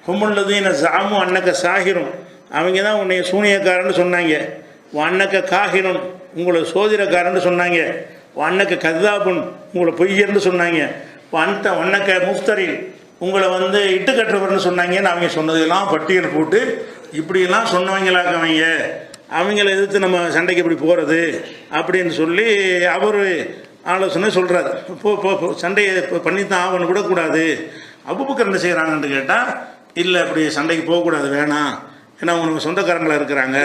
ஹுமுல்லதீன ஸஅமு அன்னக சாஹிரும், அவங்க தான் உன்னை சூனியக்காரன்னு சொன்னாங்க. அன்னக்க காஹினுன், உங்களை சோதிடக்காரன்னு சொன்னாங்க. அன்னக்க கதாபுன், உங்களை பொய்யர்னு சொன்னாங்க. அன்னக்க முஃப்தரின், உங்களை வந்து இட்டுக்கட்டுறவர்னு சொன்னாங்கன்னு அவங்க சொன்னதெல்லாம் பட்டியல் போட்டு, இப்படியெல்லாம் சொன்னவங்களாக்கவங்க, அவங்கள எதிர்த்து நம்ம சண்டைக்கு இப்படி போகிறது அப்படின்னு சொல்லி அவர் ஆலோசனை சொல்கிறார். இப்போ சண்டையை பண்ணி தான் ஆகணும், விடக்கூடாது. அபூபக்கர் என்ன செய்கிறாங்கன்னு கேட்டால், இல்லை அப்படி சண்டைக்கு போகக்கூடாது, வேணாம், ஏன்னா அவங்க சொந்தக்காரங்களாக இருக்கிறாங்க.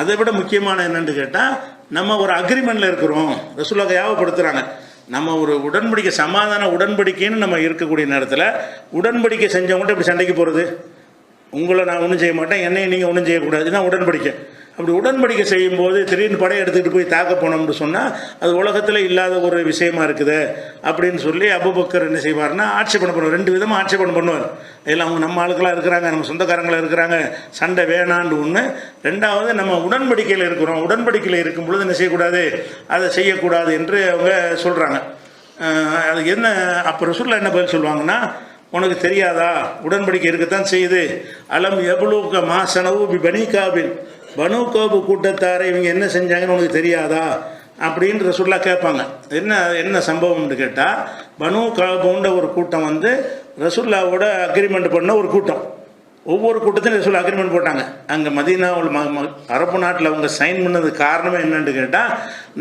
அதை விட முக்கியமான என்னென்னு கேட்டால், நம்ம ஒரு அக்ரிமெண்ட்டில் இருக்கிறோம், ரசூலுல்லாஹ் ஞாபகப்படுத்துகிறாங்க. நம்ம ஒரு உடன்படிக்கை, சமாதான உடன்படிக்கைன்னு நம்ம இருக்கக்கூடிய நேரத்தில் உடன்படிக்கை செஞ்சவங்கள்ட்ட இப்படி சண்டைக்கு போகிறது, உங்களை நான் ஒன்றும் செய்ய மாட்டேன், என்னையும் நீங்கள் ஒன்றும் செய்யக்கூடாது, இதுதான் உடன்படிக்கை. அப்படி உடன்படிக்கை செய்யும்போது திடீர்னு படையை எடுத்துக்கிட்டு போய் தாக்க போனோம்னு சொன்னால் அது உலகத்தில் இல்லாத ஒரு விஷயமா இருக்குது அப்படின்னு சொல்லி அபூபக்கர் என்ன செய்வார்னா, ஆட்சேபனை பண்ணுவார். ரெண்டு விதமாக ஆட்சேபனை பண்ணுவார். எல்லாம் அவங்க நம்ம ஆளுக்களாக இருக்கிறாங்க, நம்ம சொந்தக்காரங்களாக இருக்கிறாங்க, சண்டை வேணான்னு ஒன்று. ரெண்டாவது, நம்ம உடன்படிக்கையில் இருக்கிறோம், உடன்படிக்கையில் இருக்கும் பொழுது என்ன செய்யக்கூடாது, அதை செய்யக்கூடாது என்று அவங்க சொல்கிறாங்க. அது என்ன, அப்போ ரசூலுல்லாஹ் என்ன பதில் சொல்லுவாங்கன்னா, உனக்கு தெரியாதா, உடன்படிக்கை இருக்கத்தான் செய்யுது. அலம் எபுலூக்க மாசனவு பி பனி காபில், பனு காபு கூட்டத்தாரை இவங்க என்ன செஞ்சாங்கன்னு உனக்கு தெரியாதா அப்படின்னு ரசூலுல்லாஹ் கேட்பாங்க. என்ன சம்பவம்னு கேட்டால், பனு காபுன்ற ஒரு கூட்டம் வந்து ரசூலுல்லாவோட அக்ரிமெண்ட் பண்ண ஒரு கூட்டம். ஒவ்வொரு கூட்டத்திலும் ரசூலுல்லாஹ் அக்ரிமெண்ட் போட்டாங்க. அங்கே மதீனாவில் அரபு நாட்டில் அவங்க சைன் பண்ணது காரணமே என்னன்னு கேட்டால்,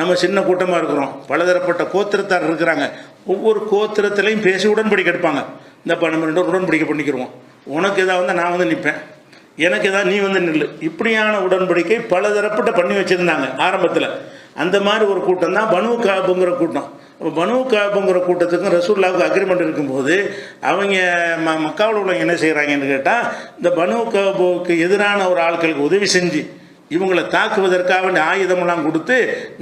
நம்ம சின்ன கூட்டமாக இருக்கிறோம், பலதரப்பட்ட கோத்திரத்தார் இருக்கிறாங்க, ஒவ்வொரு கோத்திரத்திலையும் பேசி உடன்படிக்கை எடுப்பாங்க. இந்தப்பா நம்ம ரெண்டு உடன்படிக்கை பண்ணிக்கிறோம், உனக்கு எதாவது வந்து நான் வந்து நிற்பேன், எனக்கு ஏதாவது நீ வந்து நில்லு, இப்படியான உடன்படிக்கை பலதரப்பட்ட பண்ணி வச்சுருந்தாங்க ஆரம்பத்தில். அந்த மாதிரி ஒரு கூட்டம் தான் பனு காபுங்கிற கூட்டம். அப்போ பனு காபுங்கிற கூட்டத்துக்கும் ரசூலுல்லாஹ்வுக்கு அக்ரிமெண்ட் இருக்கும்போது அவங்க மக்காவில் உள்ளவங்க என்ன செய்கிறாங்கன்னு கேட்டால், இந்த பனு காபுக்கு எதிரான ஒரு ஆட்களுக்கு உதவி செஞ்சு இவங்களை தாக்குவதற்காக ஆயுதமெல்லாம் கொடுத்து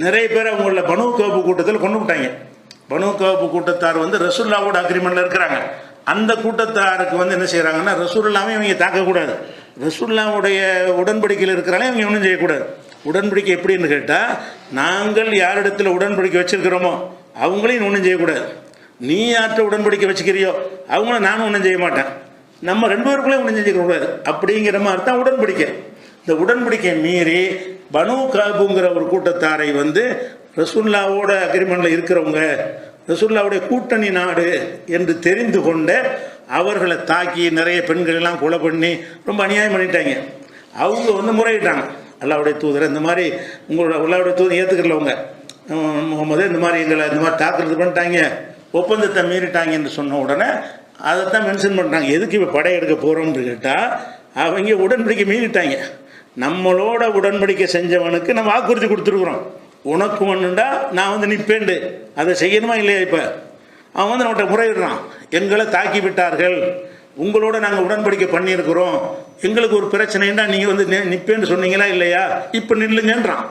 நிறைய பேர் அவங்கள பனு காபு கூட்டத்தில் கொண்டு விட்டாங்க. பனு காபு கூட்டத்தார் வந்து ரசூலுல்லாஹ்வோட அக்ரிமெண்ட்டில் இருக்கிறாங்க. அந்த கூட்டத்தாருக்கு வந்து என்ன செய்கிறாங்கன்னா, ரசூலுல்லாஹ்வை இவங்க தாக்கக்கூடாது, ரசூலுல்லாஹ்வுடைய உடன்படிக்கையில் இருக்கிறாலே இவங்க ஒன்றும் செய்யக்கூடாது. உடன்படிக்கை எப்படின்னு கேட்டால், நாங்கள் யாரிடத்தில் உடன்படிக்கை வச்சுருக்கிறோமோ அவங்களையும் ஒன்றும் செய்யக்கூடாது, நீ யார்கிட்ட உடன்படிக்கை வச்சுக்கிறியோ அவங்கள நானும் ஒன்றும் செய்ய மாட்டேன், நம்ம ரெண்டு பேருக்குள்ளே ஒன்றும் செஞ்சுக்கூடாது அப்படிங்கிற மாதிரி தான் உடன்படிக்கை. இந்த உடன்படிக்கை மீறி பனு காபுங்கிற ஒரு கூட்டத்தாரை வந்து ரசூலுல்லாஹ்வோட அக்ரிமெண்ட்டில் இருக்கிறவங்க, ரசூலுல்லாஹ்வுடைய கூட்டணி நாடு என்று தெரிந்து கொண்டு அவர்களை தாக்கி நிறைய பெண்கள் எல்லாம் கொலை பண்ணி ரொம்ப அநியாயம் பண்ணிட்டாங்க. அவங்க வந்து முறையிட்டாங்க, அல்லாஹ்வுடைய தூதர் இந்த மாதிரி உங்களோட அல்லாஹ்வுடைய தூதர் ஏற்றுக்கிறவங்க முகமது இந்த மாதிரி எங்களை இந்த மாதிரி தாக்குறது பண்ணிட்டாங்க, ஒப்பந்தத்தை மீறிட்டாங்கன்னு சொன்ன உடனே அதைத்தான் மென்ஷன் பண்ணுறாங்க. எதுக்கு இப்போ படையெடுக்க போகிறோம்னு கேட்டால், அவங்க உடன்படிக்கை மீறிட்டாங்க. நம்மளோட உடன்படிக்கை செஞ்சவனுக்கு நம்ம வாக்குறுதி கொடுத்துருக்குறோம், உனக்கு ஒன்றுண்டா நான் வந்து நிற்பேண்டு, அதை செய்யணுமா இல்லையா? இப்போ அவன் வந்து நம்மகிட்ட முறையிடுறான், எங்களை தாக்கி விட்டார்கள், உங்களோட நாங்கள் உடன்படிக்கை பண்ணியிருக்கிறோம், எங்களுக்கு ஒரு பிரச்சனைன்னா நீங்கள் வந்து நிற்பேன்னு சொன்னீங்களா இல்லையா, இப்போ நில்லுங்கன்றான்.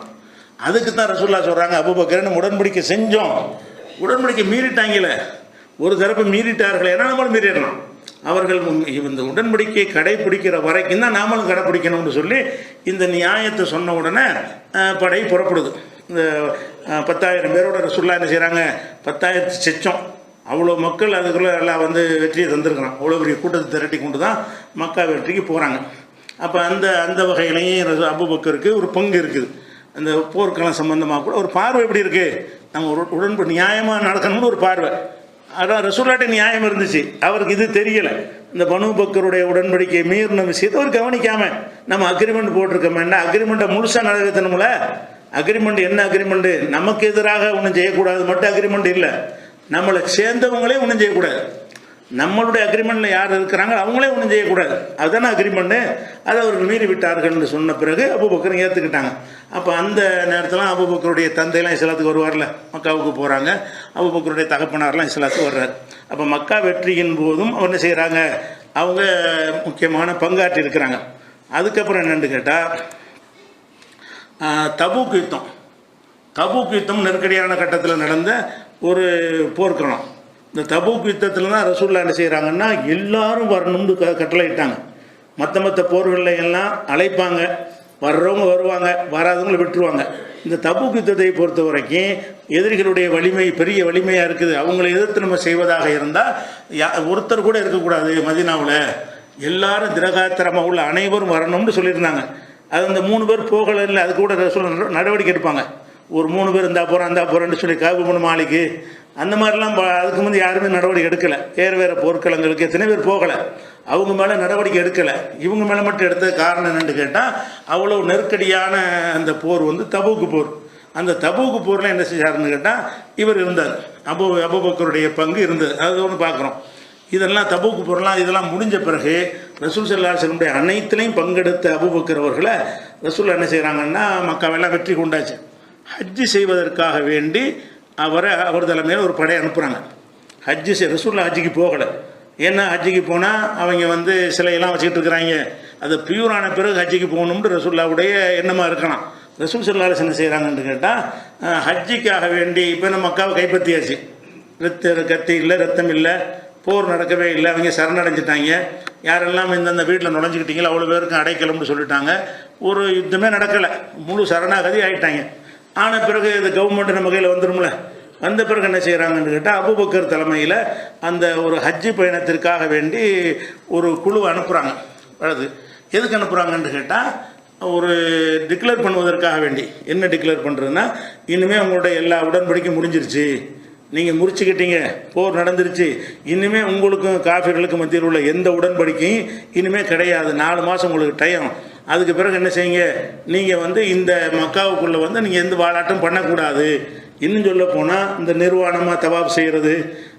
அதுக்கு தான் ரசூலுல்லாஹ் சொல்கிறாங்க, அபூபக்கர் நம்ம உடன்படிக்கை செஞ்சோம், உடன்படிக்கை மீறிட்டாங்களே, ஒரு தரப்பு மீறிட்டார்களே, ஏன்னா நம்மளும் மீறிடலாம். அவர்கள் இந்த உடன்படிக்கையை கடைப்பிடிக்கிற வரைக்கும் தான் நாமளும் கடைப்பிடிக்கணும்னு சொல்லி இந்த நியாயத்தை சொன்ன உடனே படை புறப்படுது. இந்த 10,000 பேரோட ரசூலுல்லாஹ் என்ன செய்கிறாங்க, 10,000 செச்சம், அவ்வளோ மக்கள் அதுக்குள்ளே எல்லாம் வந்து வெற்றியை தந்திருக்கிறான். அவ்வளோ பெரிய கூட்டத்தை திரட்டி கொண்டு தான் மக்கா வெற்றிக்கு போகிறாங்க. அப்போ அந்த வகையிலையும் அபூபக்கருக்கு ஒரு பங்கு இருக்குது. அந்த போர்க்களம் சம்பந்தமாக கூட ஒரு பார்வை எப்படி இருக்குது, நம்ம உடன்படி நியாயமாக நடக்கணும்னு ஒரு பார்வை. அதான் ரசூலுல்லாஹ்ட்ட நியாயம் இருந்துச்சு, அவருக்கு இது தெரியலை. இந்த பனு பக்கருடைய உடன்படிக்கையை மீறின விஷயத்தை அவர் கவனிக்காமல் நம்ம அக்ரிமெண்ட் போட்டிருக்கோமேன்னா அக்ரிமெண்ட்டை முழுசாக நிறைவேற்றணும்ல, அக்ரிமெண்ட் என்ன அக்ரிமெண்ட்? நமக்கு எதிராக ஒன்றும் செய்யக்கூடாது மட்டும் அக்ரிமெண்ட் இல்லை, நம்மளை சேர்ந்தவங்களே ஒன்றும் செய்யக்கூடாது. நம்மளுடைய அக்ரிமெண்ட்டில் யார் இருக்கிறாங்க அவங்களே ஒன்றும் செய்யக்கூடாது, அதுதானே அக்ரிமெண்ட்டு. அதை அவர்கள் மீறி விட்டார்கள்னு சொன்ன பிறகு அபூபக்கர் ஏற்றுக்கிட்டாங்க. அப்போ அந்த நேரத்தில் அபூபக்கருடைய தந்தையெல்லாம் இஸ்லாத்துக்கு வருவார்ல, மக்காவுக்கு போகிறாங்க. அபூபக்கருடைய தகப்பனார்லாம் இஸ்லாத்துக்கு வர்றார். அப்போ மக்கா வெற்றியின் போதும் என்ன செய்கிறாங்க, அவங்க முக்கியமான பங்காற்றி இருக்கிறாங்க. அதுக்கப்புறம் என்னென்னு கேட்டால் தபூக் யுத்தம். தபூக் யுத்தம் நெருக்கடியான கட்டத்தில் நடந்த ஒரு போர்க்களம். இந்த தபூக் யுத்தத்தில் தான் ரசூல்லா என்ன செய்கிறாங்கன்னா எல்லாரும் வரணும்னு கட்டளையிட்டாங்க. மற்ற போர்களில் எல்லாம் அழைப்பாங்க, வர்றவங்க வருவாங்க, வராதவங்களை விட்டுருவாங்க. இந்த தபூக் யுத்தத்தை பொறுத்த வரைக்கும் எதிரிகளுடைய வலிமை பெரிய வலிமையாக இருக்குது. அவங்களை எதிர்த்து நம்ம செய்வதாக இருந்தால் ஒருத்தர் கூட இருக்கக்கூடாது. மதீனாவில் எல்லாரும் திரகாத்திரமாக உள்ள அனைவரும் வரணும்னு சொல்லியிருந்தாங்க. அது அந்த 3 பேர் போகலை இல்லை, அது கூட ரசூல் நடவடிக்கை எடுப்பாங்க. ஒரு 3 பேர் இந்தா போகிறேன்னு சொல்லி காபு பண்ண மாளிகை அந்த மாதிரிலாம் அதுக்கு முந்தி யாருமே நடவடிக்கை எடுக்கலை. வேறு போர்க்களங்களுக்கு எத்தனை பேர் போகலை, அவங்க மேலே நடவடிக்கை எடுக்கலை. இவங்க மேலே மட்டும் எடுத்த காரணம் என்னென்னு கேட்டால் அவ்வளோ நெருக்கடியான அந்த போர் தபூக்கு போர். அந்த தபூக்கு போரில் என்ன செஞ்சாருன்னு கேட்டால் இவர் இருந்தார், அபூபக்கருடைய பங்கு இருந்தது. அது ஒன்று பார்க்குறோம். இதெல்லாம் தபூக்கு போரெலாம் இதெல்லாம் முடிஞ்ச பிறகு ரசூல் ஸல்லல்லாஹு அலைஹி வஸல்லம் அனைத்திலையும் பங்கெடுத்த அபூபக்கர் அவர்களை ரசூல் என்ன செய்கிறாங்கன்னா மக்காவெல்லாம் வெற்றி கொண்டாச்சு. ஹஜ்ஜி செய்வதற்காக வேண்டி அவர் தலைமையில் ஒரு படையை அனுப்புகிறாங்க. ரசூல்லா ஹஜ்ஜிக்கு போகலை. ஏன்னா ஹஜ்ஜிக்கு போனால் அவங்க சிலையெல்லாம் வச்சுக்கிட்டு இருக்கிறாங்க, அது பியூரான பிறகு ஹஜ்ஜிக்கு போகணும்னு ரசூல்லாவுடைய எண்ணமாக இருக்கலாம். ரசூல் ஸல்லல்லாஹு அலைஹி வஸல்லம் என்ன செய்கிறாங்கன்னு கேட்டால் ஹஜ்ஜிக்காக வேண்டி இப்போ நம்ம மக்காவை கைப்பற்றியாச்சு, கத்தி இல்லை, ரத்தம் இல்லை, போர் நடக்கவே இல்லை, அவங்க சரணடைஞ்சிட்டாங்க. யாரெல்லாம் இந்த வீட்டில் நுழைஞ்சிக்கிட்டீங்களோ அவ்வளோ பேருக்கும் அடைக்கலம்னு சொல்லிட்டாங்க. ஒரு யுத்தமே நடக்கலை, முழு சரணாகதி ஆகிட்டாங்க. ஆன பிறகு இது கவர்மெண்ட் நம்ம கையில் வந்துடும்ல, வந்த பிறகு என்ன செய்கிறாங்கன்னு கேட்டால் அபூபக்கர் தலைமையில் அந்த ஒரு ஹஜ்ஜி பயணத்திற்காக வேண்டி ஒரு குழு அனுப்புகிறாங்க. அது எதுக்கு அனுப்புகிறாங்கன்னு கேட்டால் ஒரு டிக்ளேர் பண்ணுவதற்காக வேண்டி. என்ன டிக்ளேர் பண்ணுறதுன்னா, இனிமேல் உங்களுடைய எல்லா உடன்படிக்கையும் முடிஞ்சிருச்சு, நீங்கள் முடிச்சுக்கிட்டீங்க, போர் நடந்துருச்சு, இனிமேல் உங்களுக்கும் காஃபிர்களுக்கும் மத்தியில் உள்ள எந்த உடன்படிக்கையும் இனிமேல் கிடையாது. 4 மாதம் உங்களுக்கு டைம். அதுக்கு பிறகு என்ன செய்யுங்க, நீங்கள் இந்த மக்காவுக்குள்ளே நீங்கள் எந்த வாலாட்டம் பண்ணக்கூடாது. இன்னும் சொல்ல போனால் இந்த நிர்வாணமாக தவாப் செய்கிறது,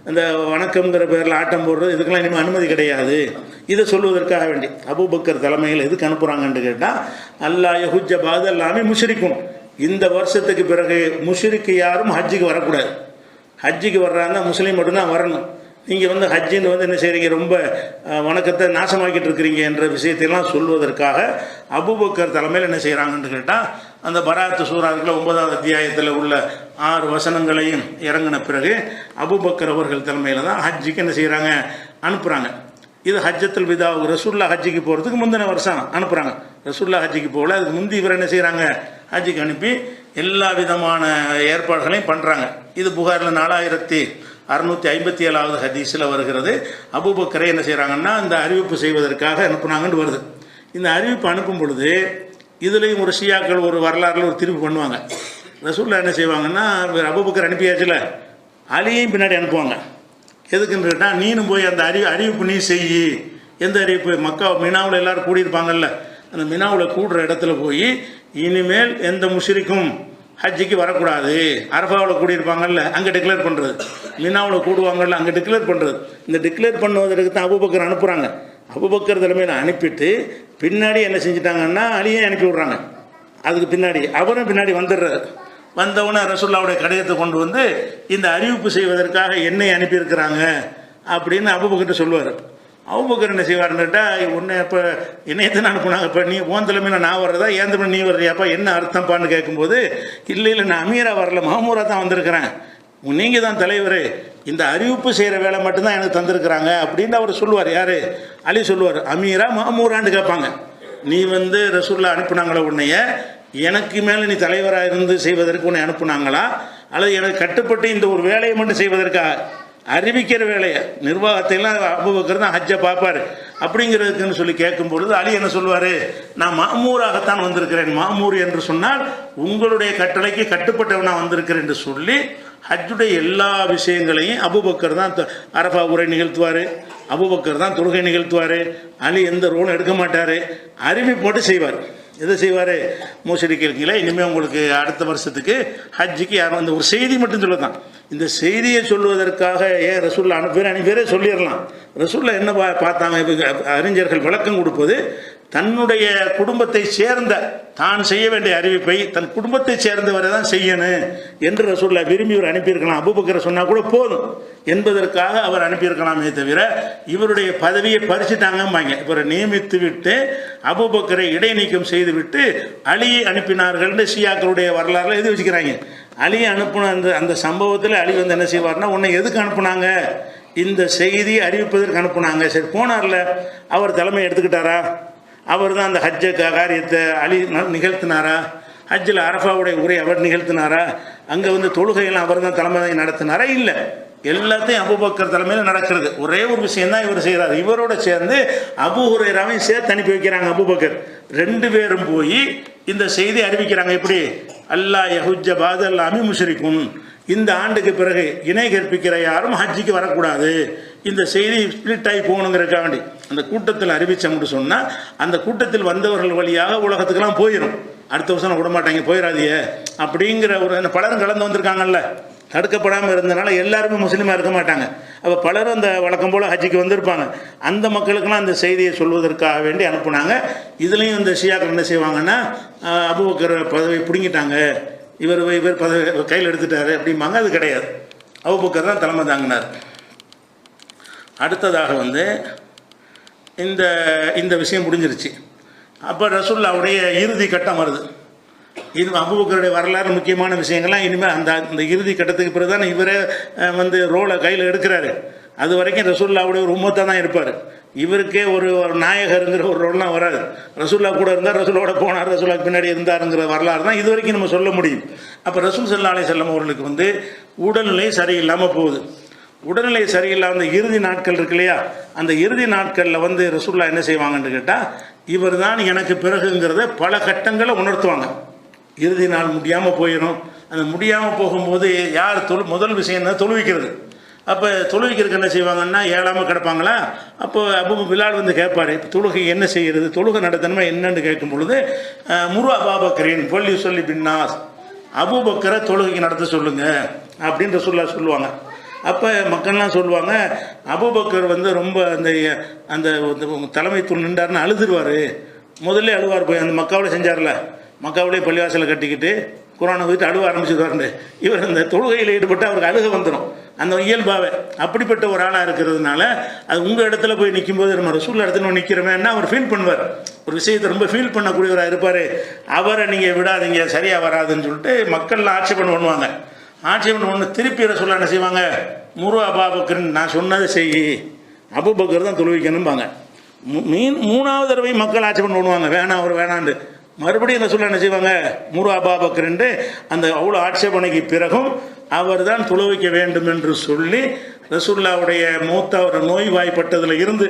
இந்த வணக்கம்ங்கிற பேரில் ஆட்டம் போடுறது, இதுக்கெல்லாம் இனிமேல் அனுமதி கிடையாது. இதை சொல்வதற்காக வேண்டி அபூபக்கர் தலைமையில் எதுக்கு அனுப்புகிறாங்கன்னு கேட்டால் அல்லாஹ் யஹுஜ்ஜ பாத எல்லாமே முஷ்ரிக்கும். இந்த வருஷத்துக்கு பிறகு முஷ்ரிக்கு யாரும் ஹஜ்ஜுக்கு வரக்கூடாது. ஹஜ்ஜிக்கு வர்றாங்க முஸ்லீம் மட்டும்தான் வரணும். நீங்கள் ஹஜ்ஜின்னு என்ன செய்கிறீங்க, ரொம்ப வணக்கத்தை நாசமாக்கிட்டு இருக்கிறீங்க என்ற விஷயத்தையெல்லாம் சொல்வதற்காக அபூபக்கர் தலைமையில் என்ன செய்கிறாங்கன்னு கேட்டால் அந்த பராத்து சூறாவில் 9வது அத்தியாயத்தில் உள்ள 6 வசனங்களையும் இறங்கின பிறகு அபூபக்கர் அவர்கள் தலைமையில் தான் ஹஜ்ஜிக்கு என்ன செய்கிறாங்க, அனுப்புகிறாங்க. இது ஹஜ்ஜத்துல் விதா. ரசூல்லா ஹஜ்ஜிக்கு போகிறதுக்கு முந்தின வருஷம் அனுப்புகிறாங்க. ரசூல்லா ஹஜ்ஜிக்கு போகல, அதுக்கு முந்தி இவர் என்ன செய்கிறாங்க, ஹஜ்ஜிக்கு அனுப்பி எல்லா விதமான ஏற்பாடுகளையும் பண்ணுறாங்க. இது புகாரில் 4657வது ஹதீஸில் வருகிறது. அபூபக்கரை என்ன செய்கிறாங்கன்னா இந்த அறிவிப்பு செய்வதற்காக அனுப்புனாங்கன்னு வருது. இந்த அறிவிப்பு அனுப்பும் பொழுது இதுலேயும் ஒரு ஷியாக்கள் ஒரு வரலாறுல ஒரு திருப்பி பண்ணுவாங்க. ரசூல்லா என்ன செய்வாங்கன்னா, அபூபக்கர் அனுப்பியாச்சுல, அலியையும் பின்னாடி அனுப்புவாங்க. எதுக்குன்னு கேட்டால் நீனும் போய் அந்த அறிவிப்பு நீ செய். எந்த அறிவிப்பு? மக்கா மினாவில் எல்லோரும் கூடியிருப்பாங்கல்ல, அந்த மினாவில் கூடுற இடத்துல போய் இனிமேல் எந்த முஷ்ரிக்கும் ஹஜ்ஜிக்கு வரக்கூடாது. அரஃபாவில் கூடியிருப்பாங்கல்ல, அங்கே டிக்ளேர் பண்ணுறது. மினாவில் கூடுவாங்கல்ல, அங்கே டிக்ளேர் பண்ணுறது. இந்த டிக்ளேர் பண்ணுவதற்கு தான் அபூபக்கர் அனுப்புகிறாங்க. அபூபக்கர் தலைமையில் அனுப்பிட்டு பின்னாடி என்ன செஞ்சிட்டாங்கன்னா அலியை அனுப்பி விட்றாங்க. அதுக்கு பின்னாடி அவரும் பின்னாடி வந்துடுறாரு. வந்தவுடனே ரசூல்லாவுடைய கடிதத்தை கொண்டு இந்த அறிவிப்பு செய்வதற்காக என்னை அனுப்பியிருக்கிறாங்க அப்படின்னு அபூபக்கர்கிட்ட சொல்லுவார். அபூபக்கர் என்ன செய்வாருன்னுட்டா, உன்னை இப்போ என்னையத்தான் அனுப்புனாங்க, இப்போ நீ உன் தலைமையில் நான் வர்றதா, ஏன் தலைமையில் நீ வர்றியாப்பா, என்ன அர்த்தம்ப்பான்னு கேட்கும்போது, இல்லை நான் அமீரா வரல, மஹமூரா தான் வந்திருக்கிறேன், நீங்கள் தான் தலைவர், இந்த அறிவிப்பு செய்கிற வேலை மட்டும்தான் எனக்கு தந்திருக்கிறாங்க அப்படின்னு அவர் சொல்லுவார். யார்? அலி சொல்லுவார். அமீரா மஹமூரான்னு கேட்பாங்க. நீ ரசூல்லா அனுப்புனாங்களா உன்னைய, எனக்கு மேலே நீ தலைவராக இருந்து செய்வதற்கு உன்னை அனுப்புனாங்களா, அல்லது எனக்கு கட்டுப்பட்டு இந்த ஒரு வேலையை மட்டும் செய்வதற்காக, அறிவிக்கிற வேலையை, நிர்வாகத்தையெல்லாம் அபூபக்கர் தான் ஹஜ்ஜை பார்ப்பார் அப்படிங்கிறதுக்குன்னு சொல்லி கேட்கும்பொழுது அலி என்ன சொல்லுவார், நான் மாமூராகத்தான் வந்திருக்கிறேன். மாமூர் என்று சொன்னால் உங்களுடைய கட்டளைக்கு கட்டுப்பட்டவனாக வந்திருக்கிறேன் என்று சொல்லி ஹஜ்ஜுடைய எல்லா விஷயங்களையும் அபூபக்கர் தான் அரஃபா உரை நிகழ்த்துவார், அபூபக்கர் தான் தொழுகை நிகழ்த்துவார். அலி எந்த ரோலும் எடுக்க மாட்டார், அறிவிப்பு மட்டும் செய்வார். எதை செய்வார்? முஷ்ரிக் இருக்கீங்களே, இனிமேல் உங்களுக்கு அடுத்த வருஷத்துக்கு ஹஜ்ஜுக்கு யாரும் அந்த ஒரு செய்தி மட்டும் சொல்லத்தான். இந்த செய்தியை சொல்வதற்காக ஏன் ரசூல்லா அனுப்பியரே சொல்லிடலாம். ரசூல்லா என்ன பார்த்தாங்க? இப்போ அறிஞர்கள் விளக்கம் கொடுப்பது, தன்னுடைய குடும்பத்தை சேர்ந்த தான் செய்ய வேண்டிய அறிவிப்பை தன் குடும்பத்தை சேர்ந்தவரை தான் செய்யணும் என்று ரசூல்லா விரும்பி இவர் அனுப்பியிருக்கலாம். அபூபக்கரை சொன்னால் கூட போதும் என்பதற்காக அவர் அனுப்பியிருக்கலாமே தவிர இவருடைய பதவியை பறிச்சுட்டாங்கம்பாங்க. இவரை நியமித்து விட்டு அபூபக்கரை இடைநீக்கம் செய்து விட்டு அலியை அனுப்பினார்கள்னு ஷியாக்களுடைய வரலாறுல எழுதி வச்சுக்கிறாங்க. அலியை அனுப்பின அந்த சம்பவத்தில் அலி வந்து என்ன செய்வார்னா, உன்னை எதுக்கு அனுப்புனாங்க? இந்த செய்தி அறிவிப்பதற்கு அனுப்புனாங்க. சரி, போனார்ல, அவர் தலைமை எடுத்துக்கிட்டாரா? அவர் தான் அந்த ஹஜ்ஜ காரியத்தை அலி நிகழ்த்தினாரா? ஹஜ்ஜில் அரஃபாவுடைய உரை அவர் நிகழ்த்தினாரா? அங்கே வந்து தொழுகையெல்லாம் அவர் தான் தலைமை நடத்தினாரா? இல்லை, எல்லாத்தையும் அபூபக்கர் தலைமையில் நடக்கிறது. ஒரே ஒரு விஷயம் தான் இவர் செய்கிறார். இவரோட சேர்ந்து அபூ ஹுரைராவையும் சேர்த்து அனுப்பி வைக்கிறாங்க அபூபக்கர். 2 பேரும் போய் இந்த செய்தி அறிவிக்கிறாங்க. எப்படி? அல்லாஹ் யஹுஜ்ஜ பாதல்லாமி முஷ்ரிக்குன், இந்த ஆண்டுக்கு பிறகு இணை கற்பிக்கிற யாரும் ஹஜ்ஜிக்கு வரக்கூடாது. இந்த செய்தி ஸ்பிளிட் ஆகி போகணுங்கிறக்காக வேண்டி அந்த கூட்டத்தில் அறிவிச்சோம்னு சொன்னால் அந்த கூட்டத்தில் வந்தவர்கள் வழியாக உலகத்துக்கெல்லாம் போயிடும். அடுத்த வருஷம் விட மாட்டாங்க, போயிடாதீங்க அப்படிங்கிற ஒரு பலரும் கலந்து வந்திருக்காங்கல்ல. தடுக்கப்படாமல் இருந்தனால எல்லாருமே முஸ்லீமாக இருக்க மாட்டாங்க. அப்போ பலரும் அந்த வழக்கம் போல் ஹஜ்ஜிக்கு வந்திருப்பாங்க. அந்த மக்களுக்கெல்லாம் அந்த செய்தியை சொல்வதற்காக வேண்டி அனுப்புனாங்க. இதுலேயும் இந்த ஷியாக்கள் என்ன செய்வாங்கன்னா, அபூபக்கர் பதவி பிடுங்கிட்டாங்க, இவர் பதவி கையில் எடுத்துட்டாரு அப்படிம்பாங்க. அது கிடையாது, அபூபக்கர் தான் தலைமை தாங்கினார். அடுத்ததாக வந்து இந்த விஷயம் முடிஞ்சிருச்சு. அப்போ ரசூலுல்லாஹ்வுடைய இறுதி கட்டம் வருது. இது அபூபக்கருடைய வரலாறு முக்கியமான விஷயங்கள்லாம் இனிமேல் அந்த இறுதி கட்டத்துக்கு பிறகு தான் இவரே வந்து ரோலை கையில் எடுக்கிறாரு. அது வரைக்கும் ரசூலுல்லாஹ்வுடைய ஒரு உம்மத்தாக தான் இருப்பார். இவருக்கே ஒரு நாயகருங்கிற ஒரு ரோல்லாம் வராது. ரசூல்லா கூட இருந்தார், ரசூலோட போனார், ரசூலுல்லாஹ்க்கு பின்னாடி இருந்தாருங்கிற வரலாறு தான் இது வரைக்கும் நம்ம சொல்ல முடியும். அப்போ ரசூல் ஸல்லல்லாஹு அலைஹி வஸல்லம் அவர்களுக்கு வந்து உடல்நிலை சரியில்லாமல் போகுது. உடல்நிலை சரியில்லாத அந்த இறுதி நாட்கள் இருக்கு இல்லையா, அந்த இறுதி நாட்களில் வந்து ரசூலுல்லாஹ் என்ன செய்வாங்கன்னு கேட்டால், இவர் தான் எனக்கு பிறகுங்கிறத பல கட்டங்களை உணர்த்துவாங்க. இறுதி நாள் முடியாமல் போயிடும். அந்த முடியாமல் போகும்போது யார் முதல் விஷயம் தான் தொழுவிக்கிறது. அப்போ தொழுவிக்கிறதுக்கு என்ன செய்வாங்கன்னா, ஏழாமல் கிடப்பாங்களா. அப்போ அபூ பிலால் வந்து கேட்பார், இப்போ தொழுகை என்ன செய்கிறது, தொழுகை நடத்தணுமா என்னன்னு கேட்கும் பொழுது, முரு அபூபக்கரின் சொல்லி பின்னாஸ், அபூபக்கரை தொழுகைக்கு நடத்த சொல்லுங்க அப்படின்னு ரசூலுல்லாஹ் சொல்லுவாங்க. அப்போ மக்கள்லாம் சொல்லுவாங்க, அபூபக்கர் வந்து ரொம்ப அந்த தலைமைத்துவம் நின்றாருன்னு அழுதுருவார். முதல்ல அழுவார். போய் அந்த மக்காவில் செஞ்சார்ல, மக்காவிலே பள்ளிவாசலை கட்டிக்கிட்டு குரானை போயிட்டு அழுவ ஆரம்பிச்சுருவாருண்டு. இவர் அந்த தொழுகையில் ஈடுபட்டு அவருக்கு அழுக வந்துடும், அந்த இயல்பாவை. அப்படிப்பட்ட ஒரு ஆளாக இருக்கிறதுனால அது உங்கள் இடத்துல போய் நிற்கும்போது நம்ம ரசூலுல்லாஹ் இடத்துல நிற்கிறோமேன்னா அவர் ஃபீல் பண்ணுவார். ஒரு விஷயத்தை ரொம்ப ஃபீல் பண்ணக்கூடியவராக இருப்பார். அவரை நீங்கள் விடாதீங்க, சரியாக வராதுன்னு சொல்லிட்டு மக்கள்லாம் ஆட்சேபனை பண்ணுவாங்க. ஆட்சேபனை ஒன்று திருப்பி ரசூலுல்லாஹ் என்ன செய்வாங்க, முரு அபூபக்கர் நான் சொன்னதை செய், அபூபக்கர் தான் தொழுவிக்கணும்பாங்க. மூணாவது தடவை மக்கள் ஆட்சேபனை பண்ணுவாங்க, வேணாம் அவர் வேணாண்டு. மறுபடியும் ரசூலுல்லாஹ் என்ன செய்வாங்க, முரு அபூபக்கர்ன்ட்டு அந்த அவ்வளோ ஆட்சேபனைக்கு பிறகும் அவர் தான் தொழுவிக்க வேண்டும் என்று சொல்லி ரசூலுல்லாஹ்வுடைய மௌத்தாவர நோய் வாய்ப்பட்டதில் இருந்து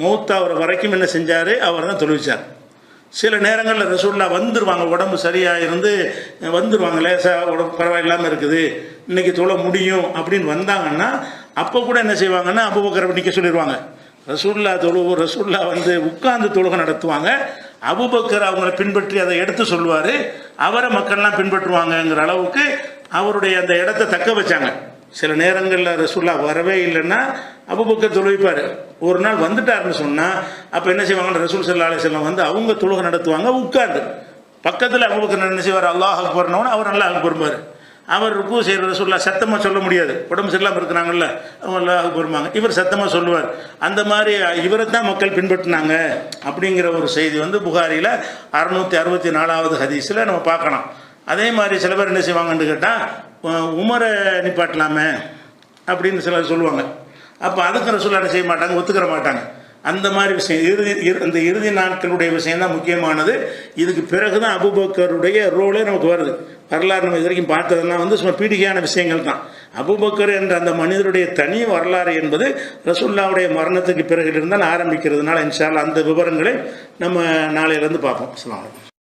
மௌத்தாவர வரைக்கும் என்ன செஞ்சார், அவர் தான் தொழுவிச்சார். சில நேரங்களில் ரசூலுல்லாஹ் வந்துடுவாங்க, உடம்பு சரியாக இருந்து வந்துடுவாங்க, லேசாக உடம்பு பரவாயில்லாமல் இருக்குது, இன்றைக்கி தொழ முடியும் அப்படின்னு வந்தாங்கன்னா அப்போ கூட என்ன செய்வாங்கன்னா அபூபக்கரை நிற்க சொல்லிடுவாங்க. ரசூலுல்லாஹ் வந்து உட்கார்ந்து தொழுகை நடத்துவாங்க. அபூபக்கர் அவங்கள பின்பற்றி அதை எடுத்து சொல்லுவார். அவரை மக்கள்லாம் பின்பற்றுவாங்கங்கிற அளவுக்கு அவருடைய அந்த இடத்த தக்க வச்சாங்க. சில நேரங்களில் ரசூலுல்லாஹ் வரவே இல்லைன்னா அபூபக்கர் தொழுவிப்பார். ஒரு நாள் வந்துட்டாருன்னு சொன்னால் அப்போ என்ன செய்வாங்கன்னு ரசூல் ஸல்லல்லாஹு அலைஹி வஸல்லம் வந்து அவங்க தொழுகை நடத்துவாங்க உட்கார்ந்து. பக்கத்தில் அபூபக்கர் என்ன செய்வார், அல்லாஹ் அக்பர்னோன்னு அவர் அல்லாஹ் அக்பர்பார். அவர் ருக்கு செய்கிற ரசூலுல்லாஹ் சத்தமாக சொல்ல முடியாது, உடம்பு சரியில்லாமல் இருக்கிறாங்கல்ல, அவங்க அல்லாஹ் அக்பர்பாங்க. இவர் சத்தமாக சொல்லுவார். அந்த மாதிரி இவரை தான் மக்கள் பின்பற்றினாங்க அப்படிங்கிற ஒரு செய்தி வந்து புகாரியில் 664வது ஹதீஸில் நம்ம பார்க்கலாம். அதே மாதிரி சில பேர் என்ன செய்வாங்கன்னு கேட்டால், உமரை நிப்பாட்டலாமே அப்படின்னு சிலர் சொல்லுவாங்க. அப்போ அதுக்கு ரசூலுல்லாஹ் என்ன செய்ய மாட்டாங்க, ஒத்துக்கிற மாட்டாங்க. அந்த மாதிரி விஷயம் அந்த இறுதி நாட்களுடைய விஷயம்தான் முக்கியமானது. இதுக்கு பிறகு தான் அபூபக்கருடைய ரோலே நமக்கு வருது. வரலாறு நம்ம இது வரைக்கும் பார்த்ததெல்லாம் வந்து சும்மா பீடிகையான விஷயங்கள் தான். அபூபக்கர் என்ற அந்த மனிதருடைய தனி வரலாறு என்பது ரசூலுல்லாஹ்வுடைய மரணத்துக்கு பிறகு இருந்தால் ஆரம்பிக்கிறதுனால இன்ஷா அல்லாஹ் அந்த விவரங்களை நம்ம நாளையிலேருந்து பார்ப்போம். அஸ்ஸலாமு அலைக்கும்.